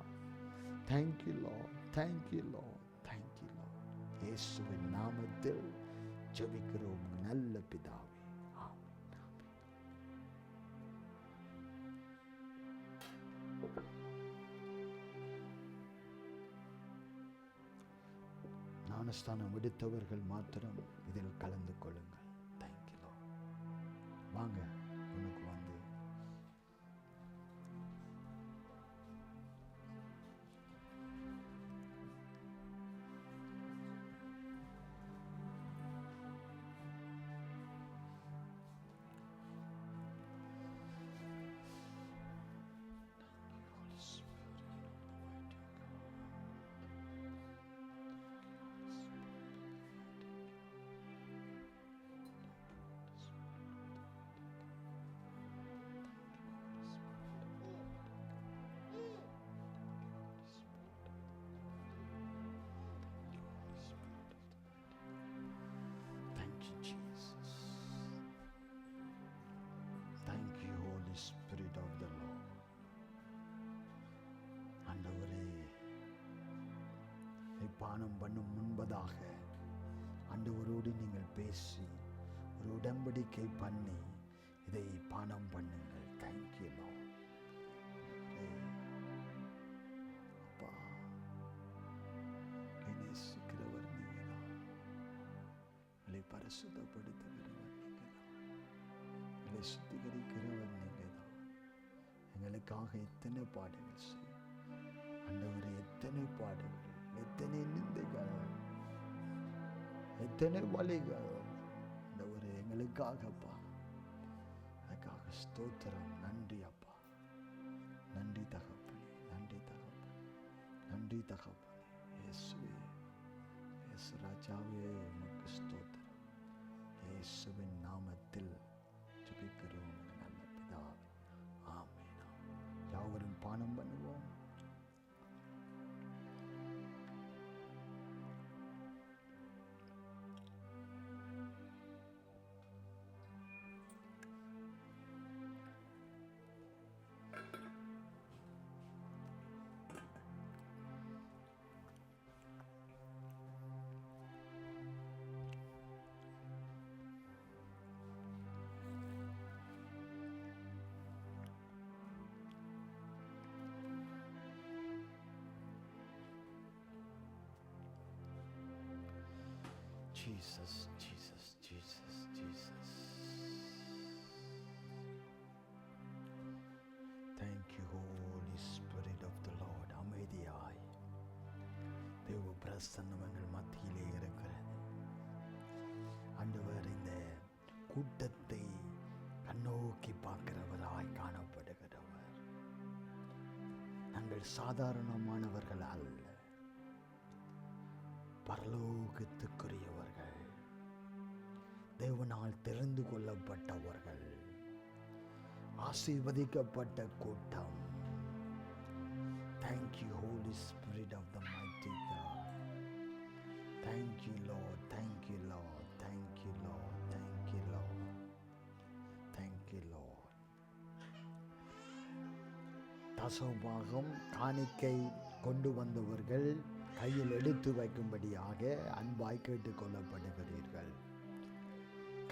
Thank you Lord, thank you Lord, thank you Lord. இயேசுவின் நாமத்தில் ஜெபிக்கிறோம் நல்ல பிதாவே. ஞானஸ்தானம் எடுத்தவர்கள் மாத்திரம் இதில் கலந்து கொள்ளுங்கள். Thank you Lord. வாங்க உனக்கு வந்து Spirit of the Lord. ஆண்டவரே, பானம் பண்ணும் முன்பதாக ஆண்டவரோடு நீங்கள் பேசி ஒரு உடன்படிக்கை பண்ணி இதை பானம் பண்ணுங்கள். Thank you Lord. அப்பா, நேசிக்கிறவர் நீங்கதான், எங்களை பரிசுத்தப்படுத்துகிறவர் நீங்கதான், எங்களை சுத்திகரிக்கிறவர் நீங்கதான். எங்களுக்காக எத்தனை பாடுகள் செய்யும் ஆண்டவரே, எத்தனை பாடுகள், எத்தனை நிந்தைகள், எத்தனை வலிகள் ஆண்டவரே எங்களுக்காகப்பா. அதுக்காக ஸ்தோத்திரம். நன்றி அப்பா, நன்றி தகப்பனே, நன்றி தகப்பனே, நன்றி தகப்பனே. இயேசுவே, இயேசு ராஜாவே, உமக்கு ஸ்தோத்திரம். இயேசுவின் நாமத்தில் ஜெபிக்கிறோம் நல்ல பிதாவே. ஆமென். யாவரும் பானம் பண்ணுவோம். Jesus, Jesus, Jesus, Jesus. Thank you, Holy Spirit of the Lord. அமைதியாய் தேவ பிரசன்னம் எங்கள் மத்தியிலே இருக்கிறது. ஆண்டவர் இந்த கூட்டத்தை கண்ணோக்கி பார்க்கிறவராய் காணப்படுகிறவர். நாங்கள் சாதாரணமானவர்கள் அல்ல, பரலோகத்துக்குரியவர்கள், தேவனால் தெரிந்து கொள்ளப்பட்டவர்கள், ஆசீர்வதிக்கப்பட்ட கூட்டம். Thank you, Holy Spirit of the mighty God. Thank you, Lord. Thank you, Lord. Thank you, Lord. Thank you, Lord. Thank you, Lord. தசமபாகம் காணிக்கை கொண்டு வந்தவர்கள் கையில் எடுத்து வைக்கும்படியாக அன்பாய் கேட்டுக்கொள்ளப்படுகிறீர்கள்.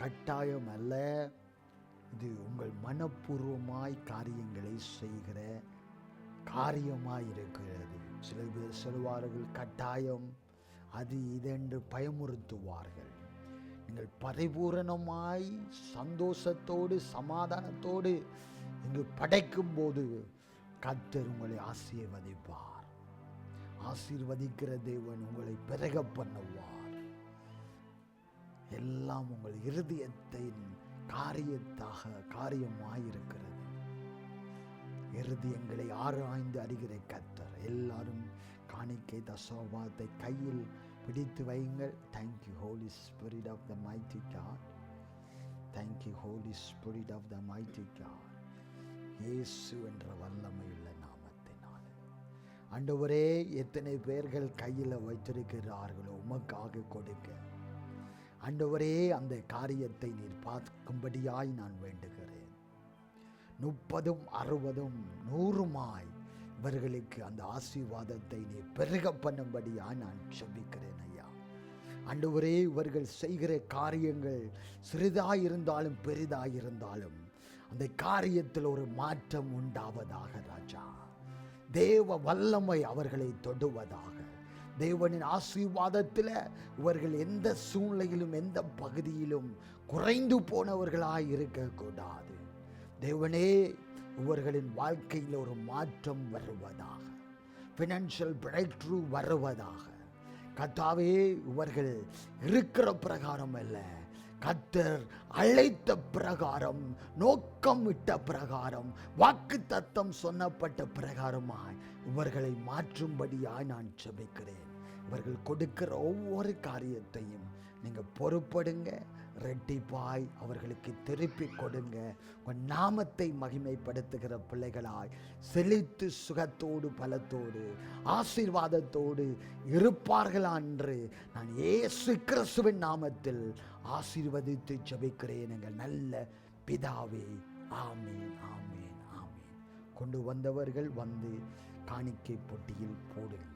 கட்டாயம் அல்ல, இது உங்கள் மனப்பூர்வமாய் காரியங்களை செய்கிற காரியமாய் இருக்கிறது. சில பேர் சொல்வார்கள் கட்டாயம் அது இதென்று பயமுறுத்துவார்கள். நீங்கள் பரிபூரணமாய் சந்தோஷத்தோடு சமாதானத்தோடு இங்கு படைக்கும் போது கர்த்தர் உங்களை ஆசீர்வதிப்பார். ஆசீர்வதிக்கிற தேவன் உங்களை பெருக பண்ணுவார். எல்லாம் உங்கள் இருதயத்தின் காரியமாயிருக்கிறது. இருதயங்களை ஆராய்ந்து அறிகிற கர்த்தர். எல்லாரும் காணிக்கை தசோபாத்தை கையில் பிடித்து வையுங்கள். Thank you holy spirit of the mighty God. Thank you holy spirit of the mighty God. இயேசு என்ற வல்லமையுள்ள நாமத்தினாலே ஆண்டவரே, எத்தனை பேர்கள் கையில் வைத்திருக்கிறார்களோ உமக்காக கொடுக்க ஆண்டவரே, அந்த காரியத்தை நீர் பார்க்கும்படியாய் நான் வேண்டுகிறேன். 30, 60, 100 இவர்களுக்கு அந்த ஆசீர்வாதத்தை நீ பெருக பண்ணும்படியாய் நான் ஜெபிக்கிறேன் ஐயா. ஆண்டவரே, இவர்கள் செய்கிற காரியங்கள் சிறிதாயிருந்தாலும் பெரிதாயிருந்தாலும் அந்த காரியத்தில் ஒரு மாற்றம் உண்டாவதாக ராஜா. தேவ வல்லமை அவர்களை தொடுவதாக. தேவனின் ஆசீர்வாதத்தில் இவர்கள் எந்த சூழ்நிலையிலும் எந்த பகுதியிலும் குறைந்து போனவர்களாய் இருக்கக்கூடாது. தேவனே, இவர்களின் வாழ்க்கையில் ஒரு மாற்றம் வருவதாக. ஃபினான்ஷியல் பிரேக் த்ரூ வருவதாக. கர்த்தாவே, இவர்கள் இருக்கிற பிரகாரம் அல்ல, கர்த்தர் அழைத்த பிரகாரம், நோக்கம் இட்ட பிரகாரம், வாக்கு தத்தம் சொன்னப்பட்ட பிரகாரமாய் இவர்களை மாற்றும்படியாய் நான் ஜெபிக்கிறேன். இவர்கள் கொடுக்கிற ஒவ்வொரு காரியத்தையும் நீங்க பொறுப்படுங்க, ரெட்டிப்பாய் அவர்களுக்கு திருப்பி கொடுங்க. உன் நாமத்தை மகிமைப்படுத்துகிற பிள்ளைகளாய் செழித்து சுகத்தோடு பலத்தோடு ஆசீர்வாதத்தோடு இருப்பார்களா என்று நான் இயேசு கிறிஸ்துவின் நாமத்தில் ஆசீர்வதித்து ஜெபிக்கிறேன் எங்கள் நல்ல பிதாவே. ஆமீன், ஆமீன், ஆமீன். கொண்டு வந்தவர்கள் வந்து காணிக்கை பொட்டியில் போடுங்கள்.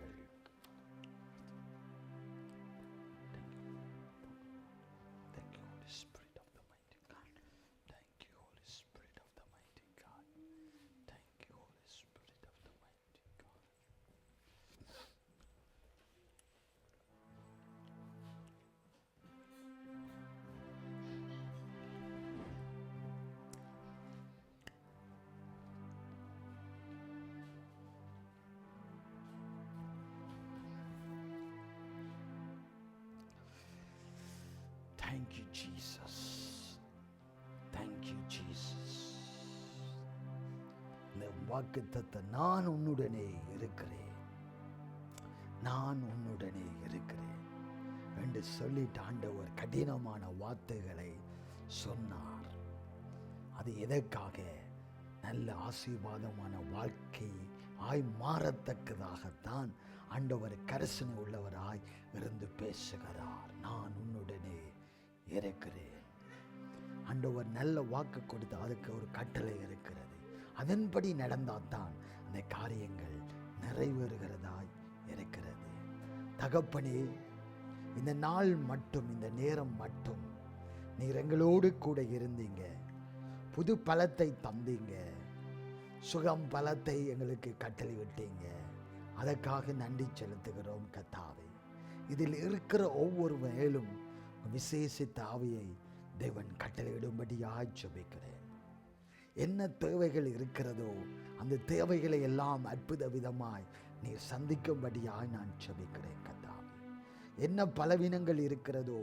Thank you, Jesus. Thank you, Jesus. இந்த வாக்குத்தத்தம், நான் உன்னுடனே இருக்கிறேன், நான் உன்னுடனே இருக்கிறேன் என்று சொல்லிட்டு ஆண்டவர் கடினமான வார்த்தைகளை சொன்னார். அது எதற்காக? நல்ல ஆசீர்வாதமான வாழ்க்கை மாறத்தக்கதாகத்தான் ஆண்டவர் கரிசனை உள்ளவராய் இருந்து பேசுகிறார். நான் உன்னுடனே இருக்கிறேன். ஆண்டவர் நல்ல வாக்கு கொடுத்து அதுக்கு ஒரு கட்டளை இருக்கிறது. அதன்படி நடந்தால்தான் அந்த காரியங்கள் நிறைவேறுகிறதாய் இருக்கிறது. தகப்பனே, இந்த நாள் மட்டும், இந்த நேரம் மட்டும் நீர் எங்களோடு கூட இருந்தீங்க. புது பலத்தை தந்தீங்க. சுகம் பலத்தை எங்களுக்கு கட்டளை விட்டீங்க. அதற்காக நன்றி செலுத்துகிறோம் கர்த்தாவே. இதில் இருக்கிற ஒவ்வொரு மேலும் விசேஷித்த ஆவியை தேவன் கட்டளையிடும்படியாய் ஜெபிக்கிறேன். என்ன தேவைகள் இருக்கிறதோ அந்த தேவைகளை எல்லாம் அற்புத விதமாய் நீர் சந்திக்கும்படியாய் நான் ஜெபிக்கிறேன் கர்த்தாவே. என்ன பலவீனங்கள் இருக்கிறதோ,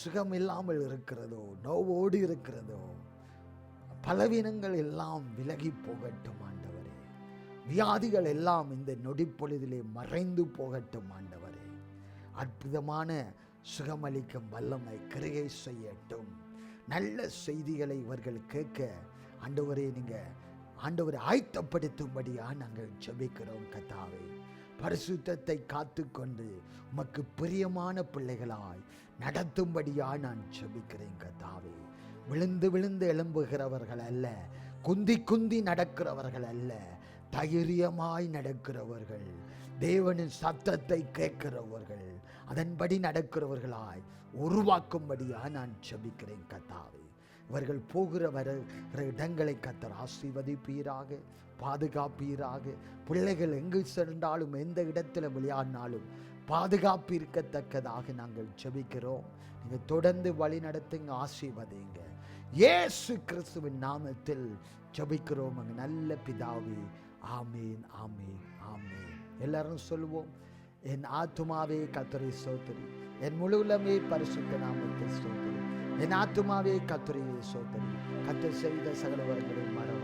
சுகம் இல்லாமல் இருக்கிறதோ, நோவோடு இருக்கிறதோ, பலவீனங்கள் எல்லாம் விலகி போகட்டும் ஆண்டவரே. வியாதிகள் எல்லாம் இந்த நொடிப்பொழுதிலே மறைந்து போகட்டும் ஆண்டவரே. அற்புதமான சுகமளிக்கும் வல்லமை கிரியை செய்யட்டும். நல்ல செய்திகளை இவர்கள் கேட்க ஆண்டவரே, நீங்க ஆண்டவரை ஆயத்தப்படுத்தும்படியா நாங்கள் ஜெபிக்கிறோம் கர்த்தாவே. பரிசுத்தத்தை காத்துக்கொண்டு உமக்கு பிரியமான பிள்ளைகளாய் நடத்தும்படியா நான் ஜெபிக்கிறேன் கர்த்தாவே. விழுந்து விழுந்து எழும்புகிறவர்கள் அல்ல, குந்தி குந்தி நடக்கிறவர்கள் அல்ல, தைரியமாய் நடக்கிறவர்கள், தேவனின் சத்தத்தை கேட்கிறவர்கள், அதன்படி நடக்கிறவர்களாய் உருவாக்கும்படியா நான் ஜெபிக்கிறேன் கர்த்தாவே. இவர்கள் போகிற வருகிற இடங்களை கர்த்தர் ஆசீர்வதிப்பீராக, பாதுகாப்பீராக. பிள்ளைகள் எங்கு சென்றாலும் எந்த இடத்துல விளையாடினாலும் பாதுகாப்பு இருக்கத்தக்கதாக நாங்கள் ஜெபிக்கிறோம். நீங்கள் தொடர்ந்து வழி நடத்துங்க, ஆசீர்வதிங்க. இயேசு கிறிஸ்துவின் நாமத்தில் ஜெபிக்கிறோம் அங்க நல்ல பிதாவே. ஆமீன், ஆமீன், ஆமீன். எல்லாரும் சொல்லுவோம், என் ஆத்துமாவே கர்த்தரை ஸ்தோத்திரி, என் முழு உள்ளமே பரிசுத்த நாமத்தை ஸ்தோத்திரி, என் ஆத்துமாவே கர்த்தரை ஸ்தோத்திரி, கர்த்தர் செய்த சகல வரங்களையும் மறவாதே.